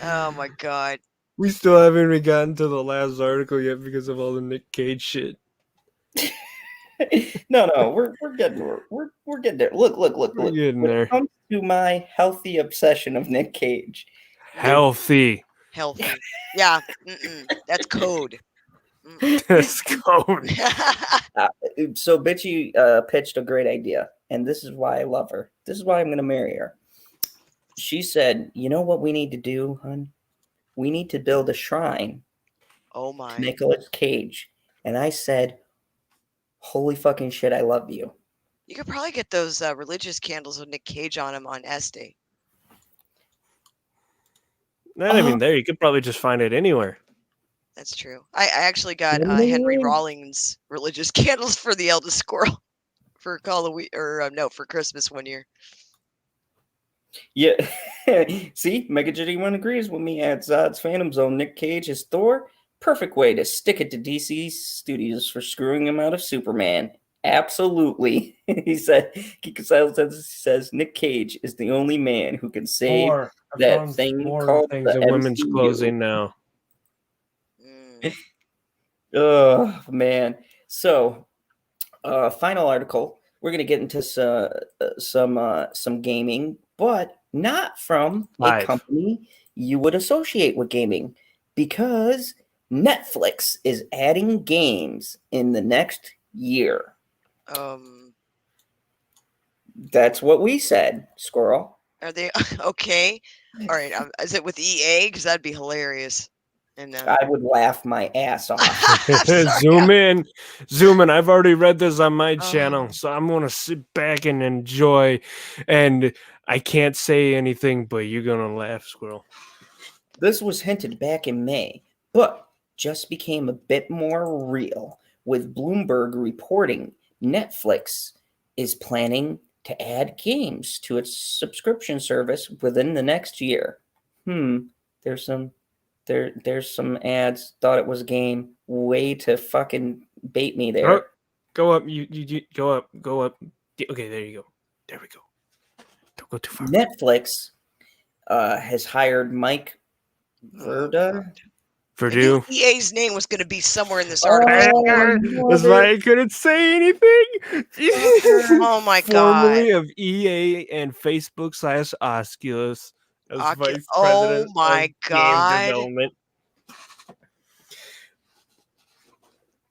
Oh my God. We still haven't even gotten to the last article yet because of all the Nick Cage shit. No, we're getting there. We're getting there. Look. We're getting When there. it comes to my healthy obsession of Nick Cage, Healthy. Healthy. Yeah. That's code. Let's go. so Bitchy pitched a great idea, and this is why I love her. This is why I'm going to marry her. She said, "You know what we need to do, hon? We need to build a shrine Oh my. to Nicolas Cage." And I said, "Holy fucking shit, I love you." You could probably get those religious candles with Nick Cage on them on Estee. Not even there. You could probably just find it anywhere. That's true. I actually got Henry Rollins religious candles for the eldest squirrel for Halloween for Christmas one year. Yeah. See, Mega1 agrees with me at Zod's Phantom Zone. Nick Cage is Thor. Perfect way to stick it to DC Studios for screwing him out of Superman. Absolutely. He said, says Nick Cage is the only man who can save that thing called things the in women's MCU. clothing now. Oh, man. So, final article. We're going to get into some gaming, but not from a 5. company you would associate with gaming, because Netflix is adding games in the next year. That's what we said, Squirrel. Are they okay? All right. Is it with EA? Because that'd be hilarious. And I would laugh my ass off. Zoom in. I've already read this on my channel, Oh. so I'm gonna sit back and enjoy. And I can't say anything, but you're gonna laugh, Squirrel. This was hinted back in May, but just became a bit more real, with Bloomberg reporting Netflix is planning to add games to its subscription service within the next year. There's some ads. Thought it was a game. Way to fucking bait me there. Oh, go up. You go up. Go up. Okay, there you go. There we go. Don't go too far. Netflix has hired Mike Verda. Purdue. EA's name was going to be somewhere in this article. That's why I couldn't say anything. Oh my god. Formerly of EA and Facebook / Oculus as vice Oh president my of god. game development.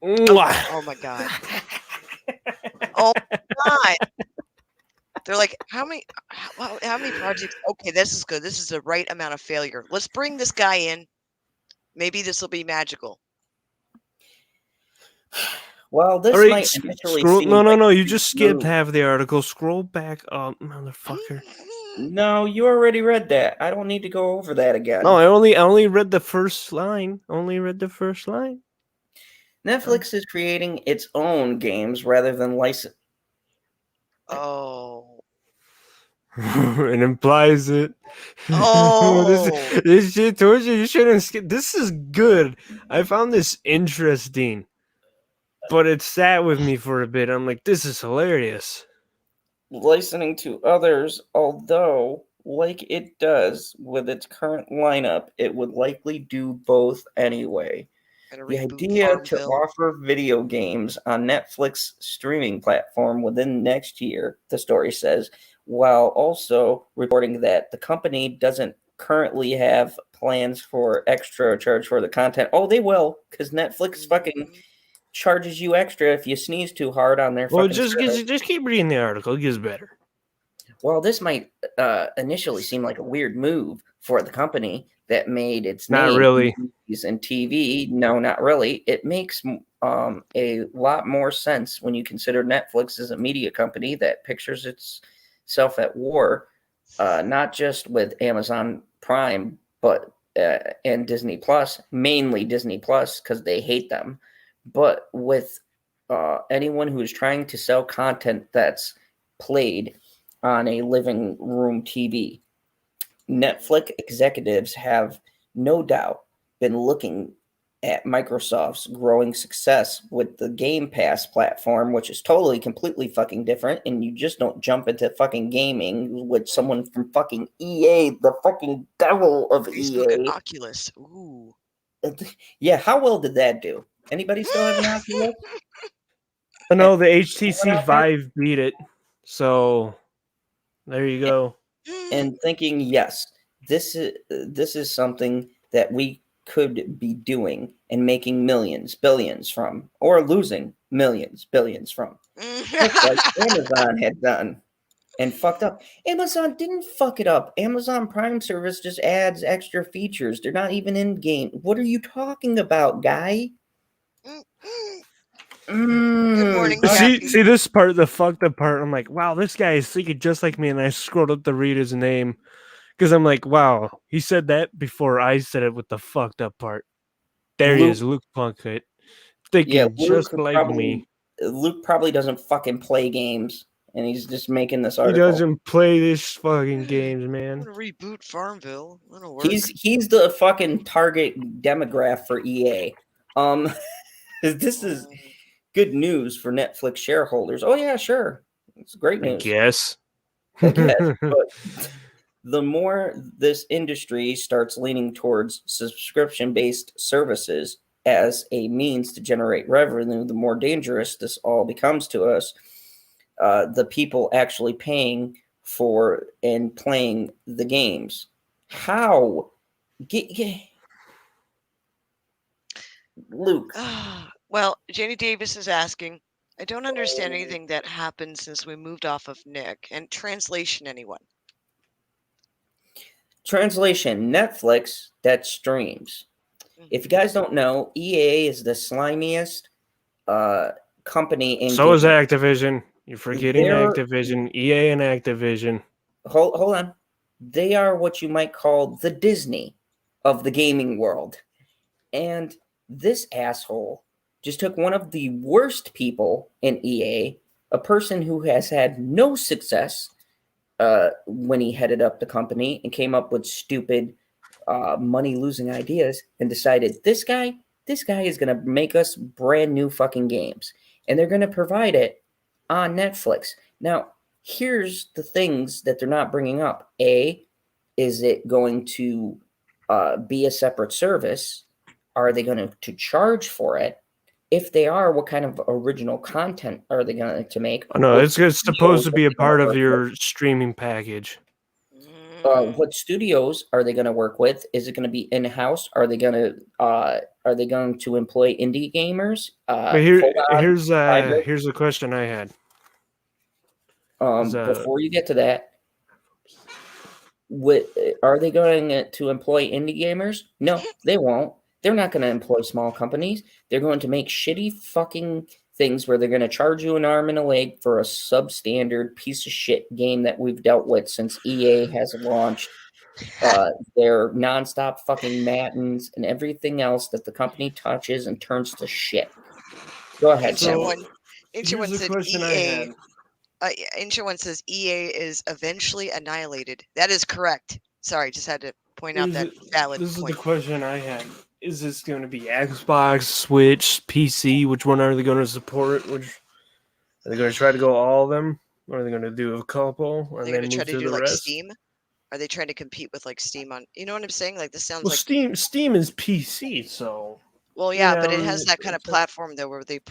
Oh my god. Oh my god. They're like, how many projects? Okay, this is good. This is the right amount of failure. Let's bring this guy in. Maybe this will be magical. Well, this All right, might initially scroll. seem No. like You just skipped move. half the article. Scroll back up, motherfucker. No, you already read that. I don't need to go over that again. No, I only read the first line. Netflix is creating its own games rather than license. Oh. It implies it. Oh. this shit told you shouldn't skip. This is good. I found this interesting, but it sat with me for a bit. I'm like, this is hilarious. Licensing to others, although, like it does with its current lineup, it would likely do both anyway. The idea to offer video games on Netflix streaming platform within next year, the story says, while also reporting that the company doesn't currently have plans for extra charge for the content. Oh, they will, because Netflix fucking charges you extra if you sneeze too hard on their Well, fucking service. just keep reading the article. It gets better. Well, this might initially seem like a weird move for the company that made its Not name really. in movies and TV. No, not really. It makes a lot more sense when you consider Netflix as a media company that pictures itself at war, not just with Amazon Prime, but and Disney Plus, mainly Disney Plus because they hate them, but with anyone who is trying to sell content that's played on a living room TV. Netflix executives have no doubt been looking at Microsoft's growing success with the Game Pass platform, which is totally, completely fucking different, and you just don't jump into fucking gaming with someone from fucking EA, the fucking devil of Facebook EA. and Oculus. Ooh. Yeah, how well did that do? Anybody still have an Oculus? No, the HTC Vive beat it. So there you go. And thinking, yes, this is something that we could be doing and making millions, billions from, or losing millions, billions from. Just like Amazon had done and fucked up. Amazon didn't fuck it up. Amazon Prime service just adds extra features. They're not even in game. What are you talking about, guy? Good morning, See Kathy. this part, the fucked up part. I'm like, wow, this guy is thinking just like me. And I scrolled up to read his name because I'm like, wow, he said that before I said it with the fucked up part. There he is, Luke Plunkett, thinking just like me. Luke probably doesn't fucking play games, and he's just making this He article. doesn't play this fucking games, man. I'm gonna reboot Farmville. That'll work. He's the fucking target demographic for EA. This is good news for Netflix shareholders. Oh yeah, sure, it's great news. I guess, but the more this industry starts leaning towards subscription-based services as a means to generate revenue, the more dangerous this all becomes to us. The people actually paying for and playing the games. How? Luke. Well, Janie Davis is asking, I don't understand anything that happened since we moved off of Nick. And translation, anyone? Translation, Netflix that streams. If you guys don't know, EA is the slimiest company in So is gaming. Activision. You're forgetting Activision, EA and Activision. Hold on. They are what you might call the Disney of the gaming world. And this asshole just took one of the worst people in EA, a person who has had no success when he headed up the company and came up with stupid money-losing ideas, and decided this guy is going to make us brand new fucking games. And they're going to provide it on Netflix. Now, here's the things that they're not bringing up. A, is it going to be a separate service? Are they going to charge for it? If they are, what kind of original content are they going to make? Oh, no, it's supposed to be a part of your streaming package. What studios are they going to work with? Is it going to be in-house? Are they going to employ indie gamers? Here's a question I had. Before you get to that, are they going to employ indie gamers? No, they won't. They're not going to employ small companies. They're going to make shitty fucking things where they're going to charge you an arm and a leg for a substandard piece of shit game that we've dealt with since EA has launched their nonstop fucking Maddens and everything else that the company touches and turns to shit. Go ahead, Sam. Ancient One said EA. Ancient One says EA is eventually annihilated. That is correct. Sorry, just had to point out that valid This point. is the question I had. Is this going to be Xbox, Switch, PC? Which one are they going to support? Are they going to try to go all of them? Or are they going to do a couple and then move to the rest? Steam? Are they trying to compete with like Steam on? You know what I'm saying? Like this sounds well, like Steam is PC, so. Well, yeah, but it has that kind of platform though, where they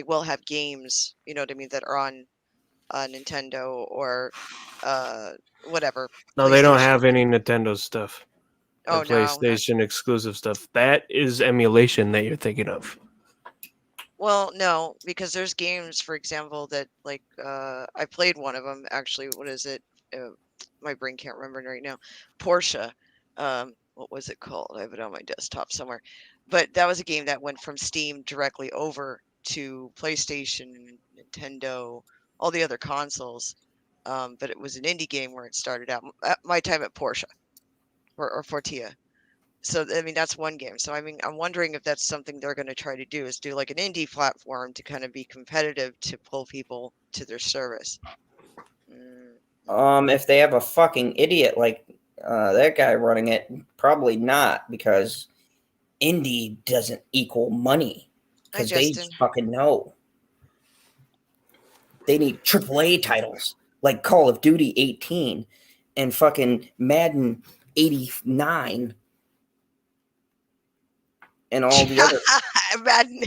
will have games. You know what I mean? That are on Nintendo or whatever. No, they don't have any Nintendo stuff. Oh, or PlayStation exclusive stuff. That is emulation that you're thinking of. Well, no, because there's games, for example, that like I played one of them actually. What is it? My brain can't remember right now. Porsche. What was it called? I have it on my desktop somewhere. But that was a game that went from Steam directly over to PlayStation, Nintendo, all the other consoles. But it was an indie game where it started out. My time at Porsche. Or Fortia. So, I mean, that's one game. So, I mean, I'm wondering if that's something they're going to try to do, is do like an indie platform to kind of be competitive to pull people to their service. If they have a fucking idiot like that guy running it, probably not, because indie doesn't equal money. Because they fucking know. They need AAA titles like Call of Duty 18 and fucking Madden 89 and all the other Madden.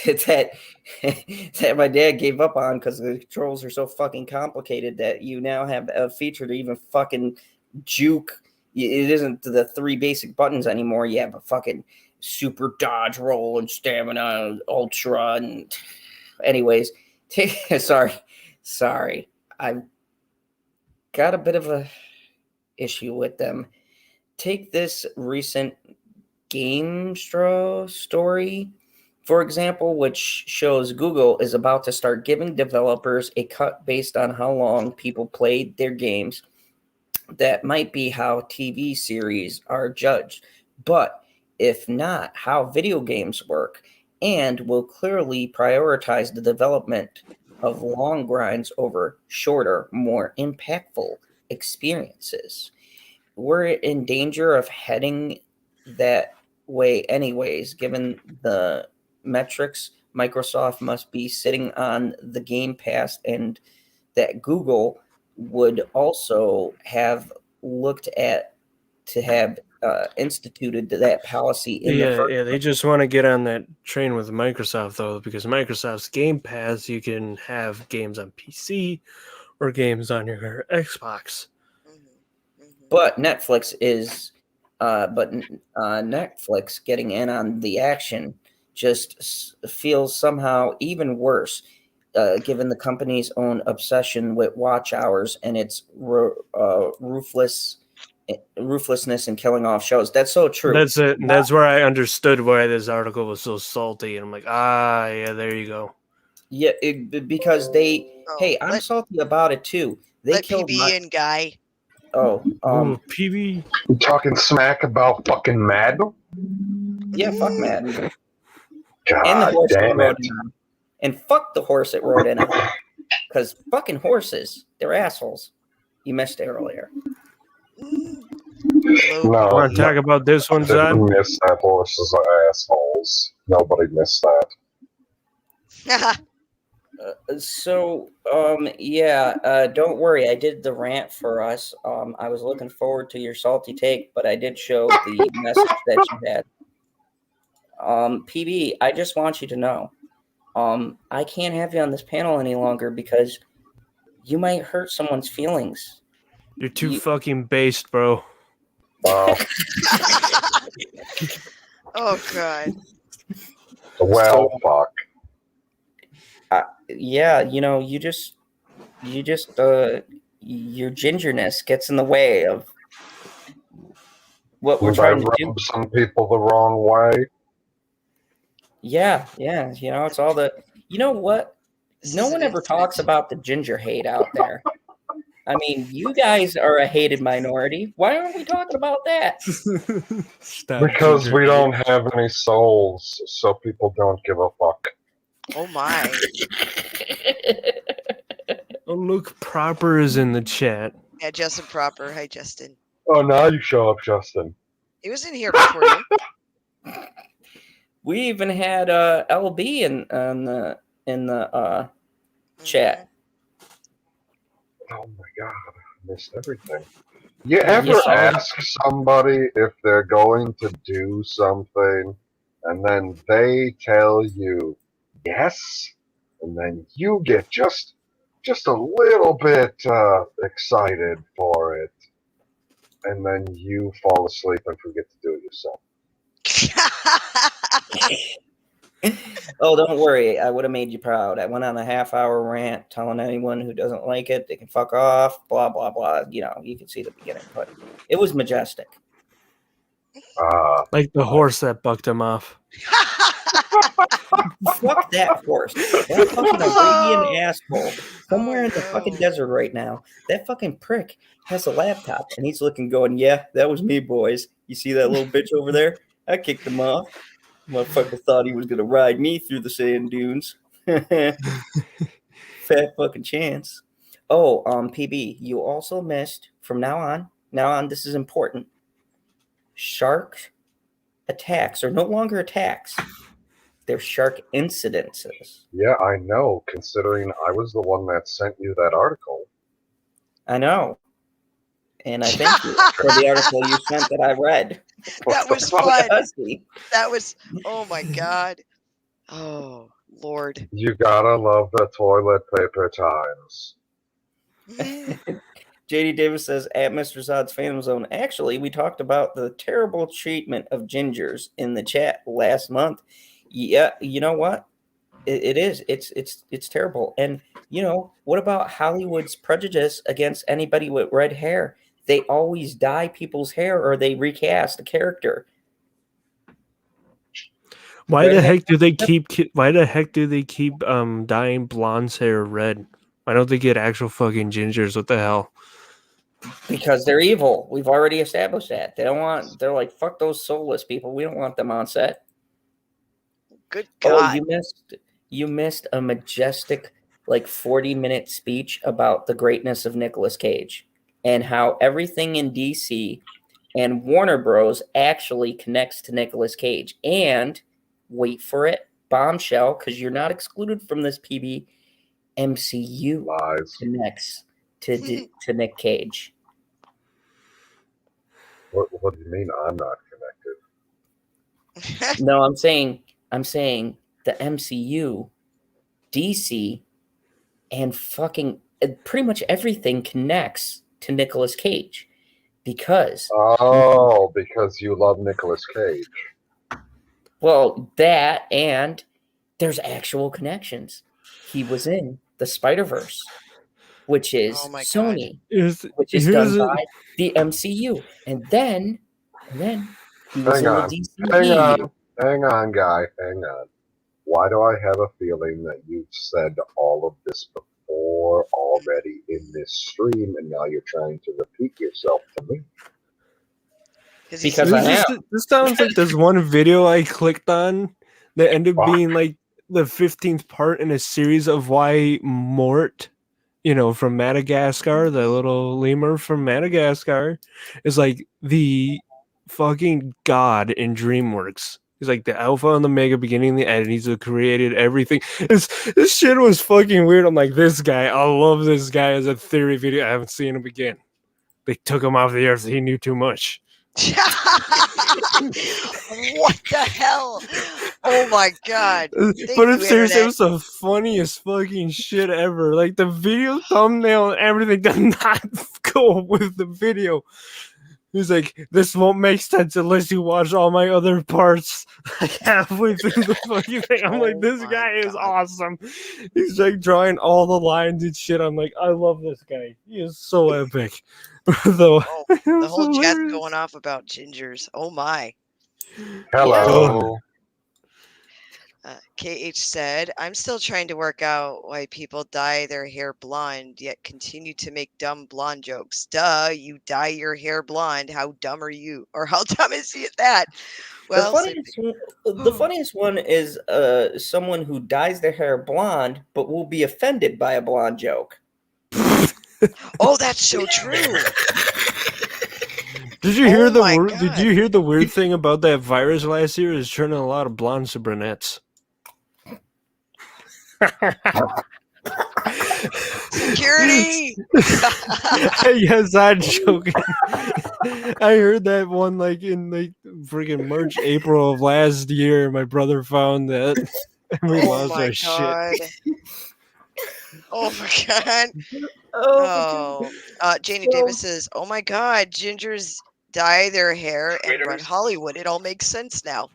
It's that my dad gave up on because the controls are so fucking complicated that you now have a feature to even fucking juke. It isn't the 3 basic buttons anymore. You have a fucking super dodge, roll, and stamina, ultra, and anyways, sorry. I've got a bit of a issue with them. Take this recent GameStro story, for example, which shows Google is about to start giving developers a cut based on how long people played their games. That might be how TV series are judged, but if not, how video games work, and will clearly prioritize the development of long grinds over shorter, more impactful experiences. We're in danger of heading that way anyways, given the metrics Microsoft must be sitting on the Game Pass, and that Google would also have looked at to have instituted that policy in the first. Yeah, they just want to get on that train with Microsoft though, because Microsoft's Game Pass, you can have games on PC or games on your Xbox. But Netflix is, Netflix getting in on the action just feels somehow even worse, given the company's own obsession with watch hours and its ruthlessness and killing off shows. That's so true. That's it. That's where I understood why this article was so salty, and I'm like, yeah, there you go. Yeah, because I'm salty about it too. They killed PB and Guy. PB. You talking smack about fucking Madden? Yeah, fuck Madden. God And the horse that damn rode it. in on. And fuck the horse that rode in on. Because fucking horses, they're assholes. You missed it earlier. No, Want to talk about this one, didn't Zod? miss that. Horses are assholes. Nobody missed that. Don't worry. I did the rant for us. I was looking forward to your salty take, but I did show the message that you had. PB, I just want you to know, I can't have you on this panel any longer because you might hurt someone's feelings. You're too fucking based, bro. Wow. Oh God. Well, fuck. Yeah, your gingerness gets in the way of what we're trying to do. Rub some people the wrong way. Yeah, it's all the. You know what? No one ever talks about the ginger hate out there. I mean, you guys are a hated minority. Why aren't we talking about that? Because we don't have any souls, so people don't give a fuck. Oh my. Oh, look, Proper is in the chat. Yeah, Justin Proper. Hi, Justin. Oh, now you show up, Justin. He was in here before you. We even had LB in the chat. Oh my god, I missed everything. You ever ask somebody if they're going to do something, and then they tell you yes, and then you get just a little bit excited for it, and then you fall asleep and forget to do it yourself? Oh, don't worry. I would have made you proud. I went on a half-hour rant telling anyone who doesn't like it, they can fuck off, blah, blah, blah. You can see the beginning, but it was majestic. Like the horse that bucked him off. Fuck that horse. That fucking Arabian asshole. Somewhere in the fucking desert right now, that fucking prick has a laptop, and he's looking going, yeah, that was me, boys. You see that little bitch over there? I kicked him off. Motherfucker thought he was going to ride me through the sand dunes. Fat fucking chance. Oh, PB, you also missed, from now on, this is important. Shark attacks are no longer attacks. They're shark incidences. Yeah, I know, considering I was the one that sent you that article. I know. And I thank you for the article you sent that I read. That was fun. That was, oh my God. Oh, Lord. You gotta love the toilet paper times. JD Davis says, at Mr. Zod's Phantom Zone, actually, we talked about the terrible treatment of gingers in the chat last month. Yeah, you know what? It is. It's terrible. And, what about Hollywood's prejudice against anybody with red hair? They always dye people's hair or they recast a character. Why the heck do they keep dyeing blonde's hair red? Why don't they get actual fucking gingers? What the hell? Because they're evil. We've already established that. They're like, fuck those soulless people. We don't want them on set. Good God. Oh, you missed a majestic 40-minute speech about the greatness of Nicolas Cage and how everything in DC and Warner Bros. Actually connects to Nicolas Cage. And wait for it, bombshell, because you're not excluded from this, PB. MCU connects to Nick Cage. What do you mean I'm not connected? No, I'm saying the MCU, DC, and fucking pretty much everything connects to Nicolas Cage because Because you love Nicolas Cage. well, that and there's actual connections. He was in the Spider-Verse, which is Oh my God. Sony, which is done by the MCU, and then he was in the DCEU. Hang on, guy. Hang on. Why do I have a feeling that you've said all of this before already in this stream, and now you're trying to repeat yourself to me? Because I am. This sounds like there's one video I clicked on that ended up being like the 15th part in a series of why Mort, from Madagascar, the little lemur from Madagascar, is like the fucking god in DreamWorks. He's like the alpha and the mega, beginning and the end. He's created everything. This shit was fucking weird. I'm like, this guy, I love this guy as a theory video. I haven't seen him again. They took him off the earth. He knew too much. What the hell? Oh my God. But it's seriously, it was the funniest fucking shit ever. Like the video thumbnail and everything does not go with the video. He's like, this won't make sense unless you watch all my other parts halfway through the fucking thing. I'm like, this guy is awesome. He's like drawing all the lines and shit. I'm like, I love this guy. He is so epic. The whole chat's going off about gingers. Oh my. Hello. KH said, I'm still trying to work out why people dye their hair blonde yet continue to make dumb blonde jokes. Duh, you dye your hair blonde. How dumb are you? Or how dumb is he at that? Well, the funniest one is someone who dyes their hair blonde but will be offended by a blonde joke. Oh, that's so true. Did you hear Did you hear the weird thing about that virus last year? Is turning a lot of blondes to brunettes. Security. Yes, I'm joking. I heard that one like in like freaking March, April of last year. My brother found that and we lost our shit. Oh my God. Oh, Janie Davis says, "Oh my God, gingers dye their hair and run Hollywood. It all makes sense now."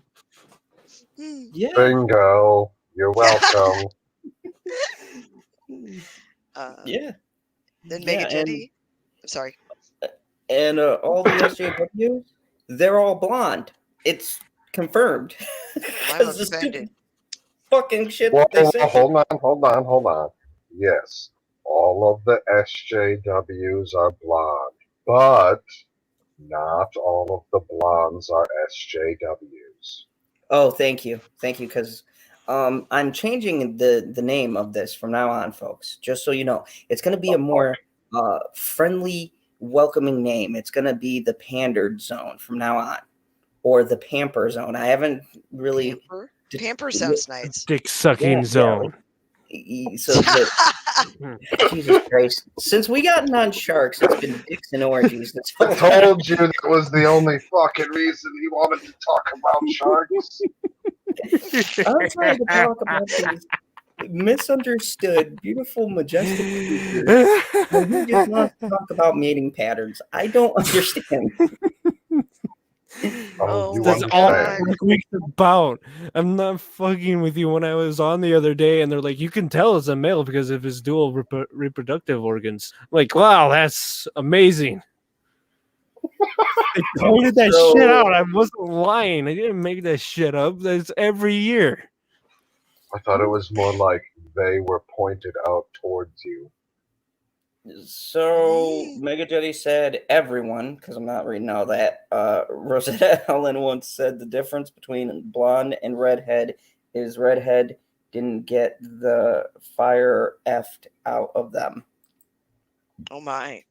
Yeah. Bingo. You're welcome. Yeah. Then Mega Jetty. I'm sorry. And all the SJWs, they're all blonde. It's confirmed. I'm offended. Fucking shit that they say. Hold on. Yes, all of the SJWs are blonde, but not all of the blondes are SJWs. Oh, thank you, because I'm changing the name of this from now on, folks. Just so you know, it's going to be a more friendly, welcoming name. It's going to be the Pandered Zone from now on, or the Pamper Zone. I haven't really. Pamper sounds nice. Dick sucking zone. So Jesus Christ! Since we got on sharks, it's been dicks and orgies. I told you that was the only fucking reason he wanted to talk about sharks. I'm trying to talk about these misunderstood, beautiful, majestic creatures. And he just wants to talk about mating patterns. I don't understand. That's all week's about. I'm not fucking with you. When I was on the other day and they're like, you can tell it's a male because of his dual reproductive organs. I'm like, wow, that's amazing. I pointed that shit out. I wasn't lying. I didn't make that shit up. That's every year. I thought it was more like they were pointed out towards you. So Mega Jetty said everyone, because I'm not reading all that. Rosetta Helen once said the difference between blonde and redhead is redhead didn't get the fire effed out of them. Oh my.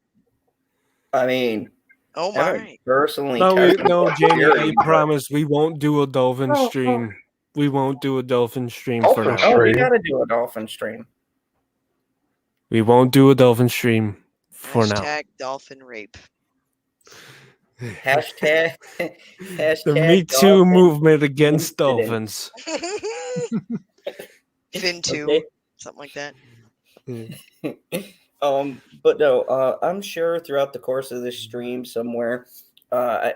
I mean, oh my. Personally, no, Jamie, I promise we won't do a dolphin stream. We won't do a dolphin stream for now. Oh, we gotta do a dolphin stream. We won't do a dolphin stream for now. Hashtag dolphin rape. Hashtag. The Me Too dolphin movement against incident. dolphins. Fin 2, Okay. something like that. But no, I'm sure throughout the course of this stream somewhere,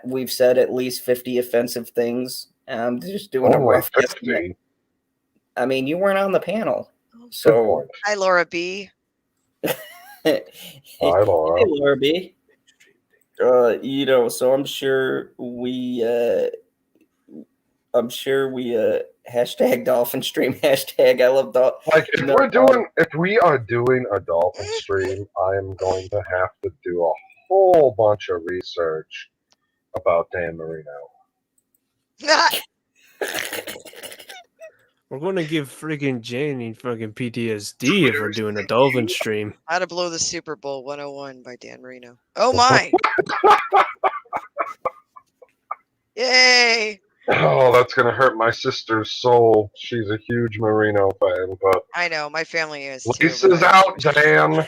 we've said at least 50 offensive things. I'm just doing a Only rough estimate. 50. I mean, you weren't on the panel, Good so point. Hi, Laura B. hey, Laura. Laura B. So I'm sure we hashtag dolphin stream, hashtag I love dolphin. Like if we are doing a dolphin stream, I am going to have to do a whole bunch of research about Dan Marino. We're going to give freaking Janie fucking PTSD if we're doing a dolphin stream. How to Blow the Super Bowl 101 by Dan Marino. Oh my! Yay! Oh, that's gonna hurt my sister's soul. She's a huge Marino fan, but I know, my family is too. Lisa's out, Dan.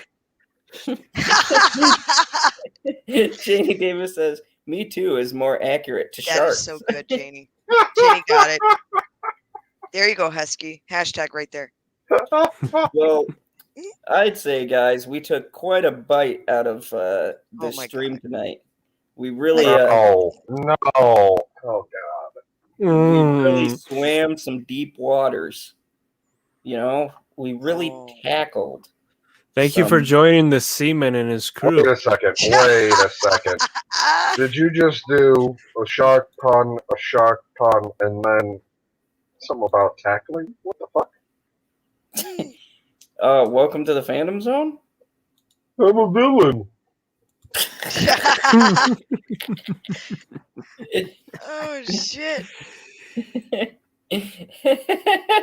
Janie Davis says, "Me too" is more accurate to That sharks. is so good, Janie. Janie got it. There you go, Husky. Hashtag right there. Well, I'd say, guys, we took quite a bite out of this my stream God. tonight. We really, No. Oh God. we really Mm. swam some deep waters. You know, we really Oh. tackled. Thank you for some- joining the seaman and his crew. Wait a second. Did you just do a shark pun, and then something about tackling? What the fuck? Welcome to the Phantom Zone. I'm a villain. Oh shit!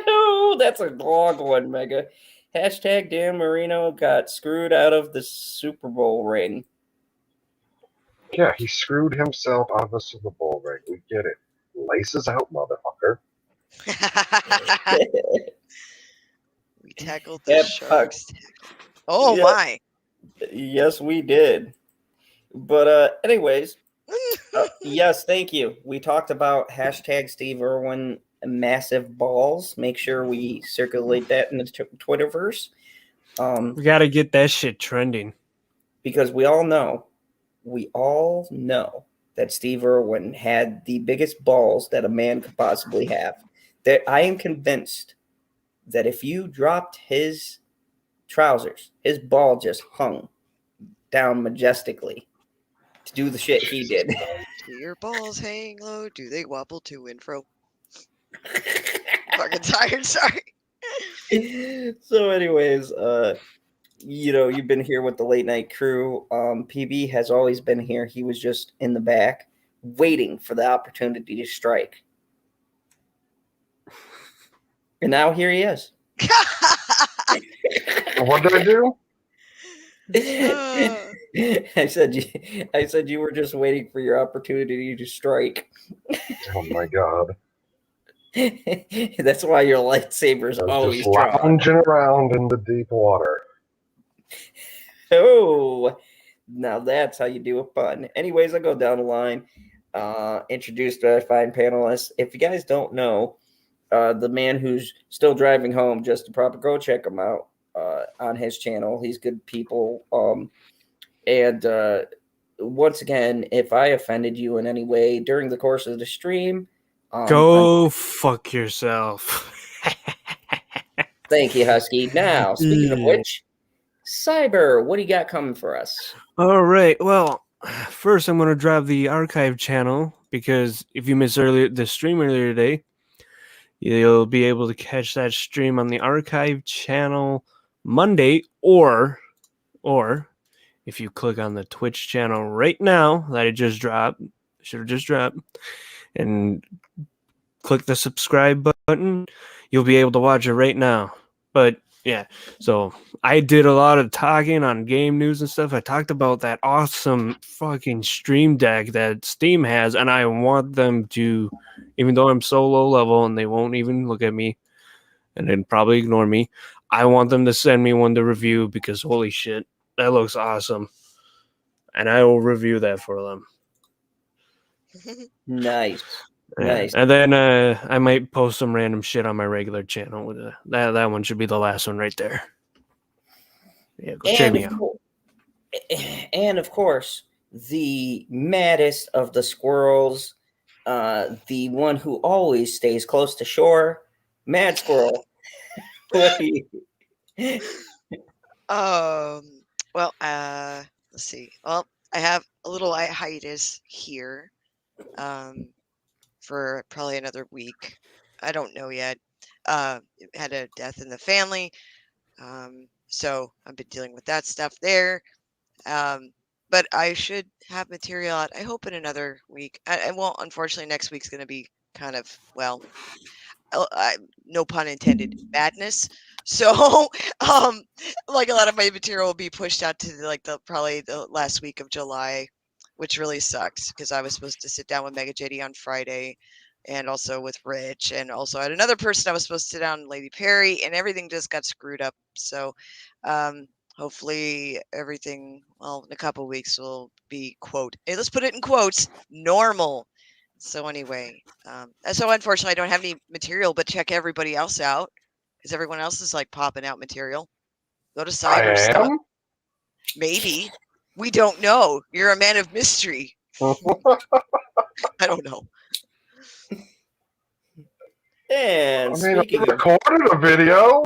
Oh, that's a long one, Mega. Hashtag Dan Marino got screwed out of the Super Bowl ring. Yeah, he screwed himself out of the Super Bowl ring. We get it. Laces out, motherfucker. We tackled the Yep, sharks. Oh yep. my! Yes, we did. But anyways, yes, thank you. We talked about hashtag Steve Irwin massive balls. Make sure we circulate that in the Twitterverse. We got to get that shit trending. Because we all know that Steve Irwin had the biggest balls that a man could possibly have. That I am convinced that if you dropped his trousers, his ball just hung down majestically to do the shit he did. Do your balls hang low? Do they wobble to and fro? Fucking tired. Sorry. So, anyways, you've been here with the late night crew. PB has always been here. He was just in the back, waiting for the opportunity to strike. And now here he is. What did I do? I said you were just waiting for your opportunity to strike. Oh my God. That's why your lightsaber's I'm always just drawn. lounging around in the deep water. Oh, now that's how you do a pun. Anyways, I'll go down the line. Introduced our fine panelists. If you guys don't know, the man who's still driving home, just to proper go check him out on his channel. He's good people. And once again, if I offended you in any way during the course of the stream, Go fuck yourself. Thank you, Husky. Now, speaking of Yeah. which, Cyber, what do you got coming for us? All right. Well, first I'm going to drive the archive channel because if you missed the stream earlier today, you'll be able to catch that stream on the archive channel Monday, or if you click on the Twitch channel right now that it just dropped, should have just dropped, and click the subscribe button, you'll be able to watch it right now. But yeah, so I did a lot of talking on game news and stuff. I talked about that awesome fucking stream deck that Steam has, and I want them to, even though I'm so low level and they won't even look at me and then probably ignore me, I want them to send me one to review because holy shit, that looks awesome. And I will review that for them. Nice. Yeah. Nice. And then I might post some random shit on my regular channel. With that one should be the last one right there. Yeah, go check me out. And of course, the maddest of the squirrels, the one who always stays close to shore, Mad Squirrel. What do you- Well, let's see. Well, I have a little hiatus here, for probably another week. I don't know yet. Had a death in the family, so I've been dealing with that stuff there. But I should have material out, I hope, in another week. I won't. Unfortunately, next week's going to be kind of, well, no pun intended, madness. So, like a lot of my material will be pushed out to like probably the last week of July, which really sucks because I was supposed to sit down with Mega JD on Friday, and also with Rich, and also I had another person I was supposed to sit down, Lady Perry, and everything just got screwed up. So, hopefully everything, well, in a couple weeks will be, quote, hey, let's put it in quotes, normal. So anyway, so unfortunately I don't have any material, but check everybody else out because everyone else is like popping out material. Go to Cyber I stuff. am? Maybe. We don't know. You're a man of mystery. I don't know. And I recorded a video.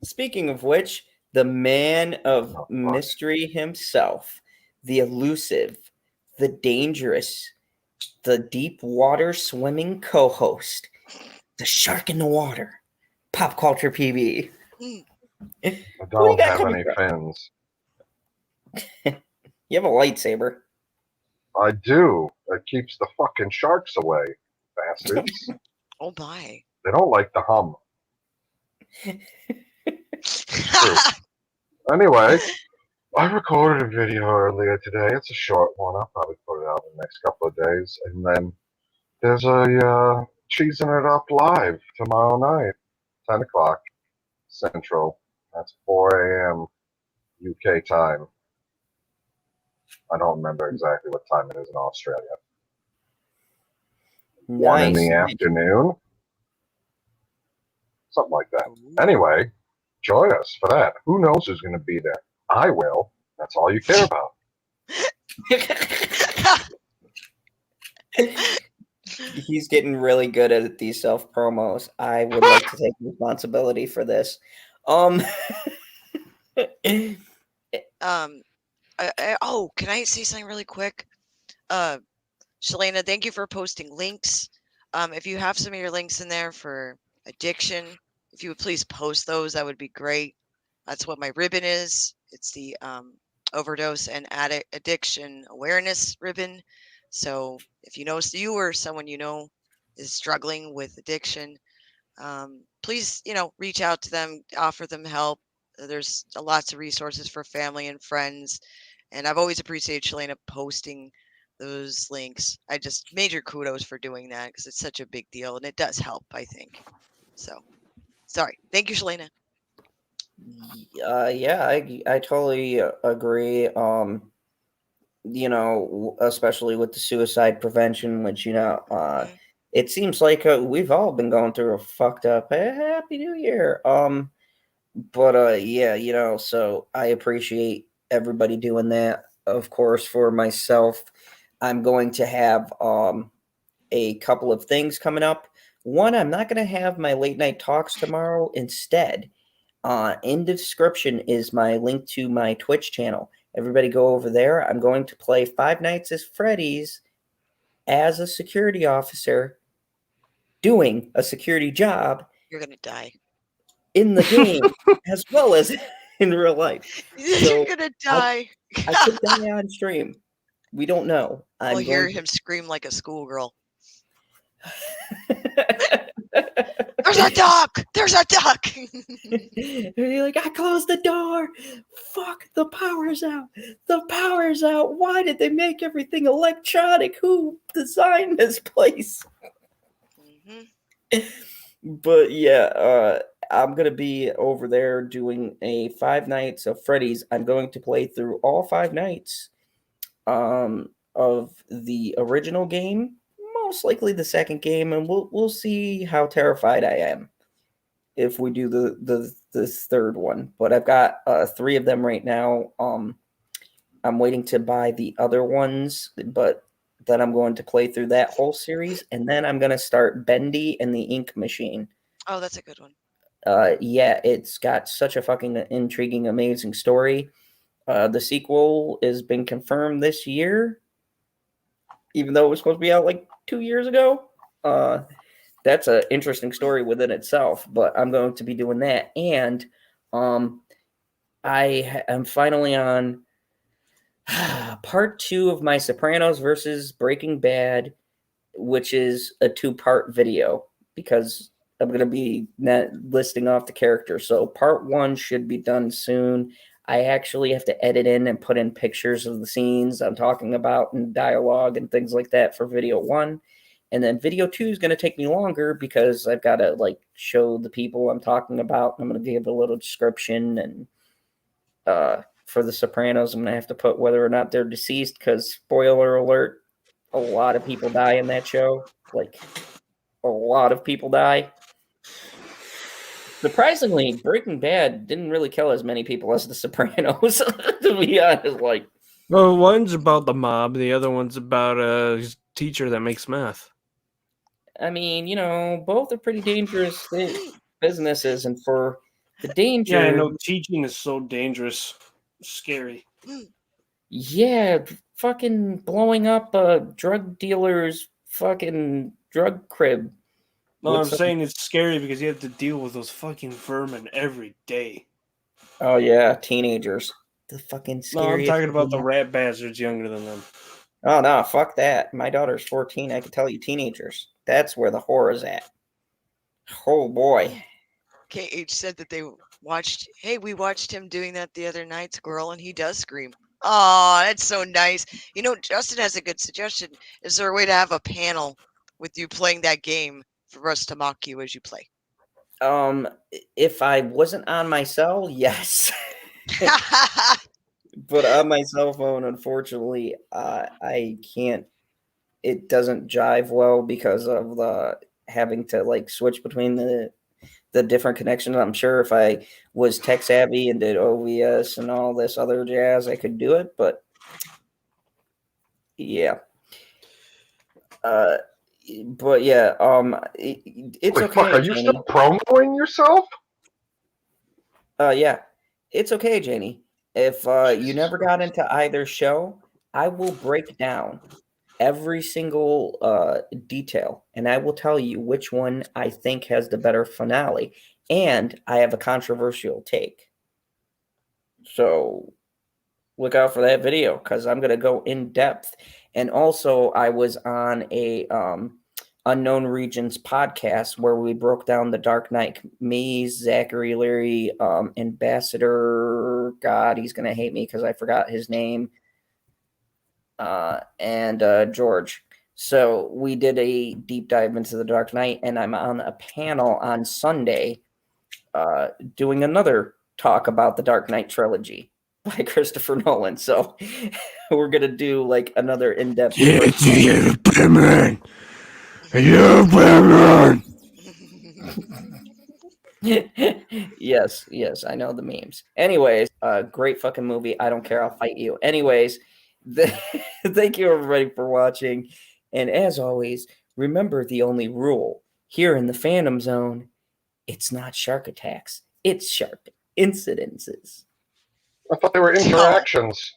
Speaking of which, the man of mystery himself, the elusive, the dangerous, the deep water swimming co-host, the shark in the water, Pop Culture PB. I don't have any fins. You have a lightsaber. I do. That keeps the fucking sharks away, bastards. Oh my. They don't like the hum. Anyway, I recorded a video earlier today. It's a short one. I'll probably put it out in the next couple of days. And then there's a Cheesing It Up live tomorrow night, 10 o'clock Central. That's 4 a.m. UK time. I don't remember exactly what time it is in Australia. Nice. 1 in the afternoon. Something like that. Anyway, join us for that. Who knows who's going to be there? I will. That's all you care about. He's getting really good at these self promos. I would like to take responsibility for this. Can I say something really quick? Shalana, thank you for posting links. If you have some of your links in there for addiction, if you would please post those, that would be great. That's what my ribbon is. It's the overdose and addiction awareness ribbon. So if you know you or someone you know is struggling with addiction, please, reach out to them, offer them help. There's lots of resources for family and friends. And I've always appreciated Shalana posting those links. I just major kudos for doing that because it's such a big deal and it does help, I think. So, sorry. Thank you, Shalana. Yeah, I totally agree. Especially with the suicide prevention, which, it seems like we've all been going through a fucked up Happy New Year. So I appreciate everybody doing that. Of course, for myself, I'm going to have a couple of things coming up. One, I'm not going to have my late night talks tomorrow. Instead, in the description is my link to my Twitch channel. Everybody go over there. I'm going to play Five Nights at Freddy's as a security officer doing a security job. You're going to die. In the game as well as in real life. You're going to die. I could die on stream. We don't know. I'll hear him scream like a schoolgirl. There's a duck! There's a duck! You're like, I closed the door. Fuck, the power's out. The power's out. Why did they make everything electronic? Who designed this place? But yeah, I'm going to be over there doing a 5 nights of Freddy's. I'm going to play through all 5 nights. of the original game, most likely the second game, and we'll see how terrified I am if we do the third one. But I've got 3 of them right now. I'm waiting to buy the other ones, but then I'm going to play through that whole series, and then I'm going to start Bendy and the Ink Machine. Oh, that's a good one. Yeah, it's got such a fucking intriguing, amazing story. The sequel has been confirmed this year, even though it was supposed to be out like 2 years ago. That's an interesting story within itself, but I'm going to be doing that. And I am finally on part 2 of my Sopranos versus Breaking Bad, which is a 2-part video because I'm going to be listing off the characters. So part 1 should be done soon. I actually have to edit in and put in pictures of the scenes I'm talking about and dialogue and things like that for video 1. And then video 2 is going to take me longer because I've got to like show the people I'm talking about. I'm going to give a little description, and for the Sopranos, I'm going to have to put whether or not they're deceased because, spoiler alert, a lot of people die in that show. Like, a lot of people die. Surprisingly, Breaking Bad didn't really kill as many people as The Sopranos, to be honest. Like, well, one's about the mob, the other one's about a teacher that makes meth. I mean, both are pretty dangerous businesses, and for the danger... Yeah, I know, teaching is so dangerous. Scary. Yeah, fucking blowing up drug dealers' fucking drug crib. No, I'm saying it's scary because you have to deal with those fucking vermin every day. Oh, yeah, teenagers. The fucking scary. No, I'm talking about the rat bastards younger than them. Oh, no, fuck that. My daughter's 14. I can tell you, teenagers. That's where the horror is at. Oh, boy. KH said that we watched him doing that the other night, Squirrel, and he does scream. Oh, that's so nice. Justin has a good suggestion. Is there a way to have a panel with you playing that game for us to mock you as you play? If I wasn't on my cell, yes. But on my cell phone, unfortunately, I can't. It doesn't jive well because of the having to like switch between the different connections. I'm sure if I was tech savvy and did OVS and all this other jazz, I could do it. But yeah. But yeah, it's okay. Fuck, are you still promoting yourself? Yeah, it's okay, Janie. If you never got into either show, I will break down every single detail, and I will tell you which one I think has the better finale. And I have a controversial take. So look out for that video because I'm going to go in depth. And also, I was on a Unknown Regions podcast where we broke down The Dark Knight. Me, Zachary Leary, Ambassador, God, he's going to hate me because I forgot his name, and George. So we did a deep dive into The Dark Knight, and I'm on a panel on Sunday doing another talk about the Dark Knight trilogy by Christopher Nolan. So we're going to do like another in-depth. Yes, I know the memes. Anyways, great fucking movie. I don't care. I'll fight you. Anyways, thank you everybody for watching. And as always, remember the only rule here in the Phantom Zone, it's not shark attacks. It's shark incidences. I thought they were interactions.